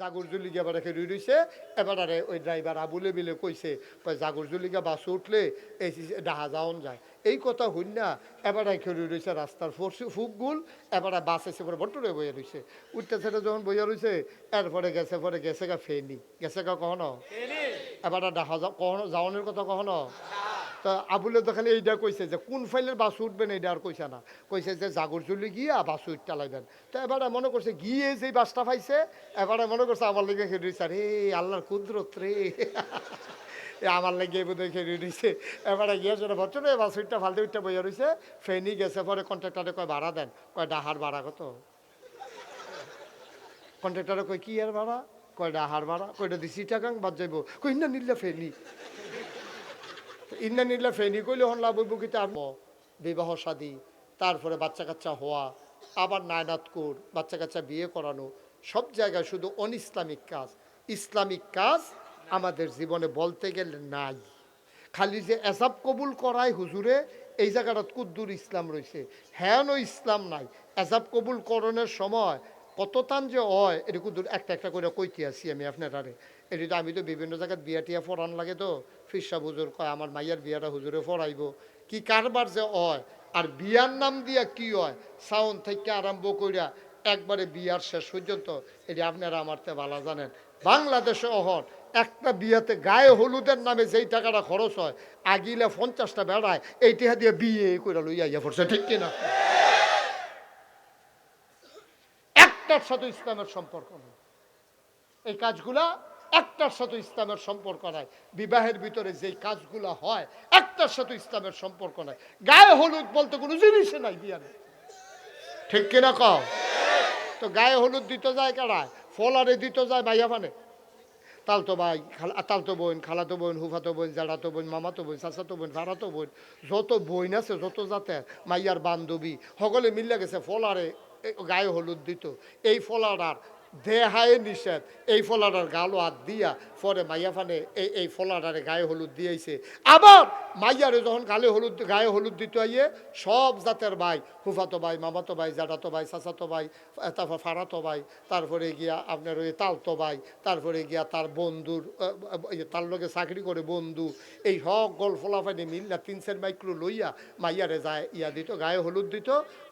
জাগরজুলিগা এবার রেখে রইছে। এবারে ওই ড্রাইভার আবুলে মিলে কইছে জাগরজুলিগা বাস উঠলে এই ডাহা যাওন যায়। এই কথা হইন না এবার রেখে রইছে রাস্তার ফুকগুল। এবার বাস এসে পরে বট্টরে বইয়া রইছে। উঠতে সেটা যখন বইয়া রইছে এরপরে গেছে গা ফেনি গেছে গা কখনো এবার ডাহা কখনো যাওয়ানোর কথা কখনো। তা আবুলে তো খালি এইটা কইছে যে কোন ফাইলের বাস উঠবেন এইটা আর কইছে না, কইছে যে জাগরজুলি গিয়া বাস উঠ চালাইবেন। তো এবারে মনে করছে গিয়ে যে বাসটা পাইছে এবারে মনে করছে আমার লেগে খেয়ে দিচ্ছে রে আল্লাহর কুদরত রে আমার লেগে বোধহয় খেয়ে দিচ্ছে। এবারে গিয়ে সেটা বছর বাস উঠটা ফালতে উঠটা বইয়া রয়েছে। ফেনি গেছে পরে কন্ট্রাক্টারে কয় ভাড়া দেন, কয় ডাহার ভাড়া কত? কন্ট্রাক্টারে কয় কি আর ভাড়া? কয় ডাহার ভাড়া। কয়টা দিছি টাকা বাদ যাইব। কই না নিলে ফেনি ইন্না নিলে ফেনি কইলে হন লাভ হইব কিন্তু বিবাহ শাদী, তারপরে বাচ্চা কাচ্চা হওয়া, আবার নায়নাতকুর বাচ্চা কাচ্চা বিয়ে করানো, সব জায়গায় শুধু অন ইসলামিক কাজ। ইসলামিক কাজ আমাদের জীবনে বলতে গেলে নাই। খালি যে এসাব কবুল করায় হুজুরে এই জায়গাটা কুদ্দুর ইসলাম রয়েছে, হ্যাঁ ইসলাম নাই। এসাব কবুল করণের সময় কত টান যে হয় এটা কুদ্দুর একটা একটা করে কইতে আসি আমি আপনার আরে। এটি তো আমি তো বিভিন্ন জায়গায় বিয়া টিয়া ফরান লাগে তো ফিরসা হুজুর কয় আমার মাইয়ার বিয়াটা হুজুরে ফরাইব কি কারবার যে হয়। আর বিয়ার নাম দিয়া কি হয় সাউন্ড থেকে আরম্ভ কইরা একবারে বিয়ার শেষ পর্যন্ত এটি আপনারা আমার তে ভালো জানেন। বাংলাদেশে অহন একটা বিয়াতে গায়ে হলুদের নামে যেই টাকাটা খরচ হয় আগিলে 50টা বেড়ায় এই টাকা দিয়ে বিয়ে করে লইয়া ইয়া পড়ছে, ঠিক কিনা? একটার সাথে ইসলামের সম্পর্ক নেই। এই কাজগুলা একটার সাথে ইসলামের সম্পর্ক নাই। বিবাহের ভিতরে যেই কাজগুলা হয় একটার সাথে ইসলামের সম্পর্ক নাই। গায়ে হলুদ বলতে কোনো জিনিসে নাই বিয়ারে, ঠিক কিনা কও? তো গায়ে হলুদ দিতে যায় কারা? ফলারে দিতে যায় ভাইয়া মানে তালতো ভাই তালতো বোন, খালাতো বোন, হুফাতো বোন, জাড়াতো বোন, মামাতো বোন, চাচাতো বোন, ভাড়াতো বোন, যত বোন আছে যত জাতের মাইয়ার বান্ধবী সকলে মিলে গেছে ফলারে গায়ে হলুদ দিত। এই ফলাটার দেহায় নিষেধ, এই ফলাটার গালো হাত দিয়া পরে মাইয়া ফানে এই ফলাটারে গায়ে হলুদ দিয়েছে। আবার মাইয়ারে যখন গায়ে হলুদ দিতে আইয়ে সব জাতের ভাই, হুফাতো ভাই, মামাতো ভাই, জাডাতো ভাই, চাচাতো ভাই, তারপর ফাড়াতো ভাই, তারপরে গিয়া আপনার ওই তালতো ভাই, তারপরে গিয়া তার বন্ধুর তার লগে চাকরি করে বন্ধু, এই সকল ফলাফানি মিল্লা 3-4 মাইক্রো লইয়া মাইয়ারে যায় ইয়া দিত, গায়ে হলুদ দিত।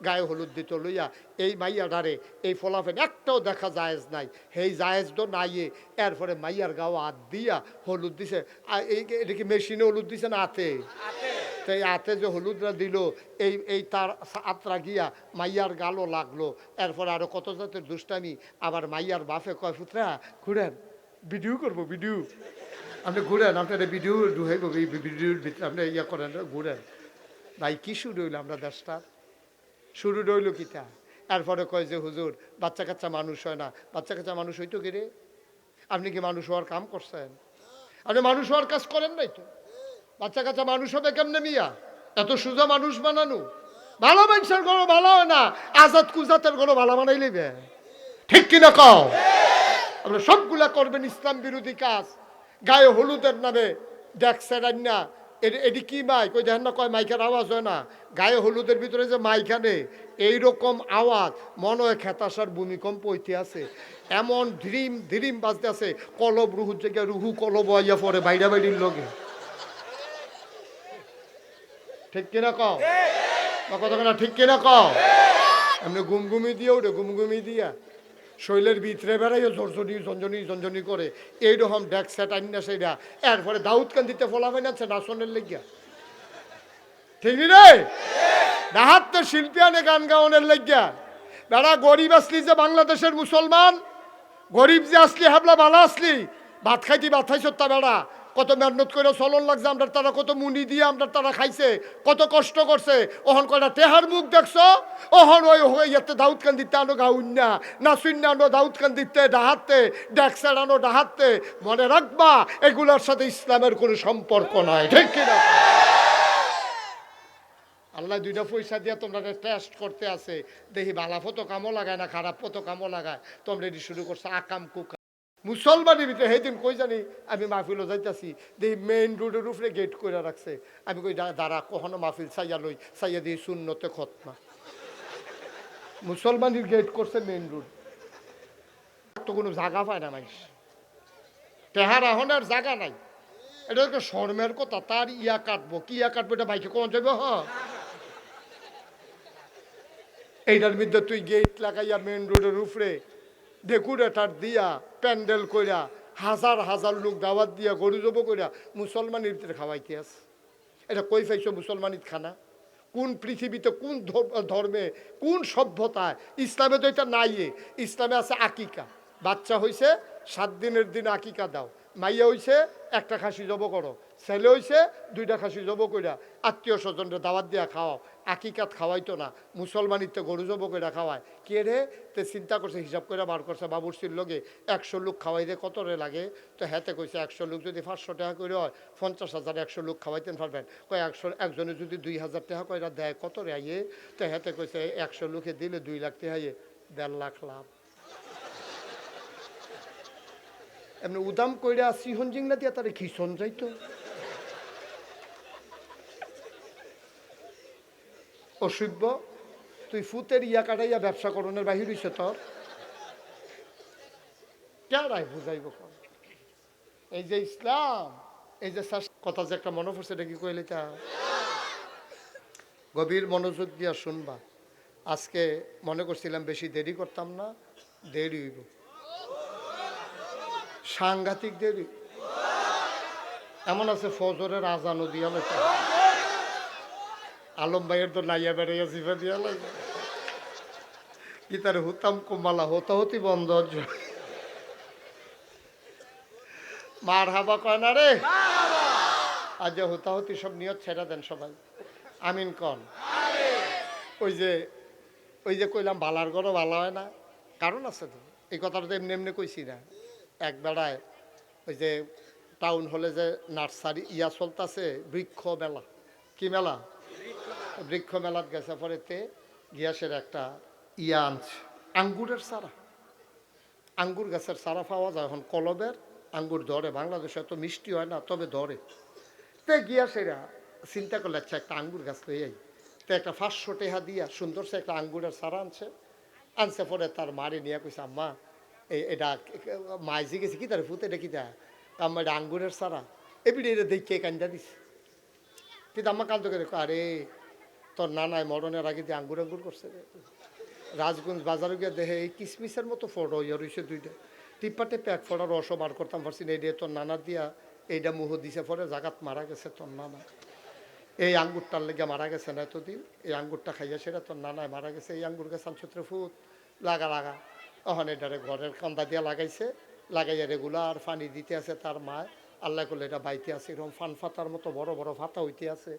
গায়ে হলুদ দিত লইয়া এই মাইয়াডারে এই ফলাফানি একটাও দেখা জায়েজ নাই। সেই জায়েজ তো নাইয়ে এরপরে মাইয়ার গাও হাত দিয়া হলুদ দিছে। এটা কি মেশিনে হলুদ দিছে না হাতে? তো এই হাতে যে হলুদরা দিল এই তার আত্রা গিয়া মাইয়ার গালও লাগলো। এরপর আরো কত জাতের দুষ্টামি। আবার মাইয়ার বাপে কয় পুত্রা ঘুরেন ভিডিও করবো, ভিডিও আপনি ঘুরেন, আপনার ভিডিও ঢুকাইব, এই ভিডিওর ভিতরে আপনি ইয়া করেন ঘুরেন। ভাই কি শুরু হইলো আমরা দেশটা? শুরু রইল কিটা? এরপরে কয় যে হুজুর বাচ্চা কাচ্চা মানুষ হয় না। বাচ্চা কাচ্চা মানুষ হইতো কি রে? আপনি কি মানুষ হওয়ার কাম করছেন? আপনি মানুষ হওয়ার কাজ করেন নাই তো। বাচ্চা কাচ্চা মানুষ হবে কেমনে মিয়া? এত সোজা মানুষ বানানো? ভালো মানুষের গরো ভালো হয় না, আজাদ কুজাতের গরো ভালো বানাই লিবে, ঠিক কিনা কও? আপনি সবগুলা করবেন ইসলাম বিরোধী কাজ। গায়ে হলুদের নামে দেখছেন না এটি কি মাইক? ওই দেখেন না কয় মাইকের আওয়াজ হয় না? গায়ে হলুদের ভিতরে যে মাইখানে এইরকম আওয়াজ মনে হয় খেতাসার ভূমিকম্প হইতে আছে, এমন ধিরিম ধিরিম বাজতে আছে। কলব রুহুর জায়গায় রুহু কলব আইয়া পরে বাইরা বাইরির লগে, ঠিক কিনা কও? বা কথা না ঠিক কিনা কও? এমনি গুমগুমি দিয়ে ওঠে, গুমগুমি দিয়া শৈলের ভিতরে বেড়াইও ঝরঝনি ঝঞ্ঝনি ঝঞ্ঝনি করে এইরকম ডেক সেট আইনা সেইটা। এরপরে দাউদকান্দিতে ফলাফাইন আছে নাচনের লেগিয়া, ঠিক রে? ডাহাত্তর শিল্পী আনে গান গাওয়ানের লেগিয়া। বেড়া গরিব আসলি যে বাংলাদেশের মুসলমান, গরিব যে আসলি হাবলা ভালো আসলি, ভাত খাইতি ভাত খাইছ তা বেড়া কত মেহনত করে চলন লাগছে আমরা, তারা কত মুনি দিয়ে আমরা তারা খাইছে, কত কষ্ট করছে। ওহন কয়টা তেহার মুখ দেখছো? ওহন ওই ইয়াতে দাউদকান্দিতে আনো গাউন না, নাচুন আনো দাউদকান্দিতে ডাহাতে, ডেকসার আনো ডাহাতে। মনে রাখবা এগুলোর সাথে ইসলামের কোনো সম্পর্ক নাই, ঠিক কিনা? আল্লাহ দুইটা পয়সা দিয়ে তোমরা টেস্ট করতে আছে, দেখি ভালা ফটো কামও লাগায় না খারাপ ফটো কামও লাগায়। তোমরা এটি শুরু করছো আকাম কুকা। মুসলমানের ভিতরে সেদিন কই জানি আমি মাহফিলও যাইতাছি, দেখি মেইন রোডের উপরে গেট করে রাখছে। আমি কই দাঁড়া কখনো মাহফিল চাইয়া লই, চাইয়া দিই শূন্যতে খতমা। মুসলমানের গেট করছে মেইন রোড। তো কোনো জায়গা পায় না মানুষ, টেহার আহনের জায়গা নাই। এটা একটা শর্মের কথা, তার ইয়া কাটবো, কি ইয়া কাটবো এটা ভাইকে কোন যাবে। হ্যাঁ, এইটার মধ্যে তুই গেট লাগাইয়া মেন রোডের উপরে ডেকোরেটার দিয়া প্যান্ডেল কইরা হাজার হাজার লোক দাওয়াত দিয়া গরু জব কইরা মুসলমানের ভিতরে খাওয়াইতে আস। এটা কই পাইছো মুসলমানিত খানা? কোন পৃথিবীতে, কোন ধর্মে, কোন সভ্যতায়? ইসলামে তো এটা নাই। ইসলামে আছে আকিকা, বাচ্চা হইছে 7 দিনের দিন আকিকা দাও, মাইয়া হইছে একটা খাসি জব করো, ছেলে হইছে 2টা খাসি জব কইরা আত্মীয় স্বজনরা দাওয়াত দিয়া খাওয়াও। আকিকাত খাওয়াইতো না, মুসলমানিতে গরু জব কইরা খাওয়ায়। কে রে? তে চিন্তা করছে, হিসাব করে বার করছে বাবুর্চির লগে 100 লোক খাওয়াইতে কত রে লাগে। তো হেতে কইছে 100 লোক যদি 500 টাকা করে হয় 50,000, 100 লোক খাওয়াইতেন পারবেন। কয় 100 একজনে যদি 2,000 টাকা কইরা দেয় কত রে আইয়ে। তো হেতে কইছে 100 লোকে দিলে 2 লাখ টাকা, 1.5 লাখ লাভ। এমনি উদাম কইরা সিহন জিংলা দিয়া তারে খিসন যাইতো। অসভ্য, তুই ফুতের ইয়া কাটাইয়া ব্যবসা করণের বাহির হইছে তোর কেরাই বুঝাইব কম। এই যে ইসলাম, এই যে কথা যে একটা মনে পড়ছে, এটা কি কইলে তা গভীর মনোযোগ দিয়া শুনবা। আজকে মনে করছিলাম বেশি দেরি করতাম না, দেরি হইব, সাংঘাতিক দেরি। এমন আছে ফজরের আজানও দিয়া লাগে, আলম ভাইয়ের তো নাইয়া বেড়াইয়া জিভা দিয়া লাগে, কি তার হুতাম কুমালা হতাহতি বন্ধ। মার হাবা কয় না রে, আজ হুতাহতি সব নিয়ত ছেড়া দেন সবাই, আমিন কন। ওই যে কইলাম বালার ঘরও ভালো হয় না, কারণ আছে তো। এই কথাটা তো এমনি এমনি কইছি না। এক বেড়ায় ওই যে টাউন হলে যে নার্সারি ইয়া চলতেছে, বৃক্ষ মেলা, কি মেলা? বৃক্ষ মেলাত গেছে, পরেতে গিয়াসের একটা ইয়া আনছে, আঙ্গুরের চারা। আঙ্গুর গাছের চারা পাওয়া যায় এখন, কলবের আঙ্গুর ধরে, বাংলাদেশে এত মিষ্টি হয় না তবে ধরে। তো গিয়াসেরা চিন্তা করলে আচ্ছা একটা আঙ্গুর গাছ লই আই। তো একটা 500 টাকা দিয়া সুন্দর সে একটা আঙ্গুরের চারা আনছে পরে তার মারে নিয়ে কইছে, আম্মা এটা মাইজি গেছে কি তার ফুতে এটা কি তা? আম্মা এটা আঙ্গুরের চারা, এবিডি এটা দেখে কান্দা দিছে। কিন্তু আম্মা কান্দ করে, আরে তোর নানায় মরণের আগে দিয়ে আঙ্গুর আঙ্গুর করছে রে। রাজগঞ্জ বাজারে গিয়ে দেখে এই কিসমিসের মতো ফটো ইয়ে রয়েছে 2টা, টিপ্পাটে প্যাক ফোটার রসও বার করতাম পারছি না। এটা তোর নানা দিয়া এইটা মুহ দিছে, পরে জাগাত মারা গেছে তোর নানা। এই আঙ্গুরটার লেগে মারা গেছে না এতদিন, এই আঙ্গুরটা খাইয়া সেটা তোর নানায় মারা গেছে। এই আঙ্গুর গাছ আনছত্রে ফুট লাগা ওখানে এটারে ঘরের কান্দা দিয়া লাগাইছে, লাগাইয়া রেগুলার পানি দিতে আছে তার মায়। আল্লাহ করলে এটা বাইতে আছে, এরকম ফান ফাতার মতো বড় বড় ফাতা হইতে আছে,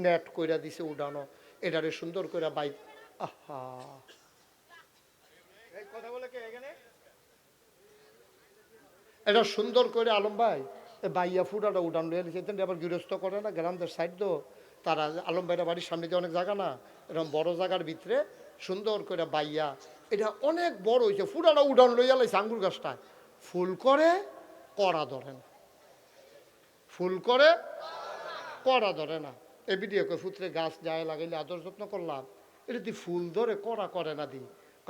নেট কইরা দিছে উডানো, এটারে সুন্দর করে বাইক। আহা, এটা সুন্দর করে আলম ভাই বাইয়া ফুটাটা উডান লইয়া নিচ্ছে। আবার গৃহস্থ করে না গ্রামদের সাইড তো, তারা আলম ভাইরা বাড়ির সামনে দিয়ে অনেক জায়গা না, এরকম বড় জায়গার ভিতরে সুন্দর করে বাইয়া এটা অনেক বড় হয়েছে, ফুটাটা উডান লইয়া লাইছে আঙ্গুর গাছটায়। ফুল করে কড়া ধরে না, ফুল করে কড়া ধরে না। এ ভিডিও করে ফুতরে গাছ যায় লাগাইলে আদর যত্ন করলাম, এটা দি ফুল ধরে কড়া করে না দি।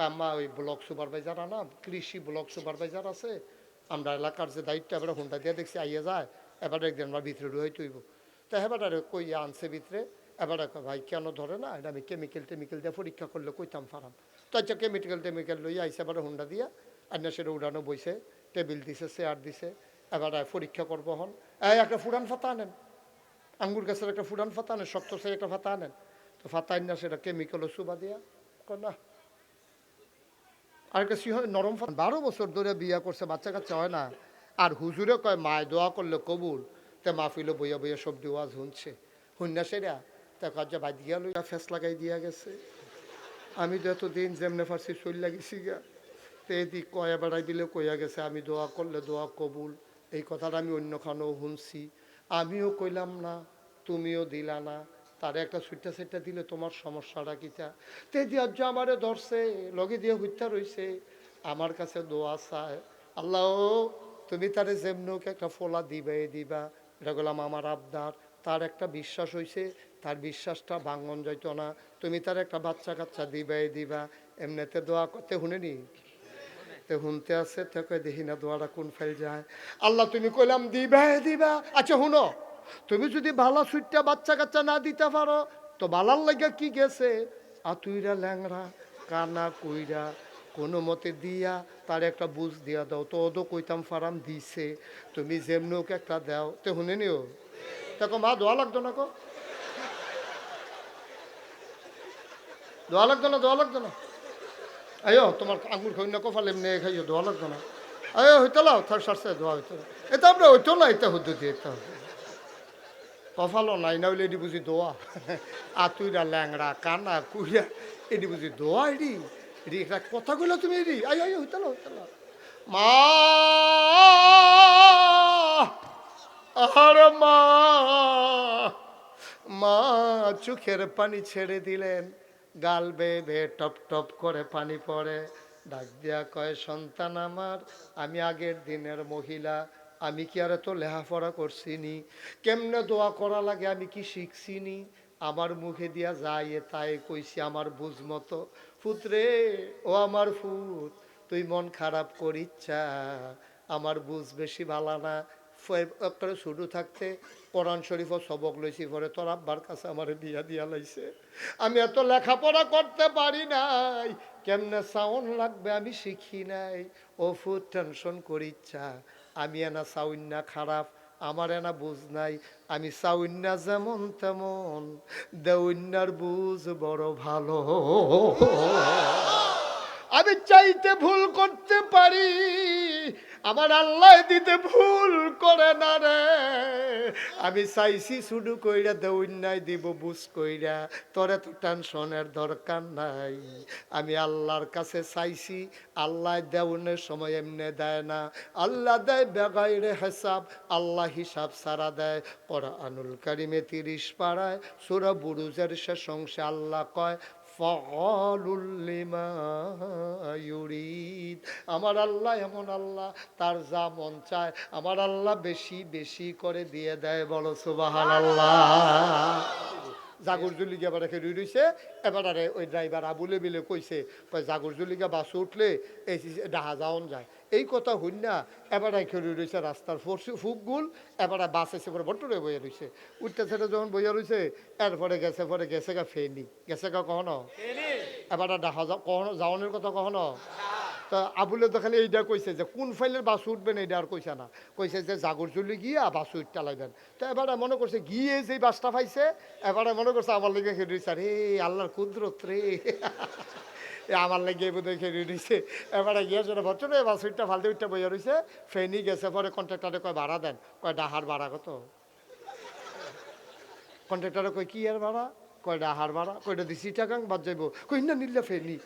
আম্মা ওই ব্লক সুপারভাইজার আনা, কৃষি ব্লক সুপারভাইজার আছে, আমরা এলাকার যে দায়িত্ব এবার হুন্ডা দিয়ে দেখছি আইয়া যায়, এবার একদিন আমরা ভিতরে রয়ে তৈব। তো এবার কই আনছে ভিতরে, এবার ভাই কেন ধরে না, এটা আমি কেমিক্যাল দিয়ে পরীক্ষা করলে কইতাম ফারাম। তো আচ্ছা কেমিক্যাল লইয়া আইসে এবার হুন্ডা দিয়া আর না সেটা উড়ানো বইছে, টেবিল দিছে, চেয়ার দিছে, এবার পরীক্ষা করবো হন। একটা ফুরান ফাতা আনেন, আঙ্গুর গাছের একটা ফুরান ফাতা আনেন, শক্ত সে একটা ফাতা আনেন। তো ফাতা আন না সেটা কেমিক্যালও সুবা দিয়া না, আর একটা নরম ফাতা। 12 বছর ধরে বিয়া করছে, বাচ্চা কাচ্চা হয় না। আর হুজুরে কয় মায় দোয়া করলে কবুল, তে মাহফিলে বইয়া বইয়া সব ওয়াজ শুনছে, শুননা সেরা তা কাজে বাদ গিয়া লইয়া ফেস লাগাই দিয়া গেছে। আমি তো এতদিন যেমনে ফার্সি চল লাগিছি গা, তো এদিক কয়া বেড়াই দিলে কইয়া গেছে আমি দোয়া করলে দোয়া কবুল। এই কথাটা আমি অন্যখানেও শুনছি, আমিও কইলাম না, তুমিও দিলা না। তার একটা সুইটা সেটটা দিলে তোমার সমস্যাটা কিতা? তে দিয়া আমারে ধরছে, লগে দিয়ে হইতা রইছে, আমার কাছে দোয়া চায়, আল্লাহ তুমি তারে যেমনুক একটা ফোলা দিবা। এটা বললাম আমার আবদার। তার একটা বিশ্বাস হইছে, তার বিশ্বাসটা ভাঙন যাইতো না, তুমি তার একটা বাচ্চা কাচ্চা দিবা। এমনিতে দোয়া করতে শুনেনি, তে শুনতে আছে তে কয় দেখি না দোয়াটা কোন ফাইল যায়। আল্লাহ তুমি কইলাম দিবা দিবা, আচ্ছা শুনো, তুমি যদি ভালো সুইটটা বাচ্চা কাচ্চা না দিতে পারো তো বালার লাগে কি গেছে, আতুইরা ল্যাংড়া কানা কইরা কোনো মতে দিয়া তার একটা বুঝ দিয়া দাও। তো ওদো কইতাম ফারাম দিছে, তুমি যেমনি ওকে একটা দাও। তে শুনে নিও দেখো মা দোয়া লাগতো না, কো দোয়া লাগতো না, দোয়া লাগতো না। আয়ো তোমার আঙুর খাই না কফাল এমনি খাইও, দোয়া লাগতো না। আয়ো হইতে লাও থার সারছে দোয়া হইতো, এটা আমরা হইতো না, এটা হইতো দিয়ে এটা কফালও নাই না হইলে এটি বুঝি দোয়া। আতুইরা ল্যাংড়া কানা কুইরা এটি বুঝি দোয়া, এটি এটি একটা কথাগুলো তুমি এটি আয় আয় হইতে লাও, হইতে লাও। মা আর মা, মা চোখের পানি ছেড়ে দিলেন, গাল বেয়ে বেয়ে টপ টপ করে পানি পড়ে। ডাক দিয়া কয় সন্তান আমার, আমি আগের দিনের মহিলা, আমি কি আর তো লেখাপড়া করছিনি, কেমনে দোয়া করা লাগে আমি কি শিখছিনি, আমার মুখে দিয়া যাই তাই কইছি আমার বুঝ মতো। ফুতরে ও আমার ফুত, তুই মন খারাপ করিচ্ছা, আমার বুঝ বেশি ভালো না। একটা শুরু থাকতে কোরআন শরীফ ও সবক লইছি, পরে তোর আব্বার কাছে আমার বিয়া দিয়া লাইছে, আমি এত লেখাপড়া করতে পারি নাই, কেমনে সাউন্ড লাগবে আমি শিখি নাই। ও ফুট টেনশন করিচ্ছা, আমি এনা সাউন্না খারাপ, আমার এনা বুঝ নাই, আমি সাউন্না যেমন তেমন, দেউন্নার বুঝ বড় ভালো। আমি চাইতে ভুল করতে পারি, আমার আল্লাহ দিতে ভুল করে না রে। আমি চাইছি শুধু কইরা দেউন্যায় দিব বুঝ কইরা, তোরে তো টেনশনের দরকার নাই। আমি আল্লাহর কাছে চাইছি, আল্লাহ দেউনের সময় এমনি দেয় না, আল্লাহ দেয় বেগাইরে হিসাব, আল্লাহ হিসাব সারা দেয়। কোরআনুল কারিমে 30 পারায় সূরা বুরুজের শেষ অংশে আল্লাহ কয় ফাআলুল লিমা ইউরিদ। আমার আল্লাহ এমন আল্লাহ, তার যা মন চায় আমার আল্লাহ বেশি বেশি করে দিয়ে দেয়, বলো সুবহানাল্লাহ। জাগর জুলিগা এবার রেখে রইছে, এবারে ওই ড্রাইভার আবুলে বিলে কইছে, কয় জাগর জুলিগা বাস উঠলে এই ডাহা যাওন যায়, এই কথা হইন না। এবার খেয়ে রয়েছে রাস্তার ফুকগুল, এবার বাস এসে পরে বট্টরে বইয়া রয়েছে, উঠতে সেটা যখন বইয়া রয়েছে, এরপরে গেছে গা ফেনি, গেছে গা কখনো এবার ডাহা কখনো যাওয়ানোর কথা কখনো। তা আবুলে তো খালি এইটা কইছে যে কোন ফাইলের বাস উঠবেন এইটা আর কইছে না, কইছে যে জাগরজুলি গিয়া বাস উঠতে লাগবেন। তো এবারে মনে করছে গিয়ে যেই বাসটা পাইছে, এবারে মনে করছে আমার লেগে খেয়ে দিচ্ছে, রে আল্লাহর কুদরত রে, আমার লেগে বোধহয় খেয়ে দিচ্ছে। এবারে গিয়ে সেটা বছর বাস উঠটা ফালতে উঠটা বইয়া রয়েছে, ফেনি গেছে, পরে কন্ট্রাক্টারে কয় ভাড়া দেন, কয় ডাহার ভাড়া কত, কন্ট্রাক্টারে কয় কি আর ভাড়া, কয় ডাহার ভাড়া, কয়টা দিছি টাকা বাদ যাইব, কই না নিলে ফেনি,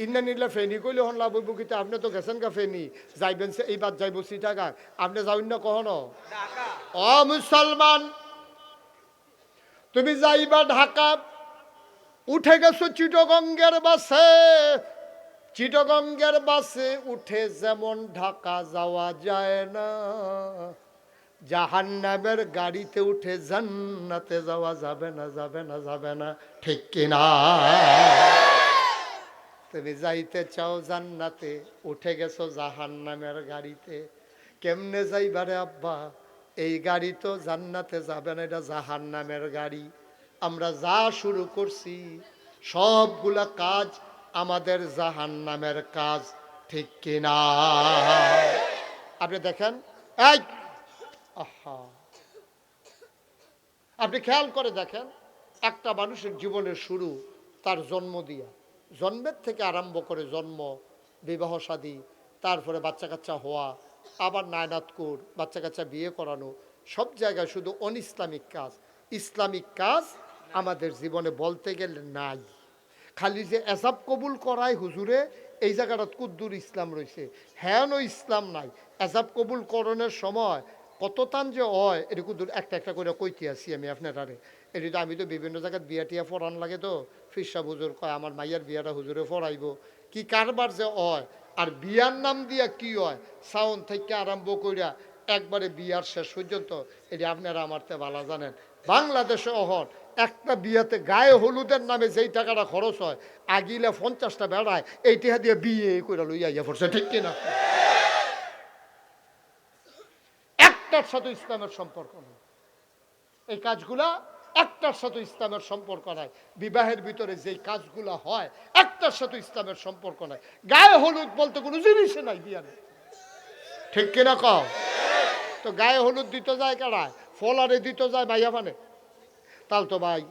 ইন্না নিলে ফেনি কইলে হন লাভ হইব, কিন্তু আপনি তো গেছেন গা ফেনি, যাইবেন এই বাদ যাইব সিটাগা, আপনি যাবেন না কখনো। ও মুসলমান, তুমি যাইবা ঢাকা, উঠে গেছো চিটগঙ্গের বাসে, চিটগঙ্গের বাসে উঠে যেমন ঢাকা যাওয়া যায় না, জাহান্নামের গাড়িতে উঠে জান্নাতে যাওয়া যাবে না, যাবে না, যাবে না, ঠিক কিনা? তুমি যাইতে চাও জান্নাতে, উঠে গেছো জাহান্নামের গাড়িতে, কেমনে যাইবারে আব্বা, এই গাড়ি তো জান্নাতে যাবে না, এটা জাহান্নামের গাড়ি। আমরা যা শুরু করছি সবগুলা কাজ আমাদের জাহান্নামের কাজ, ঠিক কিনা? আপনি দেখেন, এই আহা, আপনি খেয়াল করে দেখেন, একটা মানুষের জীবনের শুরু তার জন্ম দিয়া, জন্মের থেকে আরম্ভ করে জন্ম, বিবাহ শাদী, তারপরে বাচ্চা কাচ্চা হওয়া, আবার নায়নাতকুর, বাচ্চা কাচ্চা বিয়ে করানো, সব জায়গায় শুধু অনইসলামিক কাজ। ইসলামিক কাজ আমাদের জীবনে বলতে গেলে নাই। খালি যে এসাব কবুল করায় হুজুরে, এই জায়গাটা কুদ্দুর ইসলাম রয়েছে, হ্যাঁ ইসলাম নাই। এসাব কবুল করণের সময় কত টান যে হয়, এটা কুদ্দুর একটা একটা করে কইতে আসি আমি আপনারারে। এটা আমি তো বিভিন্ন জায়গায় বিয়া টিয়া ফরান লাগে, তো ফিরসা হুজুর কয় আমার মাইয়ার বিয়াটা হুজুরে ফরাইব, কি কারবার যে হয়। আর বিয়ার নাম দিয়া কি হয়, সাউন্ড থেকে আরম্ভ কইরা একবারে বিয়ার শেষ পর্যন্ত, এটা আপনারা আমার তে ভালো জানেন। বাংলাদেশে অহন একটা বিয়েতে গায়ে হলুদের নামে যেই টাকাটা খরচ হয় আগিলে 50টা বেড়ায় এই টাকা দিয়ে বিয়ে করে লইয়া ইয়া পড়ছে, ঠিক কিনা? একটার সাথে ইসলামের সম্পর্ক নেই। এই কাজগুলা একটার সাথে ইসলামের সম্পর্ক নাই। বিবাহের ভিতরে যেই কাজগুলা হয় একটার সাথে ইসলামের সম্পর্ক নাই। গায়ে হলুদ বলতে কোনো জিনিসই নাই বিয়ারে, ঠিক কিনা কও? তো গায়ে হলুদ দিতে যায় কারায়? ফলারে দিতে যায় ভাইয়া মানে তালতো ভাই,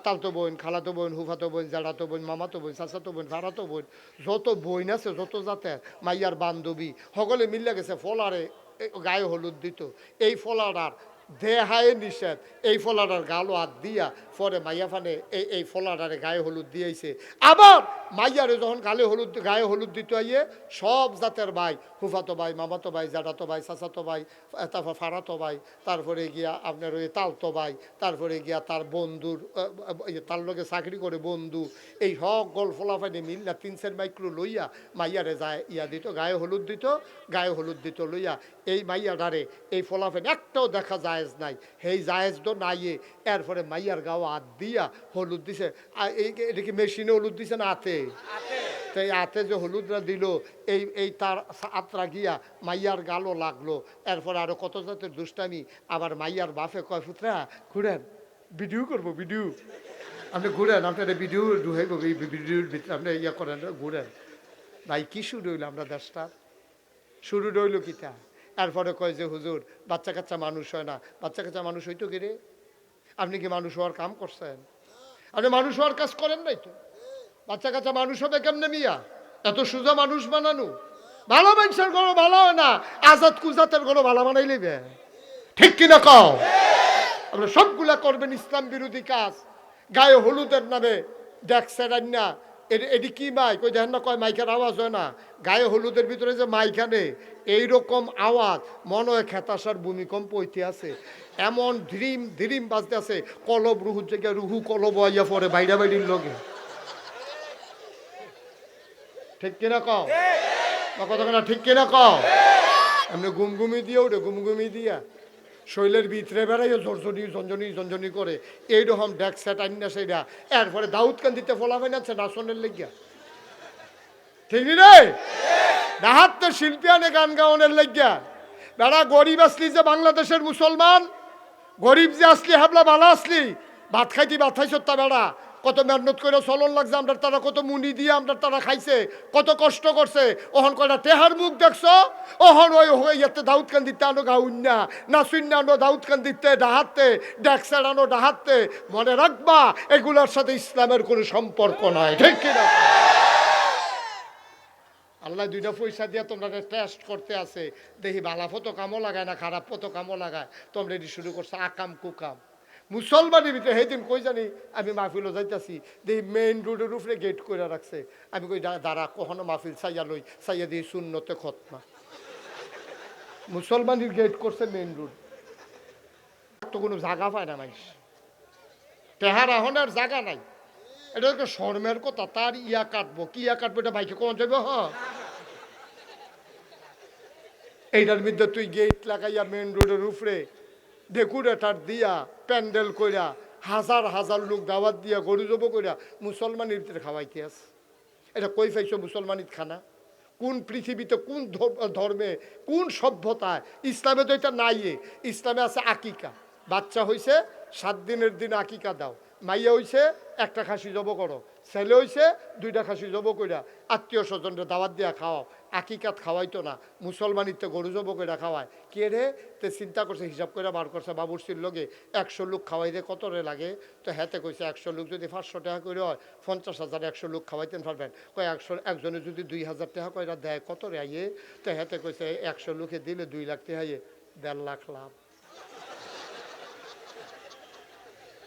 তালতো বোন, খালাতো বোন, হুফাতো বোন, জাড়াতো বোন, মামাতো বোন, চাচাতো বোন, ফারাতো বোন, যত বোন আছে যত জাতের মাইয়ার বান্ধবী সকলে মিলে গেছে ফলারে গায়ে হলুদ দিত। এই ফলাটার দেহায় নিষেধ, এই ফলাটার গালো হাত দিয়া পরে মাইয়া ফানে এই ফলাটারে গায়ে হলুদ দিয়েছে। আবার মাইয়ারে যখন গায়ে হলুদ দিতে আইয়ে সব জাতের ভাই, হুফাতো ভাই, মামাতো ভাই, জাডাতো ভাই, চাচাতো ভাই, তারপর ফারাতো ভাই, তারপরে গিয়া আপনার ওই তালতো ভাই, তারপরে গিয়া তার বন্ধুর তার লগে চাকরি করে বন্ধু, এই সকল ফলাফানি মিল্লা 3-4 মাইক্রো লইয়া মাইয়ারে যায় ইয়া দিত, গায়ে হলুদ দিত, গায়ে হলুদ দিত লইয়া এই মাইয়াডারে এই ফলাফানি একটাও দেখা জায়েজ নাই, সেই জায়েজ তো নাইয়ে এরপরে মাইয়ার গাও হাত দিয়া হলুদ দিছে। এটা কি মেশিনে হলুদ দিছে না হাতে? তো এই হাতে যে হলুদরা দিল এই তার আত্রা গিয়া মাইয়ার গালও লাগলো। এরপর আরো কত জাতের দুষ্টামি। আবার মাইয়ার বাপে কয় পুত্রা ঘুরেন ভিডিও করবো, ভিডিও আপনি ঘুরেন, আপনার ভিডিও ঢুকাইব, ভিডিওর ভিতরে আপনি ইয়া করেন ঘুরেন। ভাই কি শুরু হইলো আমরা দেশটা? শুরু রইল কিতা? এরপরে কয় যে হুজুর বাচ্চা কাচ্চা মানুষ হয় না। বাচ্চা কাচ্চা মানুষ হইতো কি রে? আপনি কি মানুষ হওয়ার কাম করছেন? আপনি মানুষ হওয়ার কাজ করেন নাই তো। বাচ্চা কাচ্চা মানুষ হবে কেমনে মিয়া? এত সোজা মানুষ বানানো? ভালো মানুষের গরো ভালো হয় না, আজাদ কুজাতের গরো ভালো বানাই লিবে, ঠিক কিনা কও? আপনি সবগুলা করবেন ইসলাম বিরোধী কাজ। গায়ে হলুদের নামে দেখছেন না এটি কি মাইক? ওই দেখেন না কয় মাইকের আওয়াজ হয় না? গায়ে হলুদের ভিতরে যে মাইখানে এইরকম আওয়াজ মনে হয় খেতাসার ভূমিকম্প হইতে আছে, এমন ধ্রিম ধ্রিম বাজতে আছে, কলব রুহুর জায়গায় রুহু কলব আইয়া পরে বাইরা বাইরির লগে, ঠিক কিনা কও? কথা ঠিক কিনা কও? এমনি গুমগুমি দিয়ে ওঠে, গুমগুমি দিয়া শৈলের ভিতরে বেড়াইও ঝরঝনি ঝঞ্ঝনি ঝঞ্ঝনি করে এইরকম ডেক সেট আইনা সেইটা। এরপরে দাউদ কান্দিতে ফলাফাই নাচ্ছে নাচনের লেগিয়া, ঠিক রে? ডাহাত তো শিল্পী আনে গান গাওয়ানের লেগিয়া। বেড়া গরিব আসলি যে বাংলাদেশের মুসলমান, গরিব যে আসলি হাবলা ভালো আসলি, ভাত খাইতি ভাত খাইছ তা বেড়া কত মেহনত করে চলন লাগছে, আমরা তারা কত মুনি দিয়ে আমরা তারা খাইছে, কত কষ্ট করছে। ওহন কয়টা তেহার মুখ দেখছ? ওহন ওই ইয়াতে দাউদ কান দিতে আনো গাউন্যা না শূন্য আনো দাউদ কান দিতে ডাহাতে ডেকসার আনো ডাহাতে। মনে রাখবা এগুলোর সাথে ইসলামের কোনো সম্পর্ক নাই, ঠিক কিনা? আল্লাহ দুইটা পয়সা দিয়ে তোমরা টেস্ট করতে আছে, দেখি ভালা ফটো কামও লাগায় না খারাপ ফটো কামও লাগায়, তোমরা এটি শুরু করছো আকাম কুকাম। মুসলমানের ভিতরে সেদিন কই জানি আমি মাহফিলও যাইতেছি, দেখি মেইন রোডের উপরে গেট করে রাখছে। আমি কই দাঁড়া কখনো মাহফিল চাইয়া লই, চাইয়া দিই শূন্যতে খতমা। মুসলমানের গেট করছে মেইন রোড, তো কোনো জায়গা পায় না মানুষ, টেহার আহনের জায়গা নাই। এটা তো শর্মের কথা, তার ইয়া কাটবো কি ইয়া কাটবো এটা বাইকে কখন যাবে? এইটার মধ্যে তুই গেট লাগাইয়া মেইন রোডের উপরে ডেকোরেটার দিয়া প্যান্ডেল কইরা হাজার হাজার লোক দাওয়াত দিয়া গরু জব কইরা মুসলমানের ভিতরে খাওয়াইতে আছে। এটা কই পাইছো মুসলমানিত খানা? কোন পৃথিবীতে কোন ধর্মে কোন সভ্যতায়? ইসলামে তো এটা নাই। ইসলামে আছে আকিকা, বাচ্চা হইছে 7 দিনের দিন আকিকা দাও, মাইয়া হইছে একটা খাসি জব করো, ছেলে হইছে 2টা খাসি জব কইরা আত্মীয় স্বজনরা দাওয়াত দিয়া খাওয়াও। আকিকাত খাওয়াইতো না, মুসলমানিতে গরু জব কইরা খাওয়ায়। কে রে? তে চিন্তা করছে, হিসাব করে বার করছে বাবুর্চির লগে 100 লোক খাওয়াইতে কত রে লাগে? তো হেতে কইছে 100 লোক যদি 500 টাকা করে হয় 50,000 100 লোক খাওয়াইতেন পারবেন। কয় 100 একজনে যদি 2,000 টাকা কইরা দেয় কত রে আইয়ে? তো হেতে কইছে 100 লোকে দিলে 2 লাখ টাকা আইয়ে, 1.5 লাখ লাভ।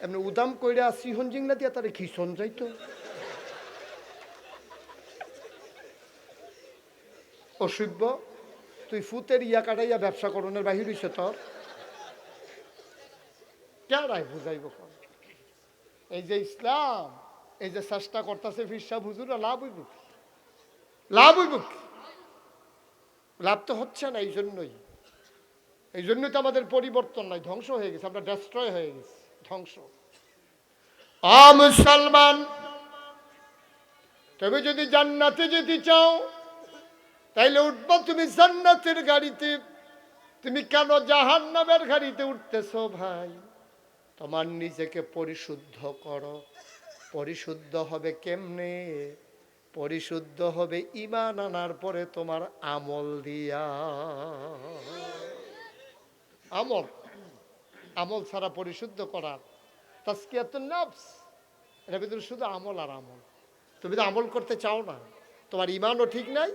এমনি উদাম কইরা সিহন জিংলা দিয়া তারে খিসন যাইতো। অসভ্য, তুই ফুতের ইয়া কাটাইয়া ব্যবসা করণের বাহির হইছে তোর? কেডায় বুঝাইব? এই যে ইসলাম এই যে চেষ্টা করতেছে ফিরসা হুজুরা, লাভ হইব? লাভ হইব? লাভ তো হচ্ছে না। এই জন্যই তো আমাদের পরিবর্তন নাই, ধ্বংস হয়ে গেছে, আমরা ডেস্ট্রয় হয়ে গেছি, ধ্বংস। মুসলমান, তুমি যদি জান্নাতে যেতে চাও তাইলে উঠবা তুমি জান্নাতের গাড়িতে। তুমি কেন জাহান্নামের গাড়িতে উঠতেছো ভাই? তোমার নিজেকে পরিশুদ্ধ করো। পরিশুদ্ধ হবে কেমনে? পরিশুদ্ধ হবে ঈমান আনার পরে তোমার আমল দিয়া। আমল, আমল ছাড়া পরিশুদ্ধ করার তাজকিয়াতুন নফস, এর ভিতরে শুধু আমল আর আমল। তুমি তো আমল করতে চাও না, তোমার ঈমানও ঠিক নাই,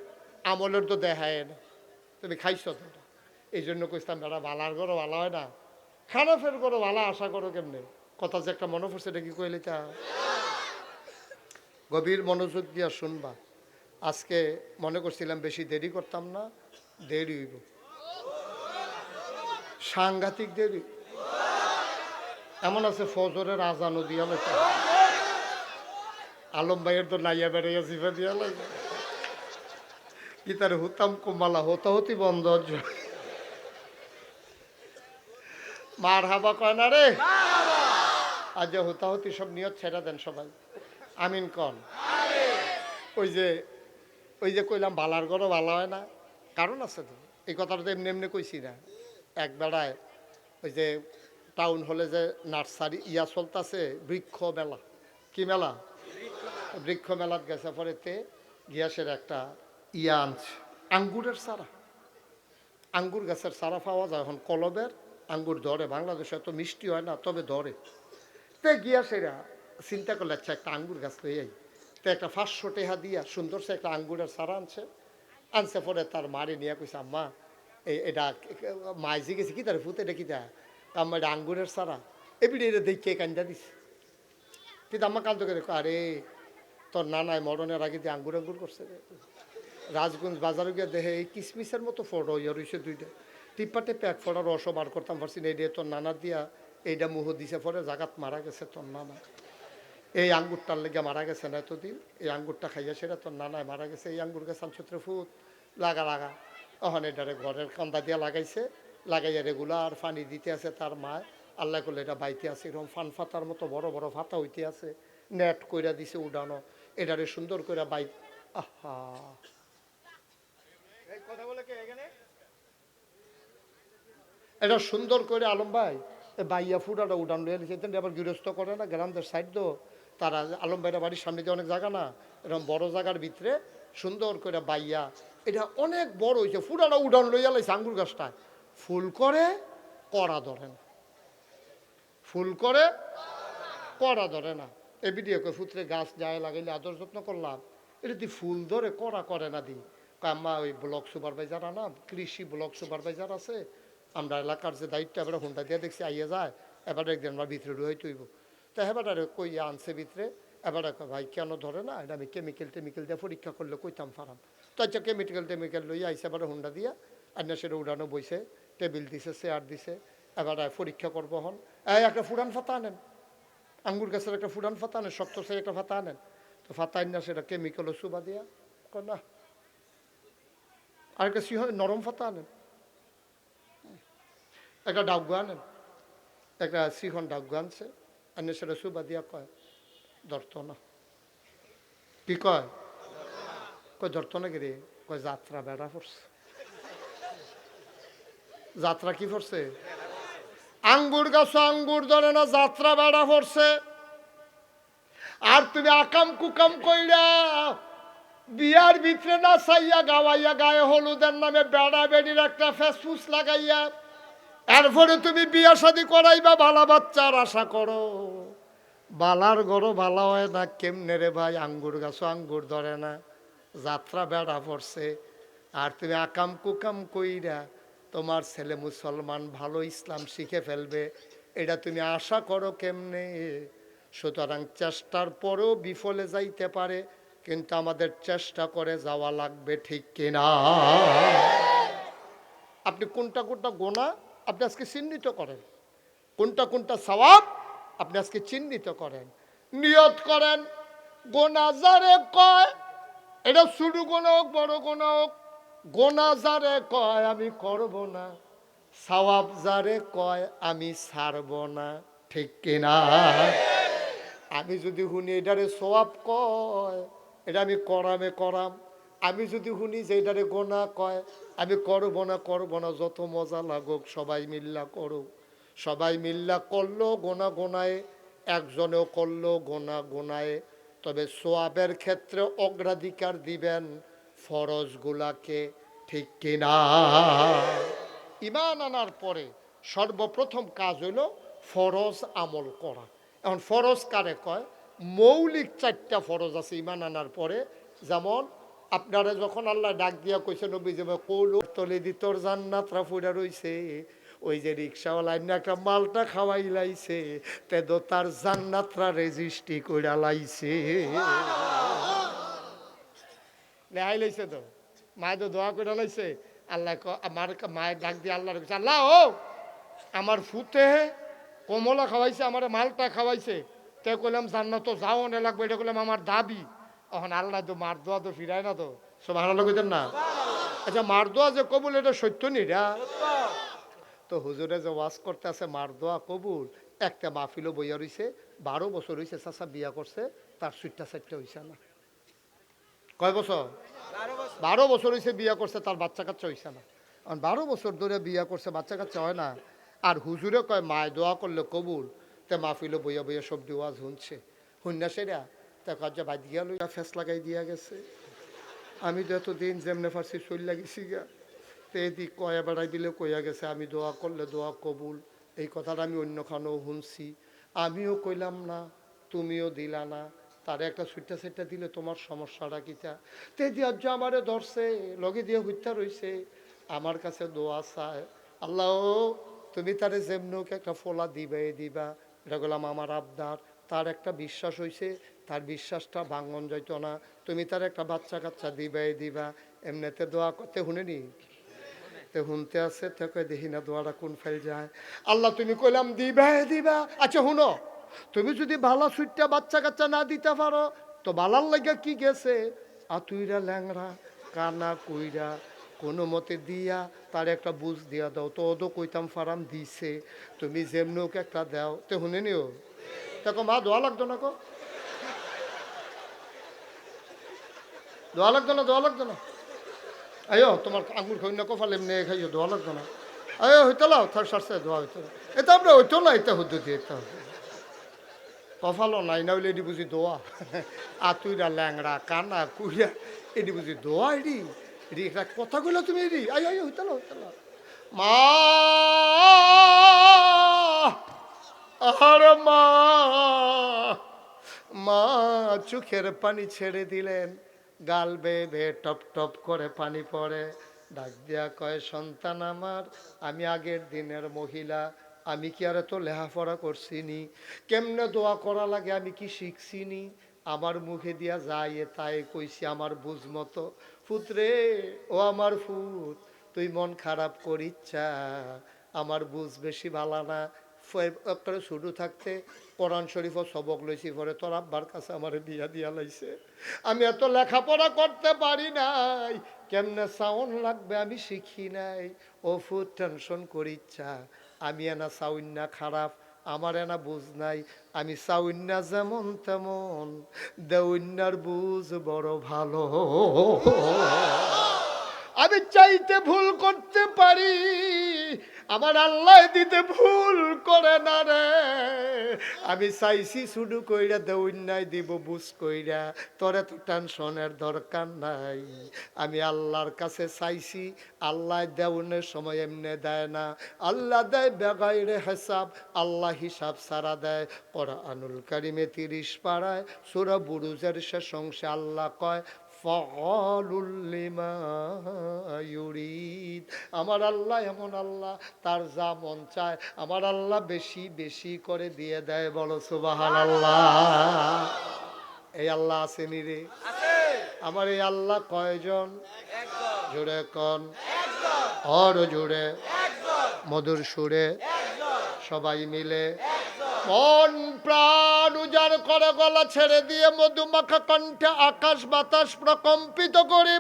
আমলের তো দেখায় না, তুমি খাইছো তো। এই জন্য কইতাম বেড়া বালার গরো ভালো হয় না, খারাপের গরো ভালো আশা করো কেমনে? কথা যে একটা মনে পড়ছে, এটা কি কইলে তা গভীর মনোযোগ দিয়া শুনবা। আজকে মনে করছিলাম বেশি দেরি করতাম না, দেরি হইব, সাংঘাতিক দেরি। এমন আছে ফজরের আজানও দিয়া লাগে, আলম ভাইয়ের তো নাইয়া বেড়াইয়া জিভা দিয়া লাগে, কি তার হুতাম কুমালা হতাহতি বন্ধ। মার হাবা কয় না রে, আজ হুতাহতি সব নিয়ত ছেড়া দেন সবাই, আমিন কন। ওই যে কইলাম বালার গরো ভালো হয় না, কারণ আছে তো। এই কথাটা তো এমনি এমনি কইছি না। এক বেড়ায় ওই যে টাউন হলে যে নার্সারি ইয়া চলতেছে, বৃক্ষ মেলা, কি মেলা? বৃক্ষ মেলাত গেছে, পরেতে গ্যাসের একটা ইয়া আনছে, আঙ্গুরের চারা। আঙ্গুর গাছের চারা পাওয়া যায় এখন, কলবের আঙ্গুর ধরে, বাংলাদেশে এত মিষ্টি হয় না, তবে ধরে। তো গিয়াসেরা চিন্তা করলে আচ্ছা একটা আঙ্গুর গাছ লইয়াই, তো একটা 500 টাকা দিয়া সুন্দর সে একটা আঙ্গুরের চারা আনছে। আনছে পরে তার মারে নিয়ে কইছে, আম্মা এটা মাইজি গেছে কি তার ফুত, এটা কি তা? আম্মা এটা আঙ্গুরের চারা, এবিডি এটা দেখে কান্দা দিছে। কিন্তু আম্মা কান্দ করে, আরে তোর নানায় মরণের আগে দিয়ে আঙ্গুর আঙ্গুর করছে। রাজগঞ্জ বাজারে গিয়ে দেখে এই কিসমিসের মতো ফটো ইয়ে রয়েছে দুইটা, টিপ্পাটে প্যাক ফোটার রস বার করতাম পারছি না, এটা তোর নানা দিয়া এইটা মুহ দিছে, পরে জাগাত মারা গেছে তোর নানা। এই আঙ্গুরটার লেগে মারা গেছে না এতদিন, এই আঙ্গুরটা খাইয়া সেটা তোর নানায় মারা গেছে। এই আঙ্গুর গাছ আনছত্রে ফুট লাগা লাগা, ওখানে এটারে ঘরের কান্দা দিয়া লাগাইছে, লাগাইয়া রেগুলার পানি দিতে আছে তার মায়। আল্লাহ করলে এটা বাইতে আছে, এরকম ফান ফাতার মতো বড় বড় ফাতা হইতে আছে, নেট কইরা দিছে উডানো, এটারে সুন্দর করে বাই। আহা, এটা সুন্দর করে আলম ভাই বাইয়া ফুটাটা উডান লইয়া দিচ্ছে। আবার গৃহস্থ করে না গ্রামদের সাইড তো, তারা আলম ভাইরা বাড়ির সামনে দিয়ে অনেক জায়গা না, এরকম বড় জায়গার ভিতরে সুন্দর করে বাইয়া এটা অনেক বড় হয়েছে, ফুটাটা উডান লইয়া লাইছে আঙ্গুর গাছটায়। ফুল করে কড়া ধরে না, ফুল করে কড়া ধরে না। এ ভিডিও ফুতরে গাছ যায় লাগাইলে আদর যত্ন করলাম, এটা দি ফুল ধরে কড়া করে না দি। আম্মা ওই ব্লক সুপারভাইজার আনাম, কৃষি ব্লক সুপারভাইজার আছে, আমরা এলাকার যে দায়িত্ব এবার হুন্ডা দিয়ে দেখছি আইয়া যায়, এবার একদিন আমার ভিতরে রয়ে তৈব। তো এবারে কই আনছে ভিতরে, এবার ভাই কেন ধরে না, এটা আমি কেমিক্যাল টেমিক্যাল দিয়ে পরীক্ষা করলে কইতাম ফারাম। তো আচ্ছা কেমিক্যাল টেমিক্যাল লইয়া আইসে এবারে হুন্ডা দিয়া আইনা সেটা উড়ানো বইছে, টেবিল দিছে, চেয়ার দিছে, এবার পরীক্ষা করবো হন। একটা ফুডান ফাতা আনেন, আঙ্গুর গাছের একটা ফুডান ফাতা আনেন, শক্ত সে একটা ফাতা আনেন। তো ফাতা আইন না সেটা কেমিক্যালও সুবা দিয়া না, আরেকটা নরম ফাতা আনেন, একটা ডাউগা আনেন, একটা সিহন ডাউগা আনছে, আনে সেটা সুবা দিয়া কয় ধরত না। কি কয়? কয় ধরত না গিরে, কয় যাত্রা বেড়া পড়ছে। যাত্রা কি পড়ছে? আঙ্গুর গাছ আঙ্গুর ধরে না, যাত্রা বেড়া পড়ছে। আর তুমি আকাম কুকাম কইরা বিয়ার ভিতরে না চাইয়া গাওয়াইয়া গায়ে হলুদের নামে বেড়া বেড়ির একটা ফেসফুস লাগাইয়া এরপরে তুমি বিয়া শাদী করাইবা, বালা বাচ্চার আশা করো। বালার গরো ভালো হয় না কেমনে রে ভাই? আঙ্গুর গাছও আঙ্গুর ধরে না, যাত্রা বেড়া পড়ছে। আর তুমি আকাম কুকাম কইরা তোমার ছেলে মুসলমান ভালো ইসলাম শিখে ফেলবে, এটা তুমি আশা করো কেমনে? সুতরাং চেষ্টার পরেও বিফলে যাইতে পারে, কিন্তু আমাদের চেষ্টা করে যাওয়া লাগবে, ঠিক কিনা? আপনি কোনটা কোনটা গোনা আপনি আজকে চিহ্নিত করেন, কোনটা কোনটা সওয়াব আপনি আজকে চিহ্নিত করেন, নিয়ত করেন। গোনা যারে কয়, এটা ছোট গোনা হোক বড় গোনা হোক, গোনা যারে কয় আমি করব না, সওয়াব যারে কয় আমি ছাড়ব না, ঠিক কিনা? আমি যদি শুনি এটারে সোয়াব কয়, এটা আমি করামে করাম। আমি যদি শুনি যে এটারে গোনা কয়, আমি করব না, যত মজা লাগুক সবাই মিল্লা করুক। সবাই মিল্লা করলো গোনা গোনায়, একজনেও করলো গোনা গোনায়। তবে সোয়াবের ক্ষেত্রে অগ্রাধিকার দিবেন ফরজগুলাকে, ঠিক কিনা? ঈমান আনার পরে সর্বপ্রথম কাজ হইল ফরজ আমল করা। এখন ফরজ কারে কয়? মৌলিক 4টা ফরজ আছে ঈমান আনার পরে। যেমন আপনারা যখন আল্লাহ ডাক দিয়া কইছে নবী যে কৌল তলে দি তোর জান্নাতরা ফুড়া রইছে, ওই যে রিক্সাওয়ালা এমনি একটা মালটা খাওয়াই লাইছে, তে দো তার জান্নাতরা রেজিস্ট্রি কইরা লাইছে। লেহাই লাইছে তো, মায় তো দোয়া করে লাইছে। আল্লাহ আমার মায়ের ডাক দিয়ে আল্লাহ রেখেছে, আল্লাহ ও আমার ফুতে কমলা খাওয়াইছে, আমার মালটা খাওয়াইছে, তে কইলাম জান্নাত তো যাও না লাগবে, এটা করলাম আমার দাবি। এখন আল্লাহ তো মার দোয়া তো ফিরায় না, তো সব ভালো কইতেন না? আচ্ছা, মার দোয়া যে কবুল, এটা সত্য নিরা? তো হুজুরে যে ওয়াজ করতে আছে মার দোয়া কবুল, একটা মাহফিলও বইয়া রইছে, 12 বছর হইছে চাচা বিয়া করছে, তার 4টা হইছে না। কয় বছর? 12 বছর হইছে বিয়া করছে, তার বাচ্চা কাচ্চা হইছে না। 12 বছর ধরে বিয়া করছে, বাচ্চা কাচ্চা হয় না। আর হুজুরে কয় মায় দোয়া করলে কবুল, তে মাহফিলও বইয়া বইয়া সব ওয়াজ শুনছে। শুননা সেরা তা কাজ বাদ গিয়া লইয়া ফেস লাগাই দিয়া গেছে। আমি তো এতদিন যেমনে ফার্সি চল লাগিছি গা, তো এদিক কয়া বেড়াই দিলে কইয়া গেছে আমি দোয়া করলে দোয়া কবুল। এই কথাটা আমি অন্যখানেও শুনছি, আমিও কইলাম না, তুমিও দিলা না। তারে একটা সুইটা দিলে তোমার সমস্যাটা কিটা? তে দিয়া আমারে ধরছে, লগে দিয়ে হইতা রইছে, আমার কাছে দোয়া চায়, আল্লাহ তুমি তারে যেমনুক একটা ফোলা দিবা। এটা বললাম আমার আবদার। তার একটা বিশ্বাস হইছে, তার বিশ্বাসটা ভাঙন যাইতো না, তুমি তার একটা বাচ্চা কাচ্চা দিবা। এমনিতে দোয়া করতে শুনেনি, তে শুনতে আছে, তে কই দেখি না দোয়াটা কোন ফাইল যায়। আল্লাহ তুমি কইলাম দিবা। আচ্ছা শুনো, তুমি যদি ভালো সুইটটা বাচ্চা কাচ্চা না দিতে পারো, তো বালার লাগা কি গেছে, আতুইরা ল্যাংরা কানা কইরা কোনো মতে দিয়া তার একটা বুঝ দিয়া দাও। তো ওদো কইতাম ফারাম দিছে, তুমি যেমনুক একটা দাও। তে শুনে নিও, দেখো মা দোয়া লাগতো না, দোয়া লাগতো না। আয়ো তোমার আঙুর খাই না, কফাল এমনি খাইও, দোয়া লাগতো না। আয়ো হইতে লাও, থার সারছে দোয়া হইতে, এটা আমরা হইতো না, এটা হতো দিয়ে এটা কফালও নাই, না হইলে এটি বুঝি দোয়া। আতুইরা ল্যাংড়া কানা কুইরা, এটি বুঝি দোয়া? এটি একটা কথা কইলা তুমি, এটি আয়ো হইতে লাও মা। আর মা চোখের পানি ছেড়ে দিলেন, গাল বেয়ে টপ টপ করে পানি পড়ে। ডাক দিয়া কয়, সন্তান আমার, আমি আগের দিনের মহিলা, আমি কি আর এত লেখাপড়া করছিনি? কেমনে দোয়া করা লাগে আমি কি শিখছিনি? আমার মুখে দিয়া যাই তাই কইছি আমার বুঝ মতো। ফুতরে, ও আমার ফুত, তুই মন খারাপ করিচ্ছা, আমার বুঝ বেশি ভালো না। একটা শুরু থাকতে কোরআন শরীফও সবক লইছি, পরে তোর আব্বার কাছে আমার বিয়া দিয়া লাইছে। আমি এত লেখাপড়া করতে পারি নাই, কেমনে সাউন্ড লাগবে আমি শিখি নাই। ও ফুট টেনশন করিচ্ছা, আমি এনা সাউন্না খারাপ, আমার এনা বুঝ নাই। আমি সাউন্না যেমন তেমন, দেউন্নার বুঝ বড় ভালো। আমি চাইতে ভুল করতে পারি, আমার আল্লাহ দিতে ভুল করে না রে। আমি চাইছি শুধু কইরা দেউন্নাই দিব বুঝ কইরা, তোরে তো টেনশনের দরকার নাই। আমি আল্লাহর কাছে চাইছি, আল্লাহ দেউনের সময় এমনি দেয় না, আল্লাহ দেয় বেগাইরে হিসাব, আল্লাহ হিসাব ছাড়া দেয়। কোরআনুল কারিমে 30 পারায় সূরা বুরুজের শেষ অংশে আল্লাহ কয়, ফাআলুল লিমা ইউরিদ। আমার আল্লাহ এমন আল্লাহ, তার যা মন চায় আমার আল্লাহ বেশি বেশি করে দিয়ে দেয়। বলো সুবহানাল্লাহ। এই আল্লাহ আসেনি রে? আমার এই আল্লাহ কয়জন? জোরে কন, আর জোরে মধুর সুরে সবাই মিলে মন প্রাণ উজাড় করে গলা ছেড়ে দিয়ে মধুমাখা কণ্ঠে আকাশ বাতাস প্রকম্পিত করে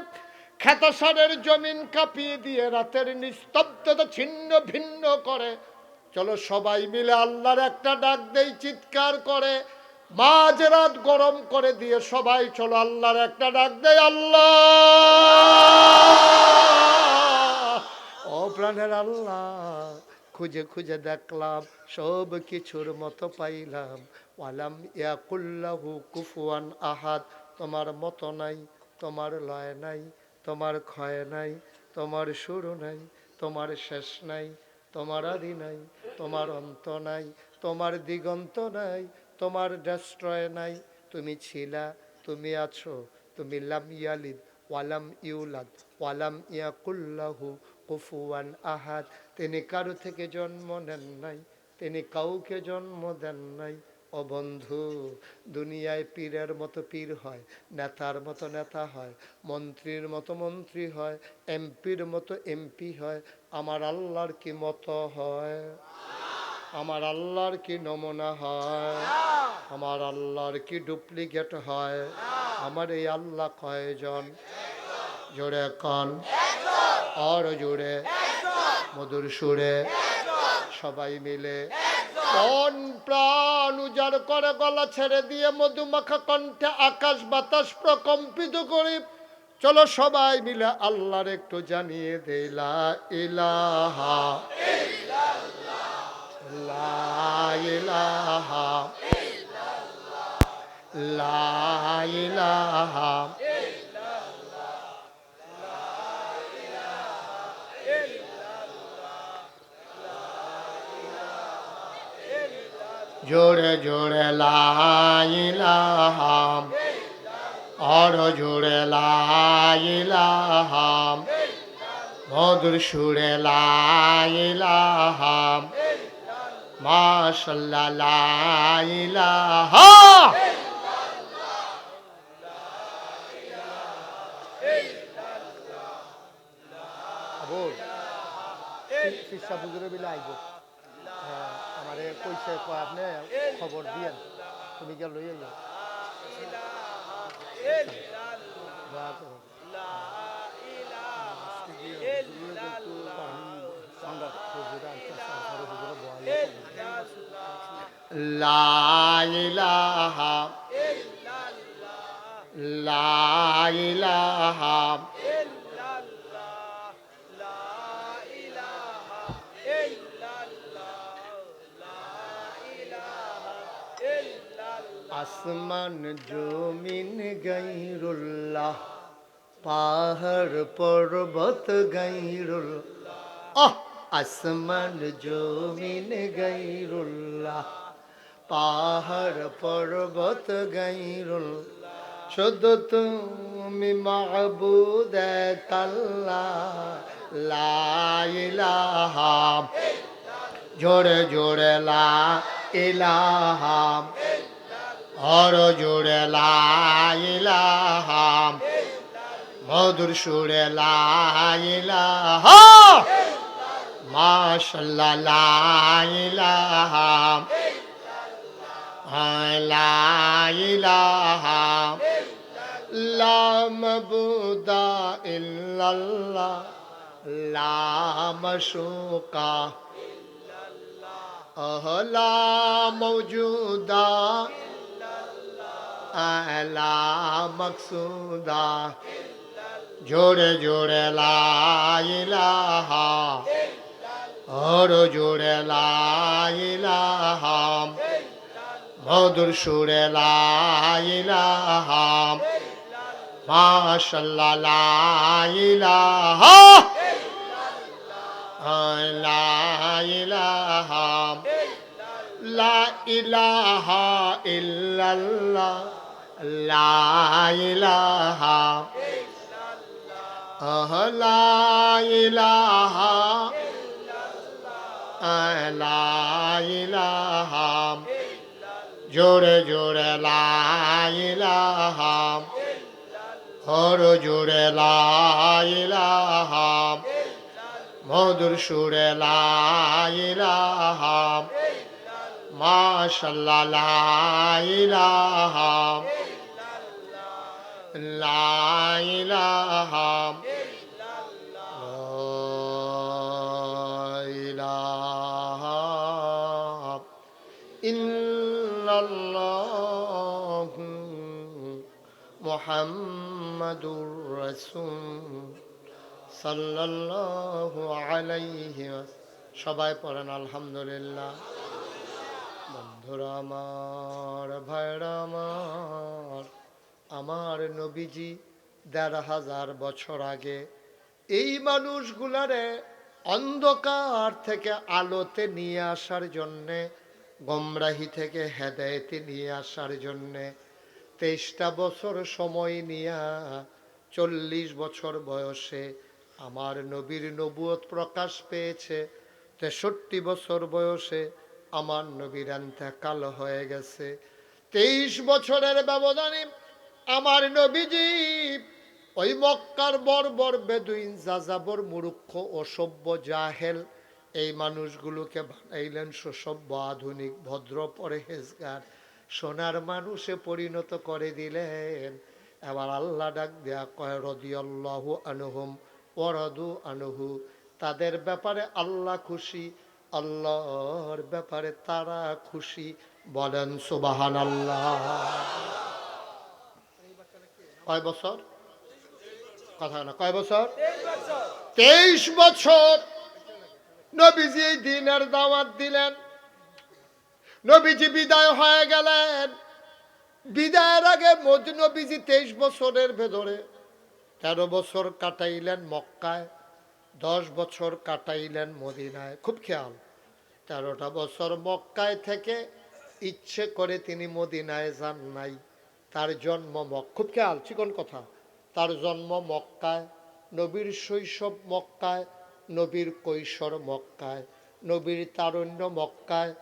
খেতাসারের জমিন কাঁপিয়ে দিয়ে রাতের নিস্তব্ধতা ছিন্ন ভিন্ন করে। চলো সবাই মিলে আল্লাহর একটা ডাক দেই চিৎকার করে, মাঝরাত গরম করে দিয়ে সবাই চলো আল্লাহর একটা ডাক দেয়, আল্লাহ ও প্রাণের আল্লাহ, খুঁজে খুঁজে দেখলাম সব কিছুর মতো পাইলাম, ওয়ালাম ইয়াকুল্লাহু কুফুয়ান আহাদ, তোমার মতো নাই, তোমার লয় নাই, তোমার ক্ষয় নাই, তোমার শুরু নাই, তোমার শেষ নাই, তোমার আদি নাই, তোমার অন্ত নাই, তোমার দিগন্ত নাই, তোমার ডেস্ট্রয় নাই, তুমি ছিলা, তুমি আছো, তুমি লাম ইয়ালিদ ওয়ালাম ইউলাদ ওয়ালাম ইয়াকুল্লাহু কুফুয়ান আহাদ, তিনি কারো থেকে জন্ম নেন নাই, তিনি কাউকে জন্ম দেন নাই। ও বন্ধু, দুনিয়ায় পীরের মতো পীর হয়, নেতার মতো নেতা হয়, মন্ত্রীর মতো মন্ত্রী হয়, এমপির মতো এমপি হয়, আমার আল্লাহর কি মতো হয়? আমার আল্লাহর কি নমুনা হয়? আমার আল্লাহর কি ডুপ্লিকেট হয়? আমার এই আল্লাহ কয়জন? জোরে কন, আর জোরে, মধুর সুরে, সবাই মিলে মন প্রাণ উজাড় করে গলা ছেড়ে দিয়ে মধুমাখা কণ্ঠে আকাশ বাতাস প্রকম্পিত করি, চলো সবাই মিলে আল্লাহর একটু জানিয়ে দে লা ইলাহা লা ইলাহা লা ইলাহা। জোরে জোরে লা ইলাহা, আর জোরে লা ইলাহা, মধুর সুরে লা ইলাহা, মাশাআল্লাহ লা ইলাহা। আবুল ফিসা বুজুরে বিলে আইব, আমারে কইছে কয় আপনি খবর দিয়েন, তুমি গিয়ে লই আইও। লা ইলাহা লা ইলাহা আসমান জমিন গাইরুল্লাহ, পাহাড় পর্বত গাইরুল্লাহ, আসমান জমিন গাইরুল্লাহ, পাহাড় পর্বত গাইরুল্লাহ, শুধু তুমি মাহবুদ এক আল্লাহ, লা ইলাহা, জোরে জোরে লা ইলাহা, আর জোরে লা ইলাহা, মধুর সুরে লা ইলাহা, মাশাআল্লাহ লা ইলাহা লা ইলাহা লা মাবুদা ইল্লাল্লাহ, লা মাশুকা লা মওজুদা লা মকসুদা, জোরে জোরে লা ইলাহা, আর জোরে লা ইলাহা, মধুর সুরে লা ইলাহা, মাশাআল্লাহ লা ইলাহা লা ইলাহা লা ইলাহা ইল্লাল্লাহ, লা ইলাহা লা ইলাহা লা ইলাহা, জোরে জোরে লা ইলাহা, আর জোরে লা ইলাহা, মধুর সুরে লা ইলাহা, মাশাআল্লাহ লা ইলাহা লা ইলাহা ইল্লাল্লাহ মুহাম্মাদুর রাসূল সাল্লাল্লাহু আলাইহি সবাই পড়েন আলহামদুলিল্লাহ। বন্ধুরা আমার, ভাইরা আমার, আমার নবীজি ১,৫০০ বছর আগে এই মানুষগুলারে অন্ধকার থেকে আলোতে নিয়ে আসার জন্যে, গোমরাহি থেকে হেদায়েতে নিয়ে আসার জন্যে ২৩টা বছর সময় নিয়া ৪০ বছর বয়সে আমার নবীর নবুয়ত প্রকাশ পেয়েছে। ৬৩ বছর বয়সে আমার নবীর ইন্তেকাল হয়ে গেছে। ২৩ বছরের ব্যবধানে আমার নবীজি ওই মক্কার বর্বর বেদুইন, যাযাবর, মূর্খ, অসভ্য, জাহেল এই মানুষগুলোকে বানাইলেন সুসভ্য, আধুনিক, ভদ্র, পরহেজগার, সোনার মানুষে পরিণত করে দিলেন। এবার আল্লাহ ডাক দেয়া কয় রাদিয়াল্লাহু আনহুম ওয়া রাদু আনহু, তাদের ব্যাপারে আল্লাহ খুশি, আল্লাহর ব্যাপারে তারা খুশি। বলেন সুবহানাল্লাহ। কয় বছর? কথা না, কয় বছর? ২৩ বছর নবীজি এই দ্বীনের দাওয়াত দিলেন। নবীজি বিদায় হয়ে গেলেন। বিদায়ের আগে নবীজি ২৩ বছরের ভেতরে ১৩ বছর কাটাইলেন মক্কায়, ১০ বছর কাটাইলেন মদিনায়। খুব খেয়াল, ১৩টা বছর মক্কায় থেকে ইচ্ছে করে তিনি মদিনায় যান নাই। তার জন্ম খুব খেয়াল, চিকন কথা, তার জন্ম মক্কায়, নবীর শৈশব মক্কায়, নবীর কৈশোর মক্কায়, নবীর তারুণ্য মক্কায়,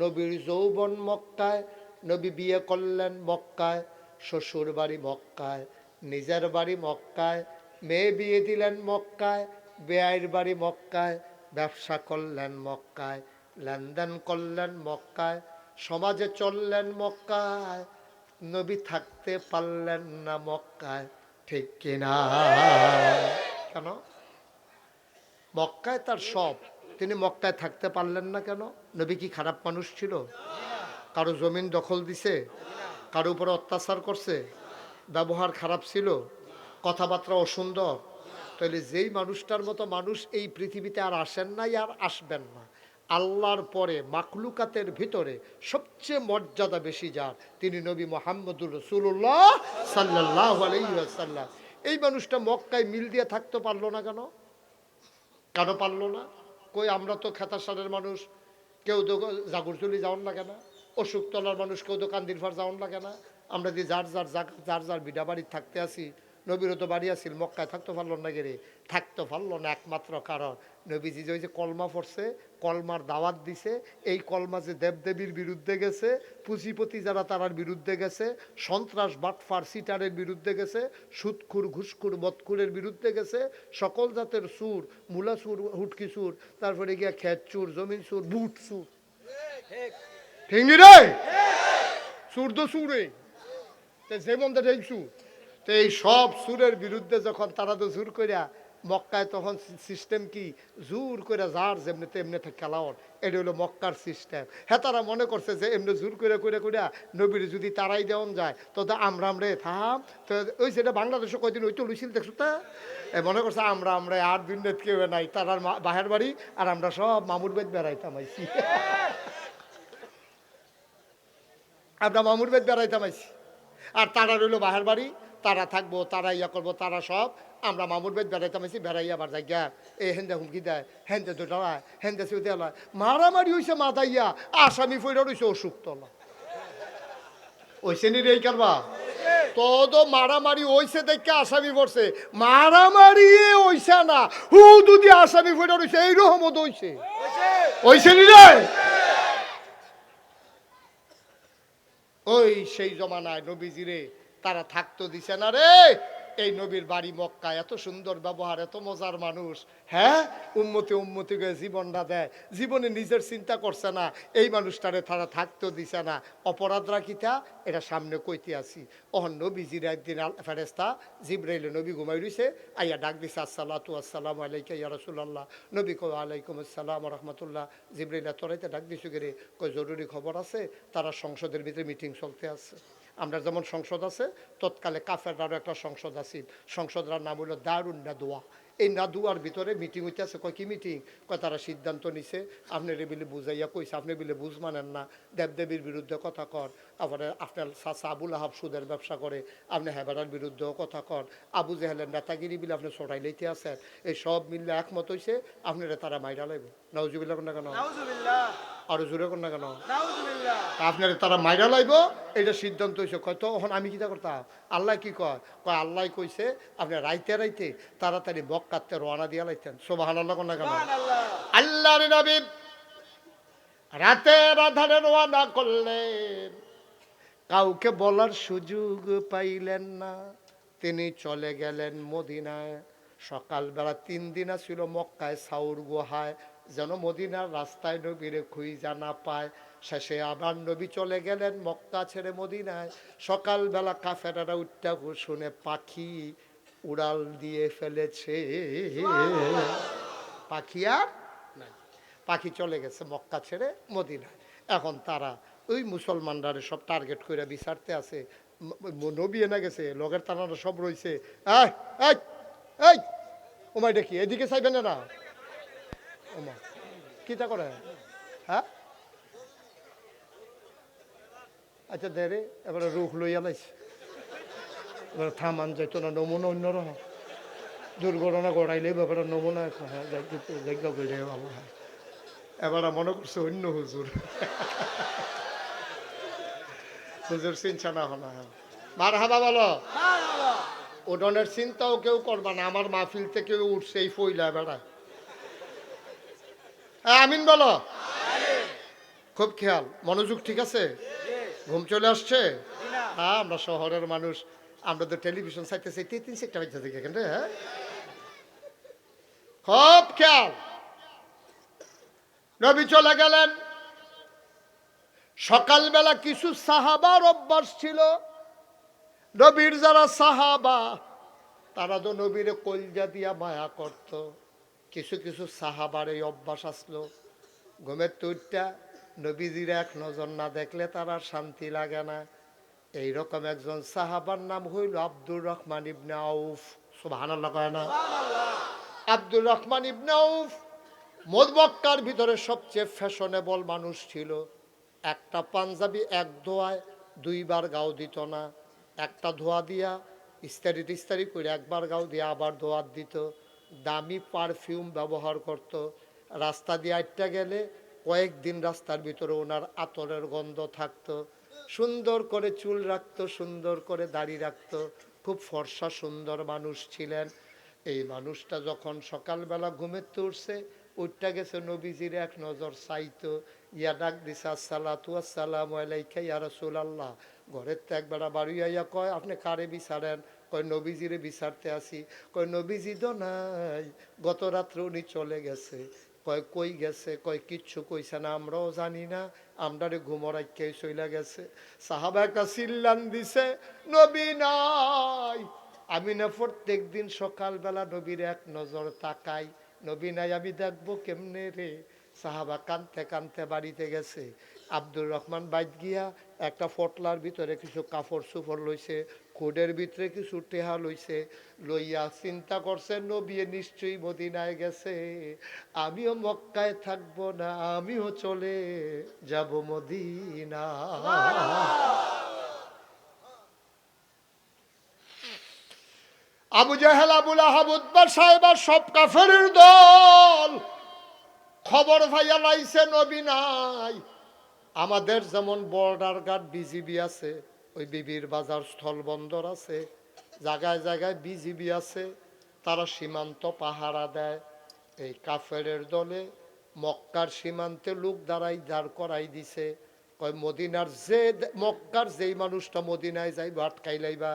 নবীর যৌবন মক্কায়, নবী বিয়ে করলেন মক্কায়, শ্বশুর বাড়ি মক্কায়, নিজের বাড়ি মক্কায়, মেয়ে বিয়ে দিলেন মক্কায়, বেয়াইর বাড়ি মক্কায়, ব্যবসা করলেন মক্কায়, লেনদেন করলেন মক্কায়, সমাজে চললেন মক্কায়। নবী থাকতে পারলেন না মক্কায়, ঠিক কিনা? কেন? মক্কায় তার সব, তিনি মক্কায় থাকতে পারলেন না কেন? নবী কি খারাপ মানুষ ছিল? কারো জমিন দখল দিছে? কারো উপরে অত্যাচার করছে? ব্যবহার খারাপ ছিল? কথাবার্তা অসুন্দর? তাহলে যেই মানুষটার মতো মানুষ এই পৃথিবীতে আর আসেন নাই, আর আসবেন না। আল্লাহর পরে মাখলুকাতের ভিতরে সবচেয়ে মর্যাদা বেশি যার, তিনি নবী মুহাম্মদুর রাসূলুল্লাহ সাল্লাল্লাহু আলাইহি ওয়াসাল্লাম। এই মানুষটা মক্কায় মিল দিয়ে থাকতে পারলো না কেন? কেন পারলো না? কই আমরা তো খেতাসারের মানুষ, কেউ তো জাগরচুলি যাওয়ান লাগে না, অশোকতলার মানুষ কেউ তো কান্দিরফার যাওয়ান লাগে না। আমরা যে যার যার বিডা বাড়ি থাকতে আসি, নবীরও তো বাড়ি আসিল, মক্কায় থাকতে পারল না গেরে, থাকতে পারলো না একমাত্র কারণ নবীজি যে ওই যে কলমা পড়ছে, কলমার দাওয়াত দিছে। এই কলমা যে দেবদেবীর বিরুদ্ধে গেছে, পুঁজিপতি যারা তারার বিরুদ্ধে গেছে, সন্ত্রাস, বাটফার, সিটারের বিরুদ্ধে গেছে, সুদখুর, ঘুষখুর, মদখুরের বিরুদ্ধে গেছে, সকল জাতের সুর, মূলা সুর, হুটকি সুর, তারপরে গিয়া খেত চুর, জমিন সুর, বুট সুর, ঠিক রে সুর তো সুরে যেমন এই সুর। তো এই সব সুরের বিরুদ্ধে যখন তারা তো জোর করিয়া মক্কায়, তখন সিস্টেম কি, জোর করে যার যেমনি তেমনি খেলাওয়ার, এটা হলো মক্কার সিস্টেম। হ্যাঁ, তারা মনে করছে যে এমনি জোর করে করিয়া নবীর যদি তারাই দেওয়ান যায় তো আমরা থাম। তো ওই সেটা বাংলাদেশে কয়দিন ওই তো লুইছিল, দেখছো তা মনে করছে আমরা আর দিন কেউ নাই, তারার বাহের বাড়ি, আর আমরা সব মামুর বেদ বেড়াইতাম আইছি। আমরা মামুর বেদ বেড়াইতাম আইছি, আর তারা রইল বাহের বাড়ি, তারা থাকবো, তারা ইয়া করবো, তারা সব, আমরা মামুর বেদ বেড়াইতাম আইছি। বেড়াইয়া আবার যাই গা এই হেন্দে হুমকি দেয়, হেন্দে তো ডরায়, হেন্দে সুদে লয়, মারামারি হয়েছে মাদাইয়া, আসামি ফইরা রয়েছে অসুখতলা। ওইসে নি রে কারবা তো মারামারি হইছে দেখে আসামি পড়ছে, মারামারি হইছে না, হু যদি আসামি ফইরা রয়েছে এই রহমত হইছে, ওইসে নি রে। ওই সেই জমানায় নবীজিরে তারা থাকতো দিছে না রে। এই নবীর বাড়ি মক্কা, এত সুন্দর ব্যবহার, এত মজার মানুষ, হ্যাঁ, উম্মতিকে জীবনটা দেয়, জীবনে নিজের চিন্তা করছে না, এই মানুষটারে তারা থাকতো দিছে না। অপরাধ রাখিতা এটা সামনে কইতে আসি। অহন নবীজির একদিন ফেরেস্তা জিবরাইল, নবী ঘুমাই রইছে, আইয়া ডাক দিছে, আসসালাতু আসসালামু আলাইকা ইয়া রাসূলুল্লাহ। নবী কয় আলাইকুম আসসালাম ওয়া রাহমাতুল্লাহ। জিবরাইল তোরাইতে ডাক দিছো গেরে, কয় জরুরি খবর আছে, তারা সংসদের ভিতরে মিটিং চলতে আছে। আমরা যেমন সংসদ আছে, তৎকালে কাফেররারও একটা সংসদ আছে, সংসদটার নাম হলো দারুন নাদুয়া। এই নাদুয়ার ভিতরে মিটিং হইতে আছে। কয় কি মিটিং? কয় তারা সিদ্ধান্ত নিছে, আপনি বিলে বুঝাইয়া কইছে, আপনি বিলে বুঝ মানেন না, দেবদেবীর বিরুদ্ধে কথা কর। তারপরে আপনার চাচা আবুল আহাব সুদের ব্যবসা করে, আপনি হেবারার বিরুদ্ধেও কথা কর। আবু জেহেলের নেতাগিরি বিলে আপনি ছড়াই লইতে আছেন। এই সব মিললে একমত হইছে, আপনারা তারা মাইরা লাইব। নাউজুবিল্লাহ কোন না কেন? আরো জোরে কোন না কেন? আপনার তারা মাইরা লাইব, এটা সিদ্ধান্ত হয়েছে। কত এখন আমি কিতা করতাম? আল্লাহ কি কয়? কয় আল্লাহ কইছে আপনি রাইতে রাইতে তাড়াতাড়ি মক্কাতে রওনা দিয়া লাইতেন। সুবহানাল্লাহ কোন না কেন? আল্লাহর নবী রাতে আধারে রওনা করলেন, কাউকে বলার সুযোগ পাইলেন না, তিনি চলে গেলেন মদিনায়। সকালবেলা 3 দিন ছিল মক্কায় সাউর গুহায়, যেন মদিনার রাস্তায় নবীরে খুঁজা না পায়। শেষে আবার নবী চলে গেলেন মক্কা ছেড়ে মদিনায়। সকালবেলা কাফেরেরা উঠটা শুনে পাখি উড়াল দিয়ে ফেলেছে, পাখি আর নাই, পাখি চলে গেছে মক্কা ছেড়ে মদিনায়। এখন তারা ওই মুসলমানরা সব টার্গেট করে বিচারতে আছে। নবী এনে গেছে, লগের তারা সব রয়েছে। এই ওমাই দেখি এদিকে চাইবেন না, ওমা কিতা করে? হ্যাঁ আচ্ছা দে, এবারে রুখ লইয়া লাইছে, এবারে থামান যাইতো না, নমুনা অন্যরকম দুর্ঘটনা ঘটাইলে ব্যাপারে নমুনা। হ্যাঁ ভালো, হ্যাঁ এবারে মনে করছে অন্য হুজুর। হুজুর চিন্তা না হনা, মার হাবা বলো। ওডনের চিন্তাও কেউ করবা না, আমার মাহফিল থেকে উঠছে এই ফইলা বেড়া। আমিন বলো। খুব খেয়াল, মনোযোগ ঠিক আছে? ঘুম চলে আসছে? হ্যাঁ, আমরা শহরের মানুষ, আমরা তো টেলিভিশন চাইতেছি 3-4টা বাজে থেকে এখানে। হ্যাঁ খুব খেয়াল। নবী চলে গেলেন। সকালবেলা কিছু সাহাবার অভ্যাস ছিল, নবীর যারা সাহাবা তারা তো নবীরে কলজা দিয়া মায়া করত। কিছু কিছু সাহাবার এই অভ্যাস আসলো, ঘুমের তুইটা নবীজির এক নজর না দেখলে তারা শান্তি লাগে না। এইরকম একজন সাহাবার নাম হইল আব্দুর রহমান ইবনে আউফ। সুবহানাল্লাহ কয় না? আব্দুর রহমান ইবনে আউফ মক্কার ভিতরে সবচেয়ে ফ্যাশনেবল মানুষ ছিল। একটা পাঞ্জাবি এক ধোয়ায় 2 বার গাও দিত না, একটা ধোয়া দিয়া ইস্তারি করে একবার গাও দিয়ে আবার ধোয়া দিত। দামি পারফিউম ব্যবহার করত। রাস্তা দিয়ে আটটা গেলে কয়েকদিন রাস্তার ভিতরে ওনার আতরের গন্ধ থাকতো। সুন্দর করে চুল রাখতো, সুন্দর করে দাড়ি রাখতো, খুব ফর্সা সুন্দর মানুষ ছিলেন। এই মানুষটা যখন সকালবেলা ঘুমের উঠছে, উঠটা গেছে নবীজির এক নজর চাইতো। ইয়া ডাক দিছে, আসসালাতু আসসালামু আলাইকা ইয়া রাসূলুল্লাহ। ঘরের তো একবার বাড়ি আইয়া কয়, আপনি কারে বিচারেন? কয় নবীজিরে বিচারতে আসি। কয় নবীজি তো নাই, গত রাত্রে উনি চলে গেছে। কয় কই গেছে? কয় কিচ্ছু কইছে না, আমরাও জানি না, আমরারে ঘুমরাইকে চইলা গেছে। সাহাবা একটা চিল্লান দিছে, নবী নাই। আমি না প্রত্যেক দিন সকালবেলা নবীর এক নজর তাকাই, নবী নাই, আমি দেখবো কেমনে রে। সাহাবা কানতে কানতে বাড়িতে গেছে। আব্দুর রহমান বাইত গিয়া একটা ফটলার ভিতরে কিছু কাপড় চোপড় লইছে, কোডের ভিতরে কিছু টেহা লইছে, লইয়া চিন্তা করছে নবী নিশ্চয়ই মদিনায় গেছে, আমিও মক্কায় থাকবো না, আমিও চলে যাব মদিনা। আবু জাহেল, আবুল আহাব, উতবা সাহেবা সব কাফেরের দল খবর ভাইয়া লাইছে নবী নাই। আমাদের যেমন বর্ডার গার্ড বিজিবি আছে, ওই বিবির বাজার স্থল বন্দর আছে, জায়গায় জায়গায় বিজিবি আছে, তারা সীমান্ত পাহারা দেয়। এই কাফেরের দলে মক্কার সীমান্তে লোক দাঁড় করাই দিছে। কয় মদিনার মক্কার যেই মানুষটা মদিনায় যাইবা আটকাই লাইবা,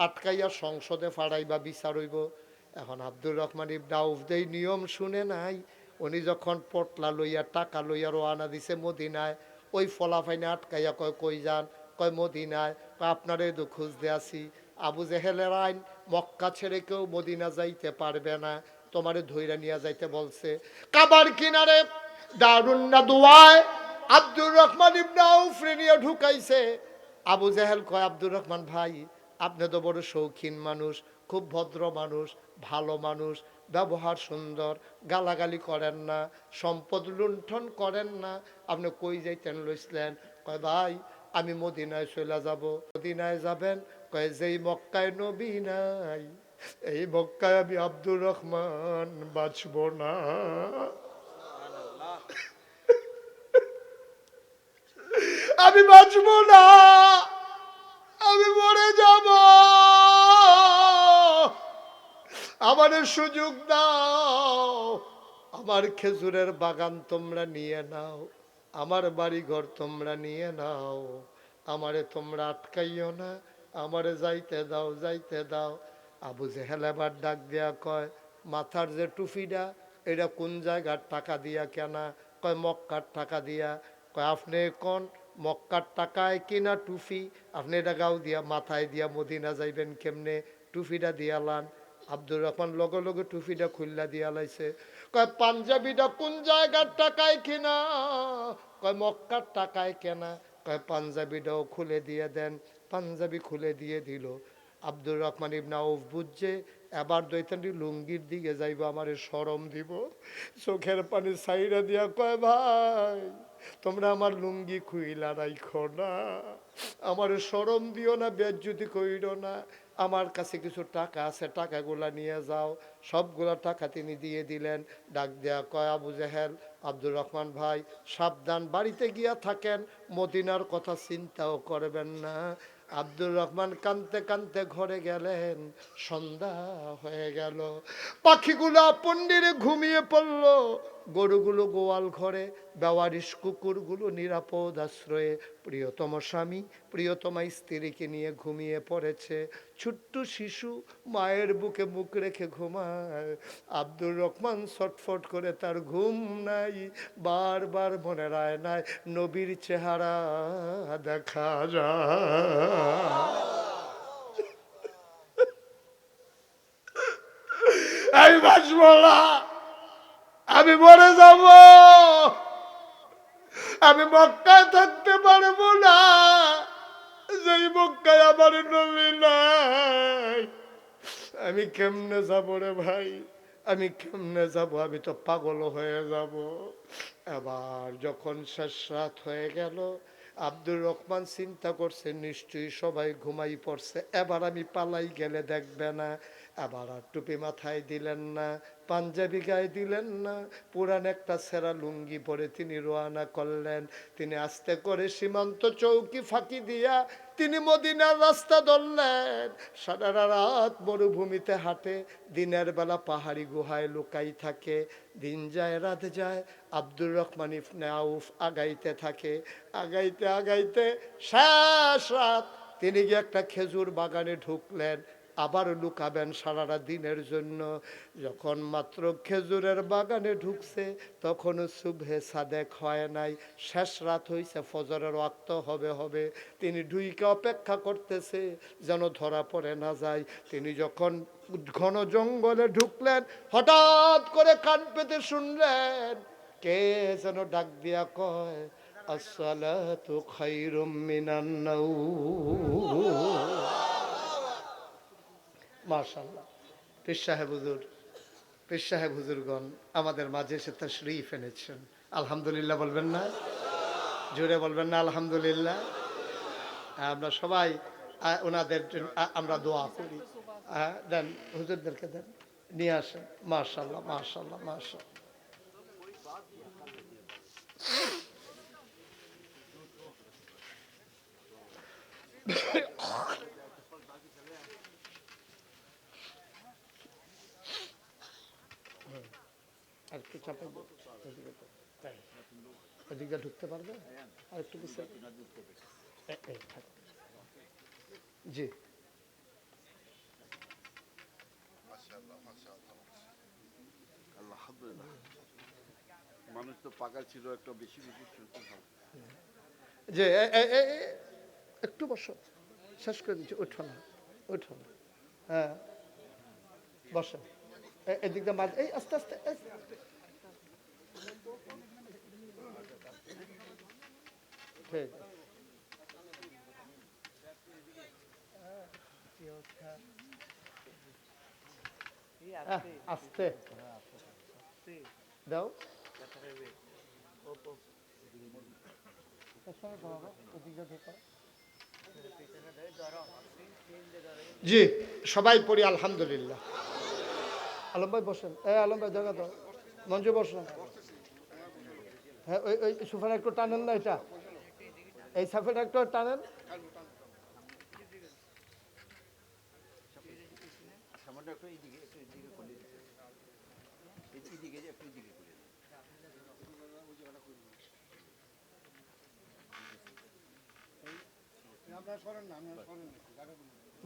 আটকাইয়া সংসদে ফাড়াইবা, বিচার হইব। এখন আব্দুর রহমান ইবনে আউফ দেই নিয়ম শুনে নাই, উনি যখন পটলা লইয়া টাকা লইয়া রওনা দিছে মদিনায়, ওই ফলাফাইনে আটকাইয়া কয় কই যান? কয় মদিনায়। কয় আপনারে তো খুঁজতে আসি। আবু জেহেলের আইন, মক্কা ছেড়ে কেউ মদিনা যাইতে পারবে না, তোমারে ধইরা নিয়ে যাইতে বলছে। কাবার কিনারে দারুন নাদওয়ায় আব্দুর রহমান ইবনে আউফ নিয়ে ঢুকাইছে। আবু জাহেল কয়, আব্দুর রহমান ভাই, আপনি তো বড় শৌখিন মানুষ, খুব ভদ্র মানুষ, ভালো মানুষ, ব্যবহার সুন্দর, গালাগালি করেন না, সম্পদ লুণ্ঠন করেন না, আপনি কই যাইতেন লইছিলেন? কয় ভাই, আমি মদিনায় চলে যাব। মদিনায় যাবেন? কয় যেই মক্কায় নবী নাই, এই মক্কায় আমি আব্দুর রহমান বাঁচব না। আমি বাঁচব না, আমি মরে যাব। আমাদের সুযোগ দাও, আমার খেজুরের বাগান তোমরা নিয়ে নাও, আমার বাড়ি ঘর তোমরা নিয়ে নাও, আমারে তোমরা আটকাইও না, আমারে যাইতে দাও, যাইতে দাও। আবু জেহেল এবার ডাক দিয়া কয়, মাথার যে টুপিটা, এটা কোন জায়গার টাকা দিয়া কেনা? কয় মক্কার টাকা দিয়া। কয় আপনি কোন মক্কার টাকায় কিনা টুপি, আপনি এটা গাও দিয়া মাথায় দিয়া মদিনা যাইবেন কেমনে? টুপিটা দিয়া লান। আব্দুর রহমান লগে লগে টুপিটা খুললা দিয়া লাইছে। কয় পাঞ্জাবিটা কোন জায়গার টাকায় কিনা? কয় মক্কার টাকায় কেনা। কয় পাঞ্জাবিটাও খুলে দিয়ে দেন। পাঞ্জাবি খুলে দিয়ে দিল। আব্দুর রহমান ইবনে আউফ বুঝছে এবার দৈতানি লুঙ্গির দিকে যাইব, আমারে শরম দিব। চোখের পানি সাইরা দিয়া কয়, ভাই তোমরা আমার লুঙ্গি খুইলা রাইখো না, আমার শরম দিও না, বেজ্জতি কইরো না। আমার কাছে কিছু টাকা আছে, টাকাগুলা নিয়ে যাও। সবগুলা টাকা তিনি দিয়ে দিলেন। ডাক দেয়া কয়, আবু জেহেল, আব্দুর রহমান ভাই সাবধান, বাড়িতে গিয়া থাকেন, মদিনার কথা চিন্তাও করবেন না। আব্দুর রহমান কানতে কানতে ঘরে গেলেন। সন্ধ্যা হয়ে গেল, পাখিগুলো পন্ডিরে ঘুমিয়ে পড়ল, গরুগুলো গোয়াল ঘরে, বেওয়ারিশ কুকুরগুলো নিরাপদ আশ্রয়ে প্রিয়তম স্বামী প্রিয়তমা স্ত্রীকে নিয়ে ঘুমিয়ে পড়েছে। ছোট্ট শিশু মায়ের বুকে মুখ রেখে ঘুমায়। আব্দুর রহমান ছটফট করে, তার ঘুম নাই, বারবার মনের আয়নায় নবীর চেহারা দেখা যায়। আমি বাঁচব না, আমি মরে যাব, আমি মক্কায় থাকতে পারবো না, যেই মক্কায় আমার নবী নাই। আমি কেমনে যাব রে ভাই, আমি কেমনে যাব? আমি তো পাগল হয়ে যাব। এবার যখন শেষ রাত হয়ে গেল, আব্দুর রহমান চিন্তা করছে নিশ্চয়ই সবাই ঘুমাই পড়ছে, এবার আমি পালাই গেলে দেখবে না। এবার আর টুপি মাথায় দিলেন না, পাঞ্জাবি গায়ে দিলেন না, পুরান একটা সেরা লুঙ্গি পরে তিনি রওনা করলেন। তিনি আস্তে করে সীমান্ত চৌকি ফাঁকি দিয়া তিনি মদিনার রাস্তা ধরলেন। সারা রাত মরুভূমিতে হাঁটে, দিনের বেলা পাহাড়ি গুহায় লুকাই থাকে। দিন যায় রাত যায়, আব্দুর রহমান ইবনে আউফ আগাইতে থাকে। আগাইতে আগাইতে শেষ রাত তিনি গিয়ে একটা খেজুর বাগানে ঢুকলেন। আবার লুকাবেন সারাটা দিনের জন্য। যখন মাত্র খেজুরের বাগানে ঢুকছে, তখনও সুবহে সাদেক হয় নাই, শেষ রাত হইছে, ফজরের ওয়াক্ত হবে। তিনি ঢুইকে অপেক্ষা করতেছে যেন ধরা পড়ে না যায়। তিনি যখন ঘন জঙ্গলে ঢুকলেন, হঠাৎ করে কান পেতে শুনলেন কে যেন ডাক দিয়া কয়, আসসালাতু খায়রুম মিনান নাওম। মাশাআল্লাহ, পীর সাহেব হুজুরগণ আমাদের মাঝে এসে তাশরীফ এনেছেন। আলহামদুলিল্লাহ বলবেন না? জোরে বলবেন না আলহামদুলিল্লাহ? আমরা সবাই ওনাদের জন্য আমরা দোয়া করি। দেন হুজুরদেরকে দেন, নিয়ে আসেন। মাশাআল্লাহ মাশাআল্লাহ মাশাআল্লাহ। আর একটু চাপা ওদিকে ঢুকতে পারবে? আর একটু জি। মানুষ তো পাকা ছিল, একটা বেশি যে একটু বসো, শেষ করে দিচ্ছি। ওঠো না, ওঠো না। হ্যাঁ বসো, এদিকটা মাঝ, এই আস্তে আস্তে। ঠিক আছে। আস্তে দাও। জি, সবাই পড়ি আলহামদুলিল্লাহ। আলম ভাই বসেন, আলম ভাই জায়গা দাও, মঞ্চে বসেন। হ্যাঁ, ওই ওই সোফাটা একটু টানেন না, এটা এই সাফেটা একটু টানেন।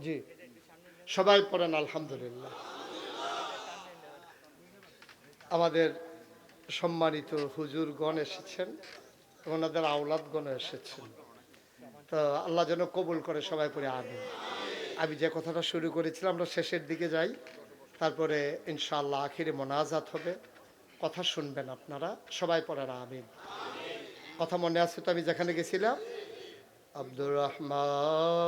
জি, সবাই পড়েন আলহামদুলিল্লাহ। আমাদের সম্মানিত হুজুরগণ এসেছেন, ওনাদের আওলাদগণ এসেছেন, তো আল্লাহ যেন কবুল করে, সবাই পড়ে আমিন। আমি যে কথাটা শুরু করেছিলাম, আমরা শেষের দিকে যাই, তারপরে ইনশাআল্লাহ আখিরে মোনাজাত হবে, কথা শুনবেন আপনারা, সবাই পড়েন আমিন। কথা মনে আছে তো আমি যেখানে গেছিলাম? আব্দুর রহমান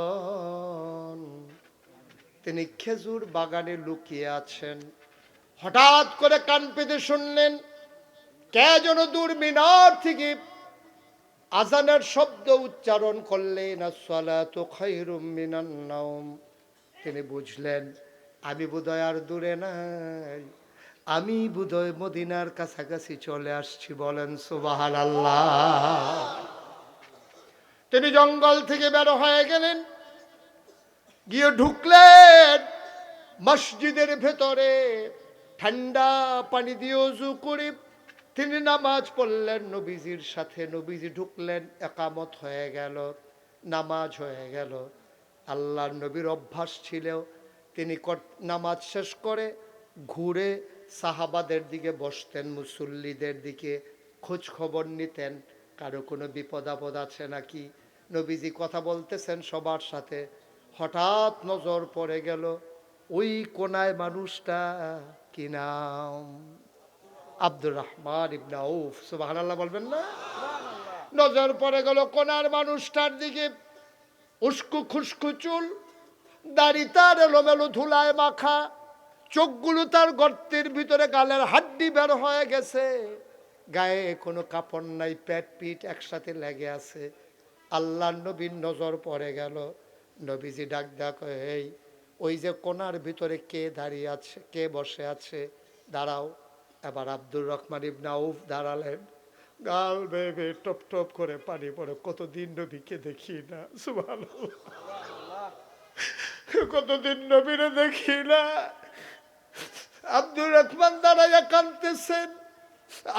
তিনি খেজুর বাগানে লুকিয়ে আছেন। হঠাৎ করে কান পেতে শুনলেন কে যেন দূর মিনার থেকে আজানের শব্দ উচ্চারণ করলেন, আসসালাতু খায়রুম মিনান নাওম। তিনি বুঝলেন আমি বোধহয় আর দূরে নাই, আমি বোধহয় মদিনার কাছাকাছি চলে আসছি। বলেন সুবহানাল্লাহ। তিনি জঙ্গল থেকে বের হয়ে গেলেন, গিয়ে ঢুকলেন মসজিদের ভেতরে। ঠান্ডা পানি দিয়ে ওযু করে তিনি নামাজ পড়লেন নবীজির সাথে। নবীজি ঢুকলেন, একামত হয়ে গেল, নামাজ হয়ে গেল। আল্লাহর নবীর অভ্যাস ছিল তিনি নামাজ শেষ করে ঘুরে সাহাবাদের দিকে বসতেন, মুসল্লিদের দিকে খোঁজ খবর নিতেন, কারো কোনো বিপদ আপদ আছে নাকি। নবীজি কথা বলতেছেন সবার সাথে, হঠাৎ নজর পড়ে গেল ওই কোনায় মানুষটা, কি নাম? আব্দুর রহমান ইবনে আউফ। সুবহানাল্লাহ বলবেন না? নজর পড়ে গেল কোনার মানুষটার দিকে। উস্কু খুস্কু চুল, দাড়ি তার এলোমেলো ধুলায় মাখা, চোখগুলো তার গর্তের ভিতরে, গালের হাড্ডি বের হয়ে গেছে, গায়ে কোনো কাপড় নাই, পেট পিঠ একসাথে লেগে আছে। আল্লাহ নবীর নজর পড়ে গেল। নবীজি ডাক ডাক, এই ওই যে কোনার ভিতরে কে দাঁড়িয়ে আছে, কে বসে আছে, দাঁড়াও। এবার আব্দুর রহমান ইবনে আউফ দাঁড়ালেন, গাল বেয়ে বেয়ে টপ টপ করে পানি পড়ে। কতদিন নবীকে দেখি না, সুবহানাল্লাহ, কতদিন নবীরে দেখি না। আব্দুর রহমান দাঁড়াইয়া কাঁদতেছেন।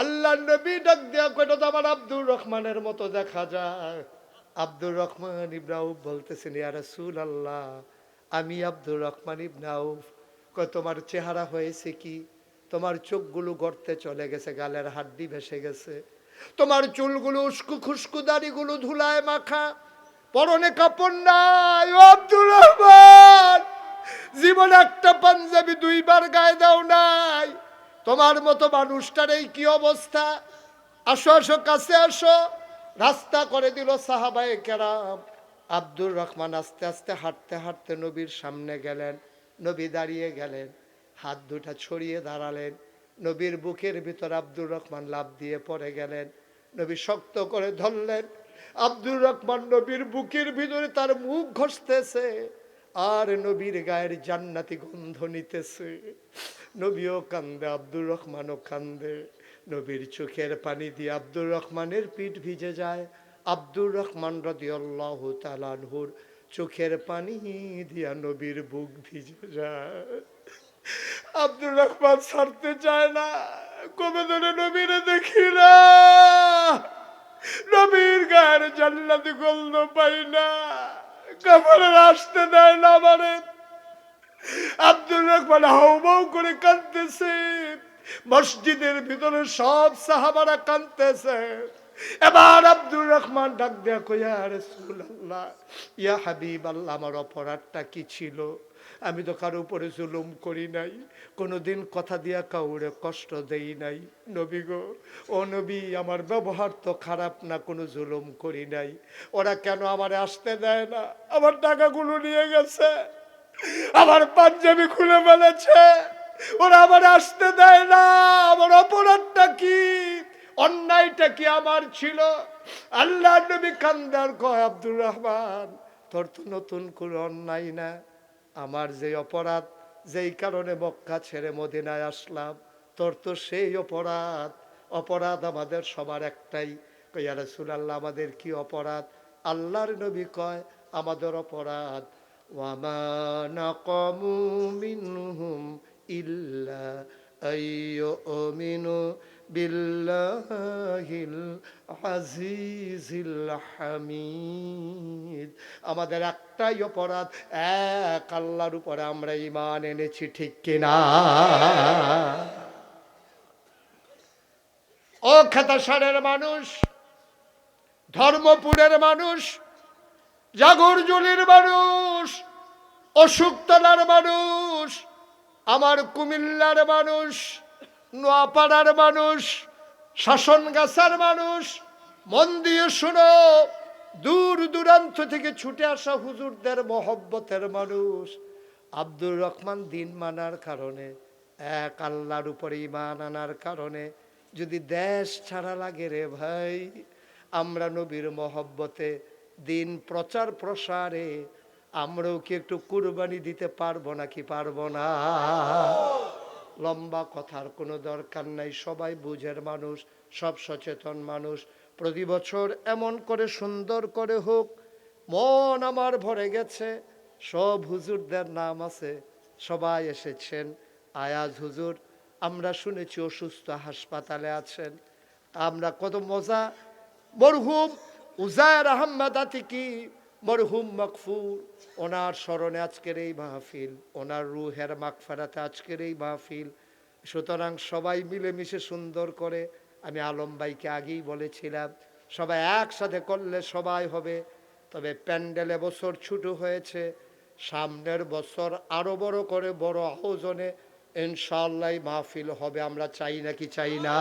আল্লাহ নবী ডাক দেয়া কয়টা তো আমার আব্দুর রহমানের মতো দেখা যায়। আব্দুর রহমান ইবনে আউফ বলতেছেন, ইয়া রাসূলুল্লাহ, আমি আব্দুর রহমান ইবনে আউফ। কয় তোমার চেহারা হয়েছে কি? তোমার চোখগুলো গর্তে চলে গেছে, গালের হাড্ডি ভেসে গেছে, তোমার চুলগুলো উস্কু খুস্কু, দাড়িগুলো ধুলায় মাখা, পরনে কাপড় নাই। ও আব্দুর রহমান, জীবনে একটা পাঞ্জাবি দুইবার গায়ে দাও নাই, তোমার মতো মানুষটার এই কি অবস্থা? আসো আসো, কাছে আসো। রাস্তা করে দিল সাহাবায়ে কেরাম। আব্দুর রহমান আস্তে আস্তে হাঁটতে হাঁটতে নবীর সামনে গেলেন। নবী দাঁড়িয়ে গেলেন, হাত দুটা ছড়িয়ে দাঁড়ালেন। নবীর বুকের ভিতর আব্দুর রহমান লাফ দিয়ে পড়ে গেলেন। নবী শক্ত করে ধরলেন। আব্দুর রহমান নবীর বুকের ভিতরে তার মুখ ঘষতেছে, আর নবীর গায়ের জান্নাতি গন্ধ নিতেছে। নবীও কান্দে, আব্দুর রহমানও কান্দে। নবীর চোখের পানি দিয়ে আব্দুর রহমানের পিঠ ভিজে যায়। আব্দুর রহমান রাদিয়াল্লাহু তাআলা আনহুর চোখের পানি দিয়া নবীর বুক ভিজে যায়। আব্দুর রহমান ছাড়তে চায় না, কবে ধরে নবীরে দেখি না, নবীর গায়ের জান্নাতি গন্ধ পাই না, কাপড়ের আসতে দেয় না আমারে। আব্দুর রহমান হাউমাউ করে কাঁদতেছে। মসজিদের ভিতরে সব সাহাবারা কাঁদতেছে। এবার আব্দুর রহমান ডাক দেয়া কই, ইয়া রাসূলুল্লাহ, ইয়া হাবিবাল্লাহ, আমার অপরাধটা কি ছিল? আমি তো কারো উপরে জুলুম করি নাই, কোনোদিন কথা দিয়া কাউরে কষ্ট দেই নাই। নবী গো, ও নবী, আমার ব্যবহার তো খারাপ না, কোনো জুলুম করি নাই। ওরা কেন আমারে আসতে দেয় না? আমার টাকাগুলো নিয়ে গেছে, আমার পাঞ্জাবি খুলে ফেলেছে, ওরা আমার আসতে দেয় না। আমার অপরাধটা কি, অন্যায়টা কি আমার ছিল? আল্লাহ নবী কান্দার কয়, আব্দুর রহমান, তোর তো নতুন কোনো অন্যায় না। আমার যে অপরাধ, যেই কারণে মক্কা ছেড়ে মদিনায় আসলাম, তোর তো সেই অপরাধ। অপরাধ আমাদের সবার একটাই। কই, ইয়া রাসূলুল্লাহ, আমাদের কি অপরাধ? আল্লাহর নবী কয়, আমাদের অপরাধ, ওয়ামা নাকামু মিনহুম ইল্লা আইয়ুমিনু বিল্লাহিল আজিজিল হামিদ। আমাদের একটাই অপরাধ, এক আল্লাহর উপরে আমরা ঈমান এনেছি, ঠিক কিনা? ও খাতাসারের মানুষ, ধর্মপুরের মানুষ, জাগরজুলির মানুষ, অশোকতলার মানুষ, আমার কুমিল্লার মানুষ, নোয়াপাড়ার মানুষ, শাসনগাছার মানুষ, মন দিয়ে শোনো। দূর দূরান্ত থেকে ছুটে আসা হুজুরদের মহব্বতের মানুষ, আব্দুর রহমান দিন মানার কারণে, এক আল্লাহর উপরে ঈমান আনার কারণে যদি দেশ ছাড়া লাগে রে ভাই, আমরা নবীর মহব্বতে দিন প্রচার প্রসারে আমরাও কি একটু কুরবানি দিতে পারবো নাকি পারবো না? লম্বা কথার কোনো দরকার নাই, সবাই বুঝের মানুষ, সব সচেতন মানুষ। প্রতি বছর এমন করে সুন্দর করে হোক, মন আমার ভরে গেছে। সব হুজুরদের নাম আছে, সবাই এসেছেন। আয়াজ হুজুর আমরা শুনেছি অসুস্থ, হাসপাতালে আছেন। আমরা কত মজা। মরহুম উজায়ের আহমদ আতিকি, মরহুম মকফুর, ওনার স্মরণে আজকের এই মাহফিল, ওনার রুহের মাগফিরাতে আজকের এই মাহফিল। সুতরাং সবাই মিলেমিশে সুন্দর করে, আমি আলম ভাইকে আগেই বলেছিলাম, সবাই একসাথে করলে সবাই হবে। তবে প্যান্ডেল এবছর ছোট হয়েছে, সামনের বছর আরো বড় করে, বড় আয়োজনে ইনশাআল্লাহ মাহফিল হবে। আমরা চাই নাকি চাই না?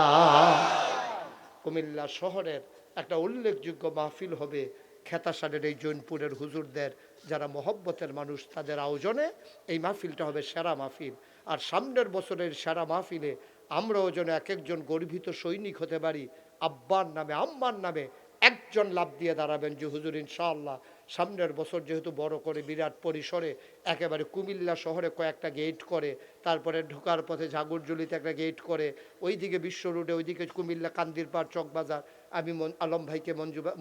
কুমিল্লা শহরের একটা উল্লেখযোগ্য মাহফিল হবে খেতাসারের এই জৈনপুরের হুজুরদের যারা মহব্বতের মানুষ, তাদের আয়োজনে এই মাহফিলটা হবে সেরা মাহফিল। আর সামনের বছরের সেরা মাহফিলে আমরাও যেন এক একজন গর্বিত সৈনিক হতে পারি। আব্বার নামে, আম্মার নামে একজন লাভ দিয়ে দাঁড়াবেন যে হুজুর ইনশাআল্লাহ সামনের বছর যেহেতু বড় করে বিরাট পরিসরে একেবারে কুমিল্লা শহরে কয়েকটা গেট করে, তারপরে ঢোকার পথে ঝাগুরজুলিতে একটা গেট করে, ওইদিকে বিশ্ব রোডে, ওইদিকে কুমিল্লা কান্দিরপাড় চকবাজার, আমি আলম ভাইকে,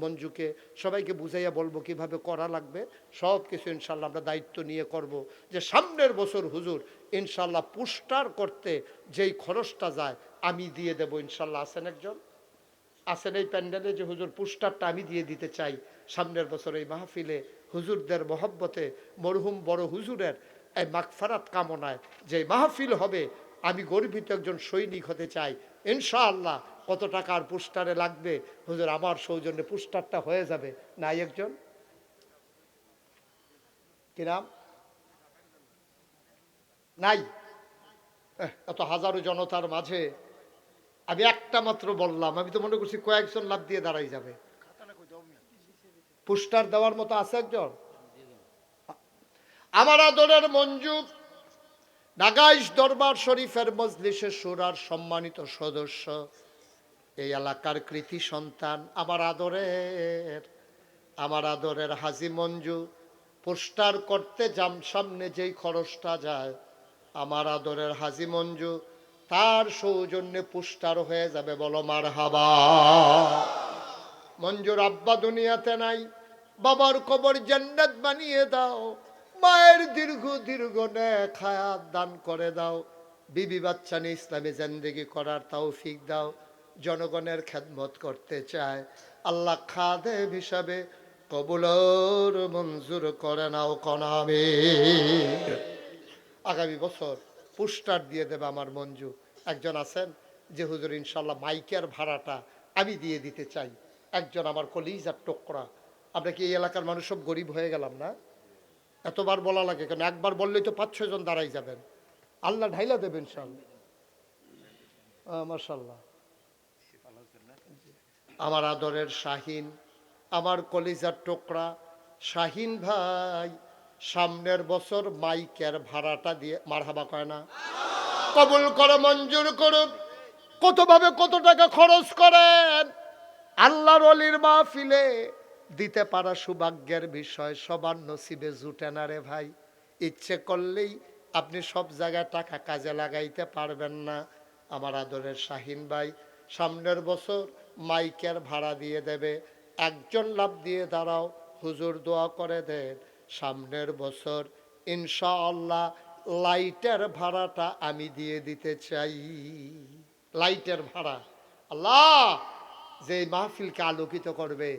মঞ্জুকে সবাইকে বুঝাইয়া বলবো কিভাবে করা লাগবে। সব কিছু ইনশাল্লাহ আমরা দায়িত্ব নিয়ে করব। যে সামনের বছর হুজুর ইনশাল্লাহ পোস্টার করতে যেই খরচটা যায় আমি দিয়ে দেবো ইনশাল্লাহ। আছেন একজন, আছেন এই প্যান্ডেলে, যে হুজুর পোস্টারটা আমি দিয়ে দিতে চাই সামনের বছর এই মাহফিলে হুজুরদের মহব্বতে, মরহুম বড় হুজুরের এই মাগফিরাত কামনায় যে মাহফিল হবে, আমি গর্বিত একজন সৈনিক হতে চাই ইনশাআল্লাহ। কত টাকার পোস্টারে লাগবে হুজুর? আমার সৌজন্যে পোস্টারটা হয়ে যাবে। নাই একজন, কি নাম? নাই? এত হাজারো জনতার মাঝে আমি একটা মাত্র বললাম, আমি তো মনে করছি কয়েকজন লাভ দিয়ে দাঁড়াই যাবে। পোস্টার দেওয়ার মতো আছে একজন? আমার আদরের মঞ্জু, নাগাইশ দরবার শরীফের মজলিসে সুরার সম্মানিত সদস্য, এই এলাকার কৃতি সন্তান, আমার আদরের হাজি মঞ্জু, পোস্টার করতে সামনে যেই খরচটা যায়, আমার আদরের হাজি মঞ্জু তার সৌজন্যে পোস্টার হয়ে যাবে। বলো মারহাবা। মঞ্জুর আব্বা দুনিয়াতে নাই, বাবার কবর জান্নাত বানিয়ে দাও, মায়ের দীর্ঘ দীর্ঘ নেক হায়াত দান করে দাও, বিবি বাচ্চা নিয়ে ইসলামী জিন্দেগি করার তৌফিক দাও। জনগণের খেদমত করতে চায়, আল্লাহ খাদেম হিসাবে কবুলর মঞ্জুর করে নাও কনামে। আগামী বছর পোস্টার দিয়ে দেবে আমার মঞ্জু। একজন আছেন যে হুজুর ইনশাল্লাহ মাইকের ভাড়াটা আমি দিয়ে দিতে চাই। একজন আমার কলিজার টুকরা। আমরা কি এই এলাকার মানুষ সব গরিব হয়ে গেলাম না? এতবার বলা লাগে কেন? একবার বললেই তো 5-6 জন দাঁড়াই যাবেন। আল্লাহ ঢাইলা দেবেন ইনশাল্লাহ। মাশাআল্লাহ। আমার আদরের শাহিন, আমার কলিজার টুকরা শাহিন ভাই, সামনের বছর মাইকের ভাড়াটা দিয়ে, মারহাবা কয় না? কবুল করো, মঞ্জুর করুক। কতভাবে কত টাকা খরচ করেন আল্লাহর ওলির মাহফিলে, দিতে পারা সৌভাগ্যের বিষয়, সবার নসিবে জুটে না রে ভাই। ইচ্ছে করলেই আপনি সব জায়গায় টাকা কাজে লাগাইতে পারবেন না। আমার আদরের শাহিন ভাই সামনের বছর মাইকের ভাড়া দিয়ে দেবে, একজন লাভ দিয়ে দাঁড়াও, হুজুর দোয়া করে দেন সামনের বছর ইনশাআল্লাহ লাইটের ভাড়াটা আমি দিয়ে দিতে চাই। লাইটের ভাড়া। আল্লাহ যে মাহফিলকে আলোকিত করবে,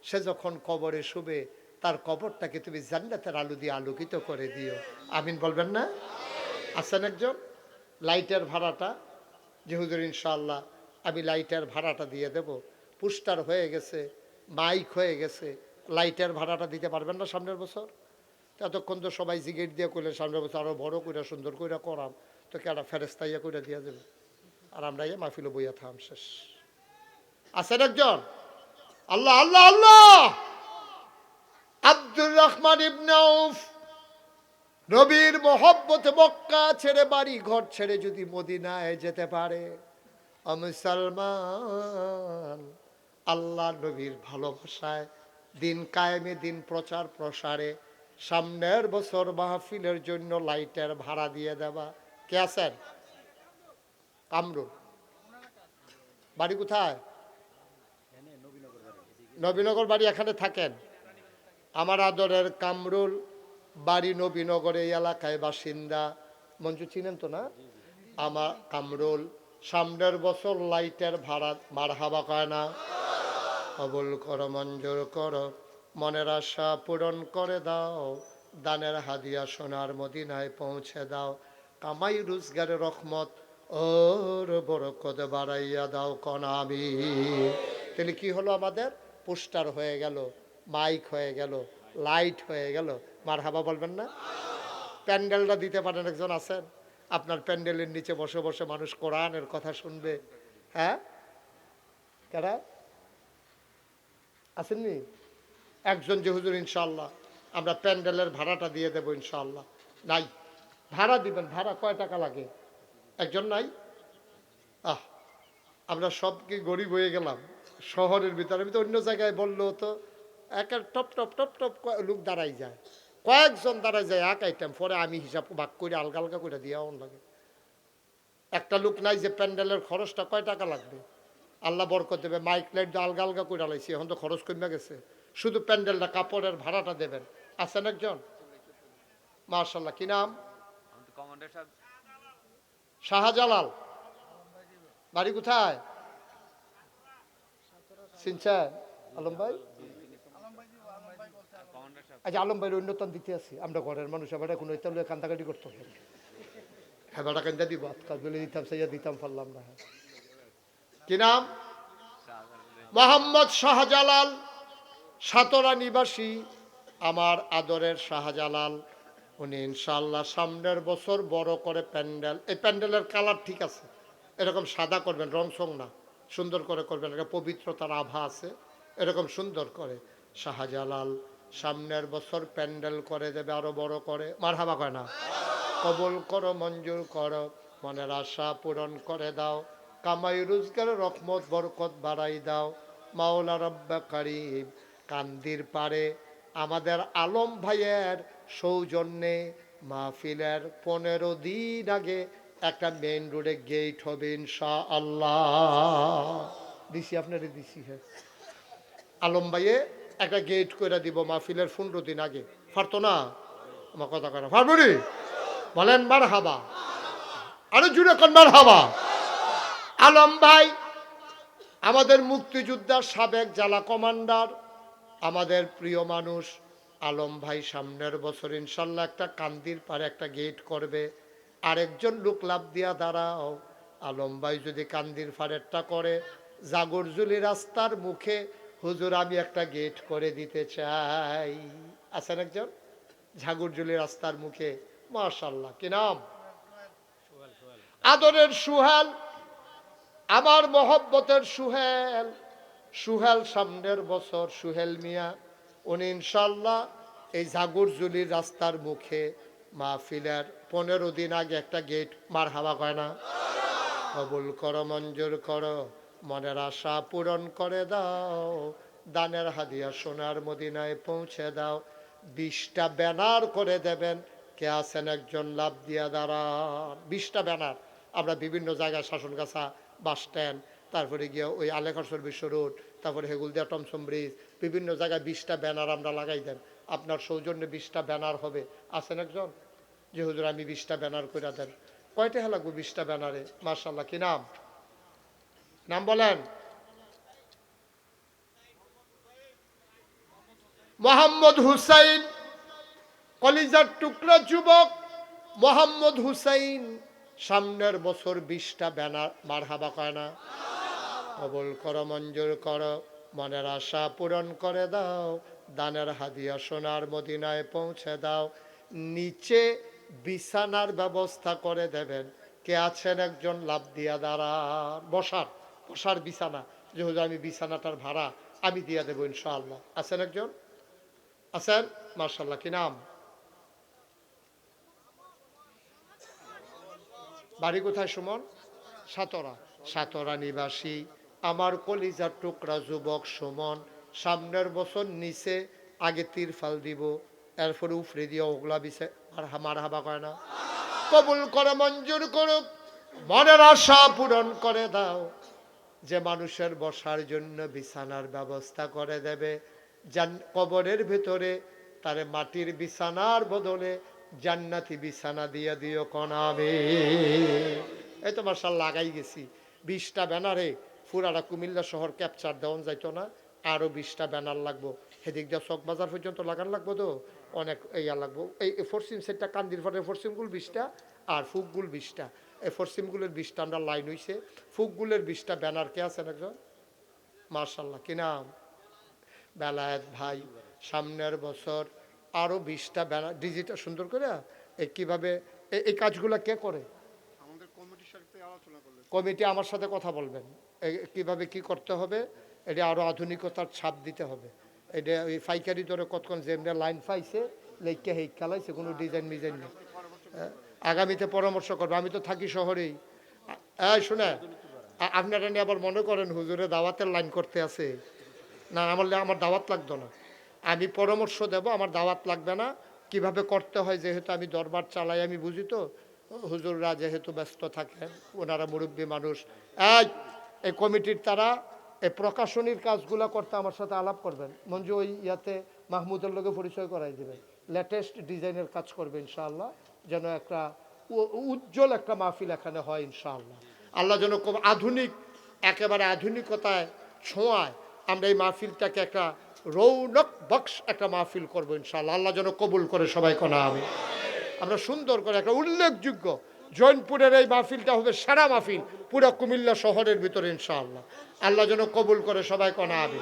সে যখন কবরে শুবে তার কবরটাকে তুমি জান্নাতের আলো দিয়ে আলোকিত করে দিও। আমিন বলবেন না? আছেন একজন লাইটের ভাড়াটা, যে হুজুর ইনশাআল্লাহ আমি লাইটের ভাড়াটা দিয়ে দেব। পোস্টার হয়ে গেছে, মাইক হয়ে গেছে, লাইটের ভাড়াটা দিতে পারবেন না সামনের বছর? এতক্ষণ তো সবাই জিগেট দিয়ে করলেন, সামনের বছর আরো বড় করে সুন্দর করে করাম, তো কেডা ফেরেস্তাইয়া করে দিয়ে যাবে, আর আমরা ইয়ে মাহফিলে বইয়া থাম শেষ। আছেন একজন? আল্লাহ আল্লাহ আল্লাহ। আব্দুর রহমান ইবনে আউফ নবীর মহব্বতে মক্কা ছেড়ে, বাড়ি ঘর ছেড়ে যদি মদিনায় যেতে পারে, মুসলমান আল্লাহ নবীর ভালোবাসায়, দিন কায়েমে, দিন প্রচার প্রসারে সামনের বছর মাহফিলের জন্য লাইটের ভাড়া দিয়ে দেবা। কে আছেন? কামরুল। বাড়ি কোথায়? নবীনগর বাড়ি। এখানে থাকেন? আমার আদরের কামরুল বাড়ি নবীনগর, এই এলাকায় বাসিন্দা। মঞ্জু চিনেন তো না? আমার কামরুল সামনের বছর লাইটের ভাড়া মারহাবা কয় না? কবুল করো, মঞ্জুর করো, মনের আশা পূরণ করে দাও, দানের হাদিয়া সোনার মদিনায় পৌঁছে দাও, কামাই রোজগারের রহমত ওর বরকত বাড়াইয়া দাও কোন আমিন। তাহলে কি হলো? আমাদের পোস্টার হয়ে গেল, মাইক হয়ে গেল, লাইট হয়ে গেল। মারহাবা বলবেন না? প্যান্ডেলটা দিতে পারেন? একজন আছেন? আপনার প্যান্ডেলের নিচে বসে বসে মানুষ কোরআনের কথা শুনবে। হ্যাঁ, কারা আসেননি? একজন যে হুজুর ইনশাআল্লাহ আমরা প্যান্ডেলের ভাড়াটা দিয়ে দেবো ইনশাআল্লাহ। নাই? ভাড়া দিবেন। ভাড়া কয় টাকা লাগে? একজন নাই? আমরা সব কি গরিব হয়ে গেলাম শহরের ভিতরে? আমি তো অন্য জায়গায় বললেও তো এক টপ টপ টপ টপ লোক দাঁড়াই যায়, কয়েকজন দাঁড়াই যায় এক আইটেম, পরে আমি হিসাব ভাগ করে আলগা আলগা করে দিয়ে লাগে। একটা লোক নাই যে প্যান্ডেলের খরচটা কয় টাকা লাগবে, আল্লাহ বরকত দেবে। মাইক লাইট আলগা আলগা করে লাইছি, এখন তো খরচ কমে গেছে। শুধু প্যান্ডেলটা, কাপড়ের ভাড়াটা দেবেন। আছেন একজন? মাশাআল্লাহ। কি নাম? শাহজালাল। বাড়ি কোথায়? চিনছেন আলম ভাই? আচ্ছা, আলম ভাইয়ের অন্যতম দিতে আছি আমরা, ঘরের মানুষ। এবার এখন ওইটা কান্দাকাটি করতে হবে। হ্যাঁ, বেটা কান্দা দিব, কাজ বলে দিতাম, সাইয়া দিতাম, পারলাম না। কি নাম? মোহাম্মদ শাহজালাল, সাতরা নিবাসী। আমার আদরের শাহজালাল, উনি ইনশাআল্লাহ সামনের বছর বড় করে প্যান্ডেল, এই প্যান্ডেলের কালার ঠিক আছে, এরকম সাদা করবেন, রং সং না, সুন্দর করে করবেন, একটা পবিত্রতার আভা আছে, এরকম সুন্দর করে। শাহজালাল সামনের বছর প্যান্ডেল করে দেবে আরো বড় করে। মারহাবা কয় না? কবুল করো, মঞ্জুর করো, মনের আশা পূরণ করে দাও, কামাই রোজগারের রহমত বরকত বাড়াই দাও। মাওলা রব্বা কারীম। কান্দির পারে আমাদের আলম ভাইয়ের সৌজন্যে মাহফিলের 15 দিন আগে একটা মেইন রোডে গেট হবে ইনশাআল্লাহ। দিছি আপনারে দিছি। হ্যাঁ, আলম ভাইয়ে একটা গেট করে দিব মাহফিলের 15 দিন আগে। পারতো না? আমার কথা কয় না, পারবো নি? বলেন মারহাবা। আরো জুড়ে কোন মারহাবা। আলম ভাই আমাদের মুক্তিযোদ্ধার সাবেক জেলা কমান্ডার, আমাদের প্রিয় মানুষ। আলম ভাই সামনের বছর ইনশাল্লাহ একটা কান্দির পারে একটা গেট করবে। আরেকজন লোক লাভ দিয়া দাঁড়াও, আলম ভাই যদি কান্দির পাড়েরটা করে, জাগরজুলি রাস্তার মুখে হুজুর আমি একটা গেট করে দিতে চাই। আছেন একজন? ঝাগরজুলি রাস্তার মুখে। মাশাআল্লাহ। কি নাম? আদরের সুহেল, আমার মহব্বতের সুহেল। সুহেল সামনের বছর, সুহেল মিয়া, উনি ইনশাল্লাহ এই জাগরজুলির রাস্তার মুখে মাহফিলের 15 দিন আগে একটা গেট মার হাওয়া কয় না? কবুল করো, মঞ্জুর করো, মনের আশা পূরণ করে দাও, দানের হাদিয়া সোনার মদিনায় পৌঁছে দাও। 20টা ব্যানার করে দেবেন। কে আছেন একজন লাভ দিয়া দাঁড়ান। 20টা ব্যানার আমরা বিভিন্ন জায়গায়, শাসনগাছা বাস স্ট্যান্ড, তারপরে গিয়ে ওই আলেকরসর বিশ্ব রোড, তারপরে হেগুলদিয়া টমসম ব্রিজ, বিভিন্ন জায়গায় 20টা ব্যানার আমরা লাগাই দেন। আপনার সৌজন্যে 20টা ব্যানার হবে। আছেন একজন যে হুজুর আমি 20টা ব্যানার করে দেন? কয়টা লাগবে 20টা ব্যানারে? মাশাআল্লাহ, কি নাম? নাম বলেন। মোহাম্মদ হুসাইন, কলিজার টুকরা যুবক মোহাম্মদ হুসাইন সামনের বছর 20টা ব্যানার মারহাবা কয় না? কবুল করো, মঞ্জুর করো, মনের আশা পূরণ করে দাও, দানের হাদিয়া সোনার মদিনায় পৌঁছে দাও। নিচে বিছানার ব্যবস্থা করে দেবেন। কে আছেন একজন লাভ দিয়া দাঁড়ান। বসার বসার বিছানা, যে হুজুর আমি বিছানাটার ভাড়া আমি দিয়া দেবো ইনশাআল্লাহ। আছেন একজন? আছেন? মাশাআল্লাহ, কি নাম? বাড়ি কোথায় সুমন? সাতরা। সাতরা নিবাসী আমার কলিজার টুকরা যুবক সুমন সামনের বছর নিচে আগে তিরফাল দিব, এরপরে উফরে দিয়ে ওগলা বিছে মার হাবা কয় না? কবুল করে, মঞ্জুর করুক, মনের আশা পূরণ করে দাও। যে মানুষের বসার জন্য বিছানার ব্যবস্থা করে দেবে, কবরের ভেতরে তারে মাটির বিছানার বদলে জান্নাতি বিছানা দিয়ে দিও কনাবে। এই তো মাশাআল্লাহ লাগাই গেছি 20টা ব্যানারে। পুরাটা কুমিল্লা শহর ক্যাপচার দেওয়া যাইতো না, আরো 20টা ব্যানার লাগবো। সেদিক দিয়ে চক বাজার পর্যন্ত লাগান লাগবো, তো অনেক ইয়া লাগবো। এই ফরসিম সেটটা কান্দির ফটের ফরসিমগুল 20টা আর ফুকগুল 20টা। এই ফরসিমগুলের 20টা আমরা লাইন হইছে, ফুকগুলের 20টা ব্যানার। কে আছেন একজন? মাশাআল্লাহ, কি নাম? বেলায়েত ভাই সামনের বছর আরো 20টা ব্যানার ডিজিটাল সুন্দর করে। এই কিভাবে এই কাজগুলো কে করে? কমিটি আমার সাথে কথা বলবেন কিভাবে কি করতে হবে। এটা আরো আধুনিকতার ছাপ দিতে হবে। এটা ওই ফাইকারি দরে কতক্ষণ যেমনি লাইন পাইছে লেখকে হেক খেলাইছে, কোনো ডিজাইন মিজাইন নেই। আগামীতে পরামর্শ করবে। আমি তো থাকি শহরেই। এই শুনে, আপনারা নিয়ে আবার মনে করেন হুজুরে দাওয়াতের লাইন করতে আছে। না, আমার দাওয়াত লাগতো না। আমি পরামর্শ দেব, আমার দাওয়াত লাগবে না। কিভাবে করতে হয়, যেহেতু আমি দরবার চালাই, আমি বুঝি তো। হুজুররা যেহেতু ব্যস্ত থাকেন, ওনারা মুরব্বী মানুষ। এই কমিটির তারা এই প্রকাশনীর কাজগুলো করতে আমার সাথে আলাপ করবেন। মঞ্জু ওই ইয়াতে মাহমুদের লোকে পরিচয় করাই দেবেন। লেটেস্ট ডিজাইনের কাজ করবে ইনশাআল্লাহ, যেন একটা উজ্জ্বল একটা মাহফিল এখানে হয় ইনশাআল্লাহ। আল্লাহ যেন খুব আধুনিক, একেবারে আধুনিকতায় ছোঁয়ায় আমরা এই মাহফিলটাকে একটা রৌনক বক্স একটা মাহফিল করবো ইনশাআল্লাহ। আল্লাহ যেন কবুল করে সবাই কোনা আমি। আমরা সুন্দর করে একটা উল্লেখযোগ্য জৈনপুরের এই মাহফিলটা হবে সেরা মাহফিল পুরো কুমিল্লা শহরের ভিতরে ইনশাআল্লাহ। আল্লাহ যেন কবুল করে সবাই কোনা আমি।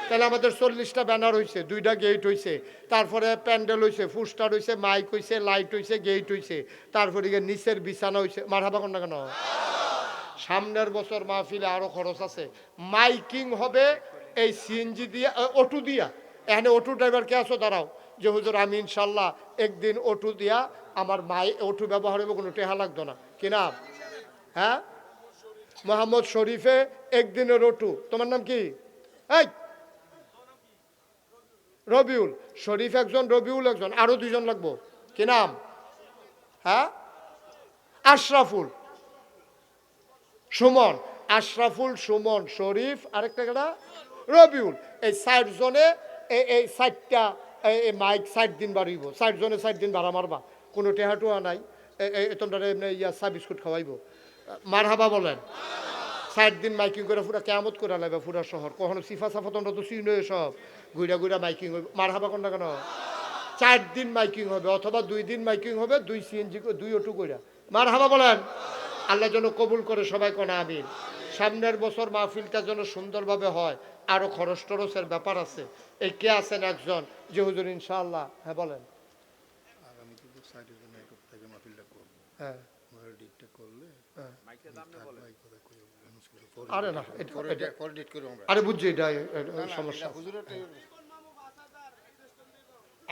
তাহলে আমাদের 40টা ব্যানার হয়েছে, 2টা গেট হয়েছে, তারপরে প্যান্ডেল হয়েছে, ফুস্টার হয়েছে, মাইক হয়েছে, লাইট হয়েছে, গেট হয়েছে, তারপরে নিচের বিছানা হয়েছে। মারহাবা কোন না কেন? সামনের বছর মাহফিলে আরো খরচ আছে। মাইকিং হবে এই সিএনজি দিয়া, অটো দিয়া। এখানে অটো ড্রাইভার কে আছো? দাঁড়াও। যে হুজুর আমি ইনশাল্লাহ একদিন অটো দিয়া আমার অটো ব্যবহার হবে, কোনো টেহা লাগতো না। কি নাম? হ্যাঁ, মোহাম্মদ শরীফে একদিনের অটো। তোমার নাম কি? এই রবিউল। শরীফ একজন, রবিউল একজন, আরো 2জন লাগবো। কি নাম? হ্যাঁ, আশরাফুল, সুমন। আশরাফুল, সুমন, শরীফ, আরেকটা কেনা রবিউল। এই 60 জনে এই 60টা মাইক 60 দিন বাড়িব। 60 জনে 60 দিন ভাড়া মারবা, কোনো টেহাটুয়া নাই। তোমরা এমনি ইয়া চা বিস্কুট খাওয়াইব। মারহাবা বলেন। 60 দিন মাইকিং করে পুরা কেয়ামত করে লাগবে পুরা শহর। কখনো সিফা সাফা তোমরা তো চিনো সব, ঘুরা ঘুরা মাইকিং হবে। মারহাবা কোন না কেন? 4 দিন মাইকিং হবে, অথবা 2 দিন মাইকিং হবে, 2 সিএনজি 2 অটো কইরা। মারহাবা বলেন। আল্লাহ যেন কবুল করে সবাই কোনা আমিন। সামনের বছর মাহফিলটা যেন সুন্দরভাবে হয়। আরো খরচ টরচের ব্যাপার আছে। এই কে আছেন একজন যে হুজুর ইনশাআল্লাহ? হ্যাঁ বলেন। হ্যাঁ, আরে না, আরে বুঝছি এটা সমস্যা।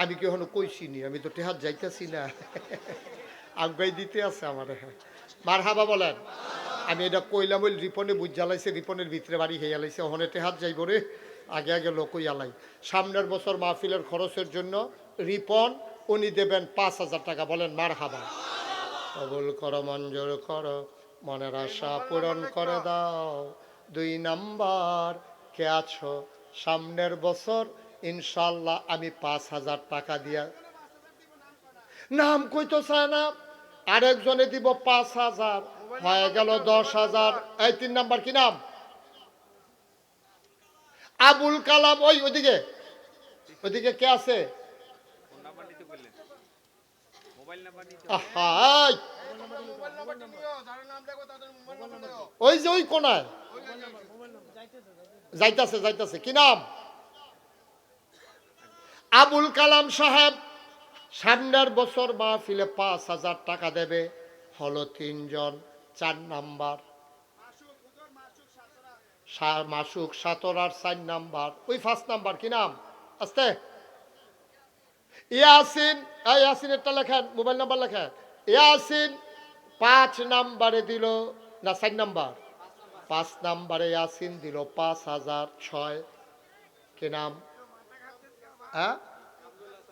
আমি কি এখনো কইছি নি? আমি তো টেহাত যাইতেছি না। আগাই দিতে আছে আমার। মার হাবা বলেন। আমি এটা কইলাম ওই রিপনে বুঝ জ্বালাইছে, রিপনের ভিতরে বাড়ি হয়ে জ্বালাইছে, হনেতে হাত যাইব রে, আগে আগে লোকই আলাই। সামনের বছর মাহফিলের খরচের জন্য রিপন উনি দেবেন 5,000 টাকা। বলেন মার হাবা। কবুল করো, মঞ্জুর করো, মনের আশা পূরণ করে দাও। 2 নাম্বার, কে আছো সামনের বছর ইনশাল্লাহ আমি 5,000 টাকা দিয়া, নাম কইতো চায় না, আরেকজনে দিব 5,000, হয়ে গেল 10,000। এই 3 নাম্বার কি নাম? আবুল কালাম। ওই ওইদিকে ওইদিকে কে আছে? ওই যে ওই কোনায় যাইতাছে যাইতাছে, কি নাম? আবুল কালাম সাহেব সামনের বছর মাহফিলে 5,000 টাকা দেবে। হলো 3 জন। 4 নাম্বার মাসুক সাতরার 4 নাম্বার। ওই 5 নাম্বার কি নাম? আস্তে ইয়াসিন। ইয়াসিন একটা লেখেন, মোবাইল নাম্বার লেখেন। ইয়াসিন 5 নাম্বারে দিল না 4 নাম্বার? 5 নাম্বারে ইয়াসিন দিল 5,000। 6 কি নাম? হ্যাঁ,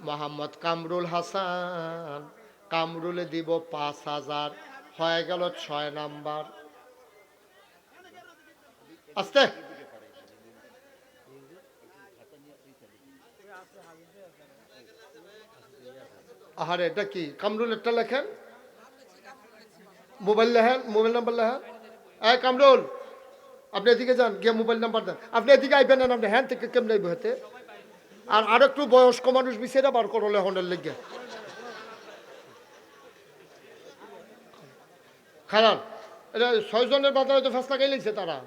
মোহাম্মদ কামরুল হাসান। কামরুলে দিব 5,000, হয়ে গেল 6 নাম্বার। আস্তে আহারে, এটা কি? কামরুল একটা লেখেন, মোবাইল লেখেন, মোবাইল নাম্বার লেখেন। এই কামরুল, আপনি এদিকে যান, গিয়ে মোবাইল নাম্বার দেন। আপনি এদিকে আইবেন না, আপনি হ্যাঁ থেকে কেমন আইব হাতে? আর একটু বয়স্ক মানুষ বিছেরা বার করো লেখনের লেগে। খারাপ, এটা 6 জনের বাজারে তো ফেসলা গাইলেছে তারা।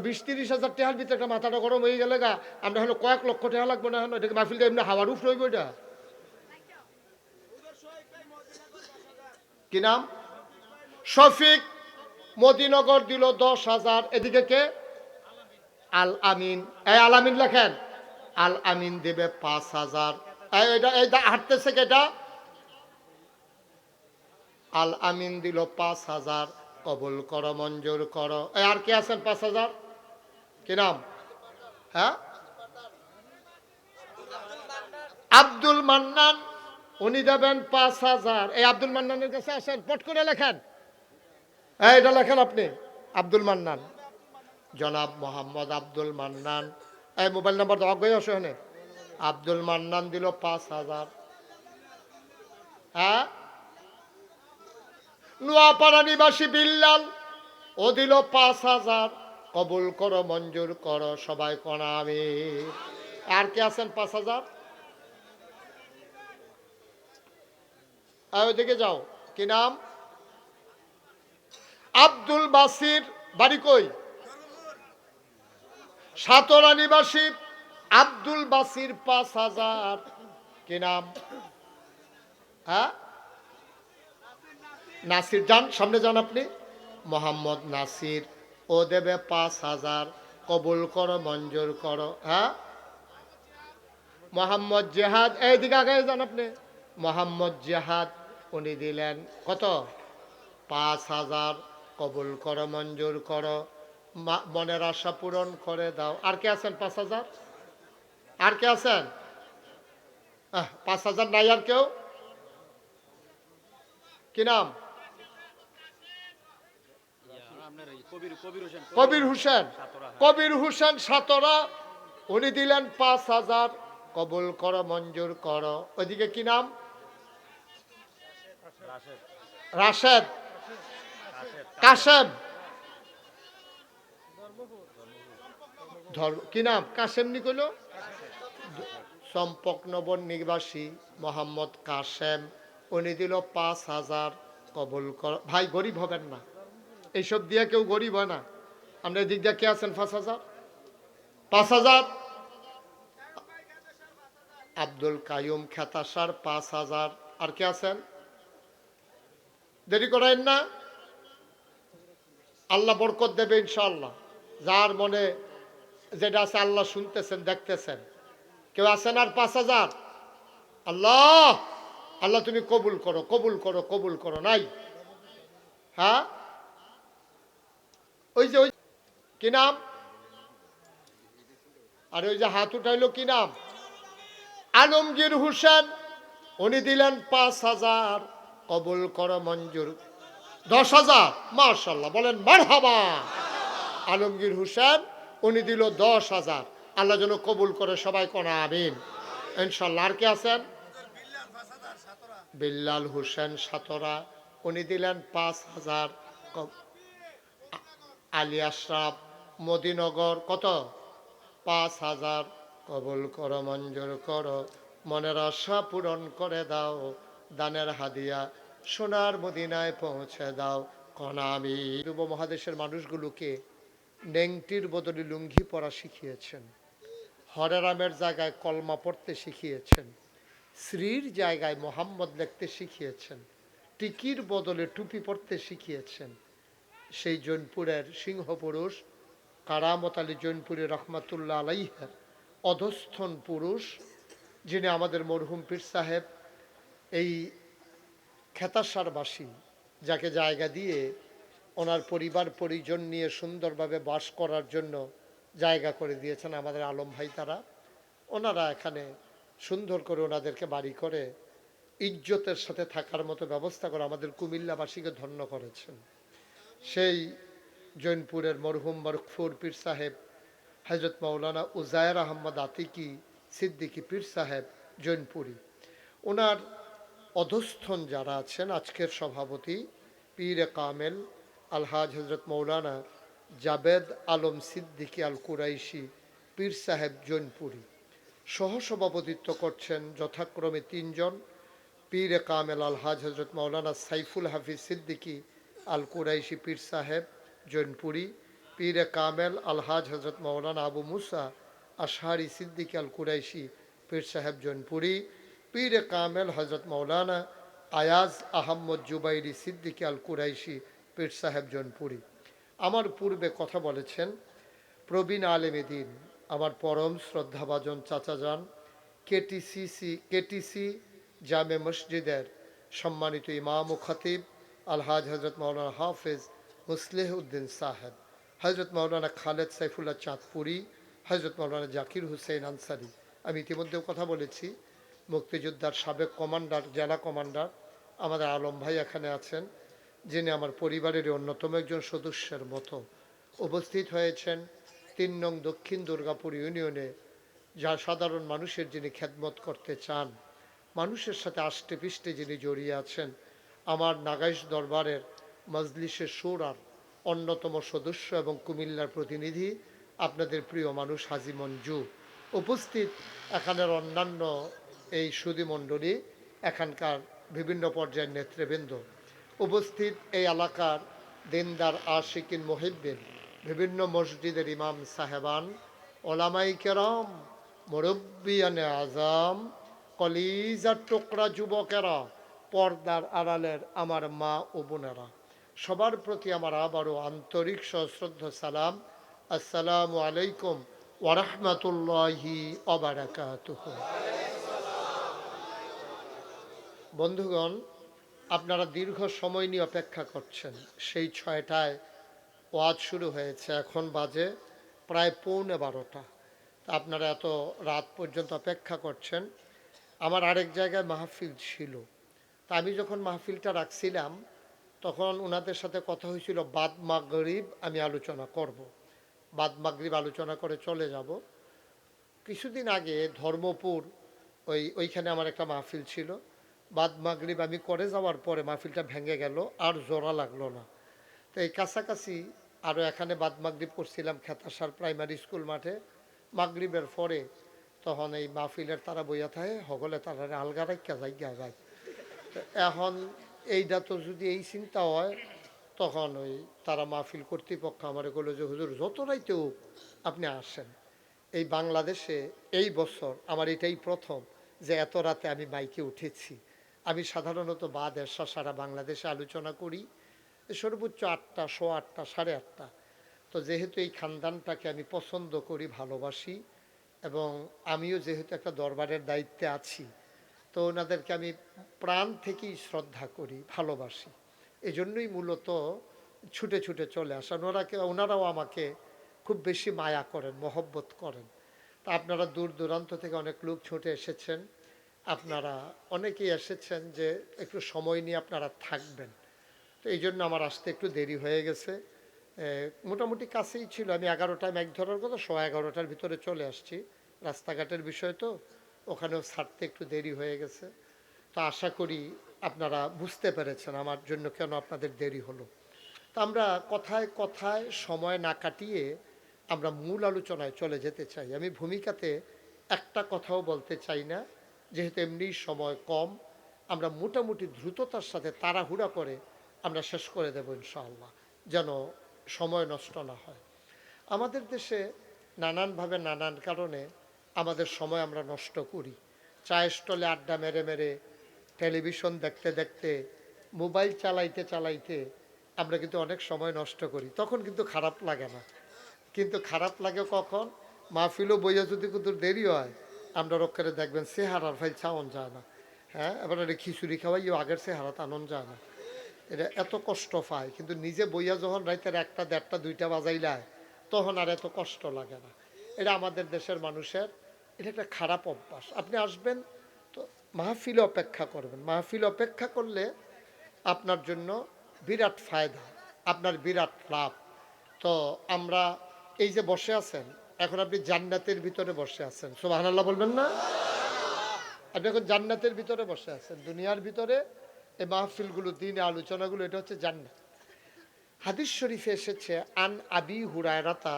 20-30 হাজার টাকার ভিতরে একটা মাথাটা গরম হয়ে গেলে গা, আমরা হলো কয়েক লক্ষ টাকা লাগবো না? এটাকে মাহফিলটা এমনি হাওয়ার উফ রইব। এটা কি নাম? শফিক মদিনগর দিল 10,000। এদিকে কে? আল আমিন। এই আল আমিন লেখেন। আল আমিন দেবে 5,000। এইটা হাঁটতেছে কেটা? আল আমিন দিল 5,000। কবুল করো, মঞ্জুর করো। আর কে আছেন 5,000? কি নাম? হ্যাঁ, আব্দুল মান্নান। উনি দেবেন 5,000। এই আব্দুল মান্নানের কাছে আসেন, পট করে লেখেন। এটা লেখেন আপনি, আব্দুল মান্নান, জনাব মোহাম্মদ আব্দুল মান্নান। এই মোবাইল নাম্বার দেওয়া গই আসে। আব্দুল মান্নান দিল 5,000। হ্যাঁ, নোয়াপাড়া নিবাসী বিল্লাল, ও দিল 5,000। কবুল করো, মঞ্জুর করো, সবাই কোনা আমি। আর কে আছেন 5,000? ওইদিকে যাও, কি নাম? আব্দুল বাসির। বাড়ি কই? সাতরা নিবাসী আব্দুল বাসির 5,000। কি নাম? হ্যাঁ, নাসির। যান, সামনে যান আপনি। মোহাম্মদ নাসির, ও দেবে 5,000। কবুল করো, মঞ্জুর করো। হ্যাঁ, মোহাম্মদ জেহাদ। এইদিকে আগে যান আপনি। মোহাম্মদ জেহাদ, উনি দিলেন কত? 5,000। কবুল করো, মঞ্জুর করো, মনের আশা পূরণ করে দাও। আর কে আছেন 5,000? আর কে আছেন? 5,000 নাই আর কেউ? কি নাম? কবির হোসেন। কবির হোসেন সাতরা, উনি দিলেন 5,000। কবুল করো, মঞ্জুর করো। ওইদিকে কি নাম? রাশেদ। কাশেম। কি নাম? কাশেম নি কইল? চম্পকনগর নিবাসী মোহাম্মদ কাশেম, উনি দিল 5,000। কবুল কর। ভাই, গরিব হবেন না, এইসব দিয়ে কেউ গরিব হয় না। আমরা এদিক দিয়ে কে আছেন 5,000? 5,000। আব্দুল কাইয়ুম খেতাসার 5,000। আর কে আছেন? দেরি করেন না, আল্লাহ বরকত দেবে ইনশাআল্লাহ। যার মনে যেটা আছে আল্লাহ শুনতেছেন, দেখতেছেন। কেউ আছেন আর 5,000? আল্লাহ আল্লাহ তুমি কবুল করো, কবুল করো, কবুল করো। নাই? হ্যাঁ, ওই কি নাম? আর ওই যে হাত উঠাইলো কি নাম? আলমগীর হোসেন। উনি দিলেন 5,000। কবুল করো, মঞ্জুর। 10,000। মাশাআল্লাহ, বলেন মারহাবা। আলমগীর হোসেন উনি দিল 10,000। আল্লাহ যেন কবুল করে, সবাই কোন আমিন ইনশাল্লাহ। আর কে আছেন? বিল্লাল হোসেন সাতরা, উনি দিলেন 5,000। আলী আশরাফ মদিনগর কত? 5,000। কবুল করো, মঞ্জুর করো, মনের আশা পূরণ করে দাও, দানের হাদিয়া সোনার মদিনায় পৌঁছে দাও, কোন আমিন। পূর্ব মহাদেশের মানুষগুলোকে নেংটির বদলে লুঙ্গি পরা শিখিয়েছেন, হরে রামের জায়গায় কলমা পড়তে শিখিয়েছেন, শ্রীর জায়গায় মোহাম্মদ লিখতে শিখিয়েছেন, টিকির বদলে টুপি পড়তে শিখিয়েছেন। সেই জৈনপুরের সিংহ পুরুষ কারামত আলী জৈনপুরী রহমাতুল্লাহ আলাইহের অধস্থন পুরুষ, যিনি আমাদের মরহুম পীর সাহেব এই খেতাসারবাসী, যাকে জায়গা দিয়ে ওনার পরিবার পরিজন নিয়ে সুন্দরভাবে বাস করার জন্য জায়গা করে দিয়েছেন আমাদের আলম ভাই। তারা ওনারা এখানে সুন্দর করে ওনাদেরকে বাড়ি করে ইজ্জতের সাথে থাকার মতো ব্যবস্থা করে আমাদের কুমিল্লাবাসীকে ধন্য করেছেন। সেই জৈনপুরের মরহুম মরফুর পীর সাহেব হজরত মৌলানা উজায়ের আহমদ আতিকি সিদ্দিকী পীর সাহেব জৈনপুরী, ওনার অধস্থন যারা আছেন, আজকের সভাপতি পীর কামেল আলহাজ হজরত মৌলানা জাবেদ আলম সিদ্দিকী আল কুরাইশি পীর সাহেব জৈনপুরী, সহসভাপতিত্ব করছেন যথাক্রমে 3 জন, পীর কামেল আলহাজ হজরত মৌলানা সাইফুল হাফিজ সিদ্দিকী আল কুরাইশি পীর সাহেব জৈনপুরী, পীর কামেল আলহাজ হজরত মৌলানা আবু মুসা আশহারি সিদ্দিকী আল কুরাইশি পীর সাহেব জৈনপুরী, পীর কামেল হজরত মৌলানা আয়াজ আহম্মদ জুবাইরি সিদ্দিকী আল কুরাইশি পীর সাহেব জৈনপুরী। আমার পূর্বে কথা বলেছেন প্রবীণ আলেমে দ্বীন, আমার পরম শ্রদ্ধাভাজন চাচা যান, কেটিসি জামে মসজিদের সম্মানিত ইমাম ও খতিব আলহাজ হজরত মৌলানা হাফেজ মুসলেহ উদ্দিন সাহেব, হজরত মৌলানা খালেদ সাইফুল্লাহ চাঁদপুরি, হজরত মৌলানা জাকির হুসেন আনসারি। আমি ইতিমধ্যেও কথা বলেছি, মুক্তিযোদ্ধার সাবেক কমান্ডার, জেলা কমান্ডার আমাদের আলম ভাই এখানে আছেন, যিনি আমার পরিবারের অন্যতম একজন সদস্যের মতো উপস্থিত হয়েছেন 3 নং দক্ষিণ দুর্গাপুর ইউনিয়নে, যা সাধারণ মানুষের যিনি খেদমত করতে চান, মানুষের সাথে আষ্টে পিষ্টে যিনি জড়িয়ে আছেন, আমার নাগাইশ দরবারের মজলিসে শুরার অন্যতম সদস্য এবং কুমিল্লার প্রতিনিধি আপনাদের প্রিয় মানুষ হাজি মঞ্জু উপস্থিত, এখানের অন্যান্য এই সুধীমণ্ডলী, এখানকার বিভিন্ন পর্যায়ের নেতৃবৃন্দ উপস্থিত, এই এলাকার দিনদার আশিকিন মুহিব্বিন, বিভিন্ন মসজিদের ইমাম সাহেবান, ওলামাই কেরাম, মুরব্বিয়ানে আজম, কলিজার টুকরা যুবকেরা, পর্দার আড়ালের আমার মা ও বোনেরা, সবার প্রতি আমার আবারও আন্তরিক সশ্রদ্ধ সালাম। আসসালামু আলাইকুম ওয়া রাহমাতুল্লাহি ওয়া বারাকাতুহু। বন্ধুগণ, আপনারা দীর্ঘ সময় নিয়ে অপেক্ষা করছেন, সেই 6টায় ওয়াজ শুরু হয়েছে, এখন বাজে প্রায় 11:15। আপনারা এত রাত পর্যন্ত অপেক্ষা করছেন। আমার আরেক জায়গায় মাহফিল ছিল, তা আমি যখন মাহফিলটা রাখছিলাম তখন ওনাদের সাথে কথা হয়েছিল বাদ মাগরিব আমি আলোচনা করব, বাদ মাগরিব আলোচনা করে চলে যাব। কিছুদিন আগে ধর্মপুর ওইখানে আমার একটা মাহফিল ছিল, বাদ মাগরিব আমি করে যাওয়ার পরে মাহফিলটা ভেঙে গেল, আর জোড়া লাগলো না। তো এই কাছাকাছি আরও এখানে বাদ মাগরিব করছিলাম খেতাসার প্রাইমারি স্কুল মাঠে, মাগরিবের পরে তখন এই মাহফিলের তারা বইয়া থাকে সকলে তারা আলগা রাখা যায়। এখন এইটা তো যদি এই চিন্তা হয়, তখন ওই তারা মাহফিল কর্তৃপক্ষ আমার বললো যে হুজুর যত রাইতে হোক আপনি আসেন। এই বাংলাদেশে এই বছর আমার এটাই প্রথম যে এত রাতে আমি মাইকে উঠেছি। আমি সাধারণত বাদ এসা সারা বাংলাদেশে আলোচনা করি সর্বোচ্চ 8টা, 8:15, 8:30। তো যেহেতু এই খানদানটাকে আমি পছন্দ করি, ভালোবাসি, এবং আমিও যেহেতু একটা দরবারের দায়িত্বে আছি, তো তো ওনাদেরকে আমি প্রাণ থেকেই শ্রদ্ধা করি, ভালোবাসি। এই জন্যই মূলত ছুটে ছুটে চলে আসেন। ওনারাও আমাকে খুব বেশি মায়া করেন, মহব্বত করেন। তা আপনারা দূর দূরান্ত থেকে অনেক লোক ছুটে এসেছেন, আপনারা অনেকেই এসেছেন যে একটু সময় নিয়ে আপনারা থাকবেন। তো এই জন্য আমার আসতে একটু দেরি হয়ে গেছে। মোটামুটি কাছেই ছিল, আমি 11টায় ম্যাক ধরার কথা, 11:15টার ভিতরে চলে আসছি। রাস্তাঘাটের বিষয় তো, ওখানেও ছাড়তে একটু দেরি হয়ে গেছে। তো আশা করি আপনারা বুঝতে পেরেছেন আমার জন্য কেন আপনাদের দেরি হলো। তো আমরা কথায় কথায় সময় না কাটিয়ে আমরা মূল আলোচনায় চলে যেতে চাই। আমি ভূমিকাতে একটা কথাও বলতে চাই না, যেহেতু এমনি সময় কম। আমরা মোটামুটি দ্রুততার সাথে তাড়াহুড়া করে আমরা শেষ করে দেব ইনশাআল্লাহ, যেন সময় নষ্ট না হয়। আমাদের দেশে নানানভাবে নানান কারণে আমাদের সময় আমরা নষ্ট করি। চায়ের স্টলে আড্ডা মেরে মেরে, টেলিভিশন দেখতে দেখতে, মোবাইল চালাইতে চালাইতে আমরা কিন্তু অনেক সময় নষ্ট করি। তখন কিন্তু খারাপ লাগে না, কিন্তু খারাপ লাগে কখন? মাহফিলও বইয়া যদি কিন্তু দেরি হয়, আমরা রক্ষারে দেখবেন চেহারার ফাইল চাওন যায় না। হ্যাঁ, এবার খিচুড়ি খাওয়াইও আগের চেহারা টানন যায় না। এটা এত কষ্ট পায়, কিন্তু নিজে বইয়া যখন রাইতের 1টা, 1:30, 2টা বাজাইলায়, তখন আর এত কষ্ট লাগে না। এটা আমাদের দেশের মানুষের এটা একটা খারাপ অভ্যাস। আপনি আসবেন তো মাহফিলে অপেক্ষা করবেন। মাহফিলে অপেক্ষা করলে আপনার জন্য বিরাট ফায়দা, আপনার বিরাট লাভ। তো আমরা এই যে বসে আছেন, এখন আপনি জান্নাতের ভিতরে বসে আছেন, সুবহানাল্লাহ বলবেন না? আপনি এখন জান্নাতের ভিতরে বসে আছেন। দুনিয়ার ভিতরে এই মাহফিলগুলো, দিনে আলোচনাগুলো, এটা হচ্ছে জান্নাত। হাদিস শরীফে এসেছে, আন আবি হুরায়রাতা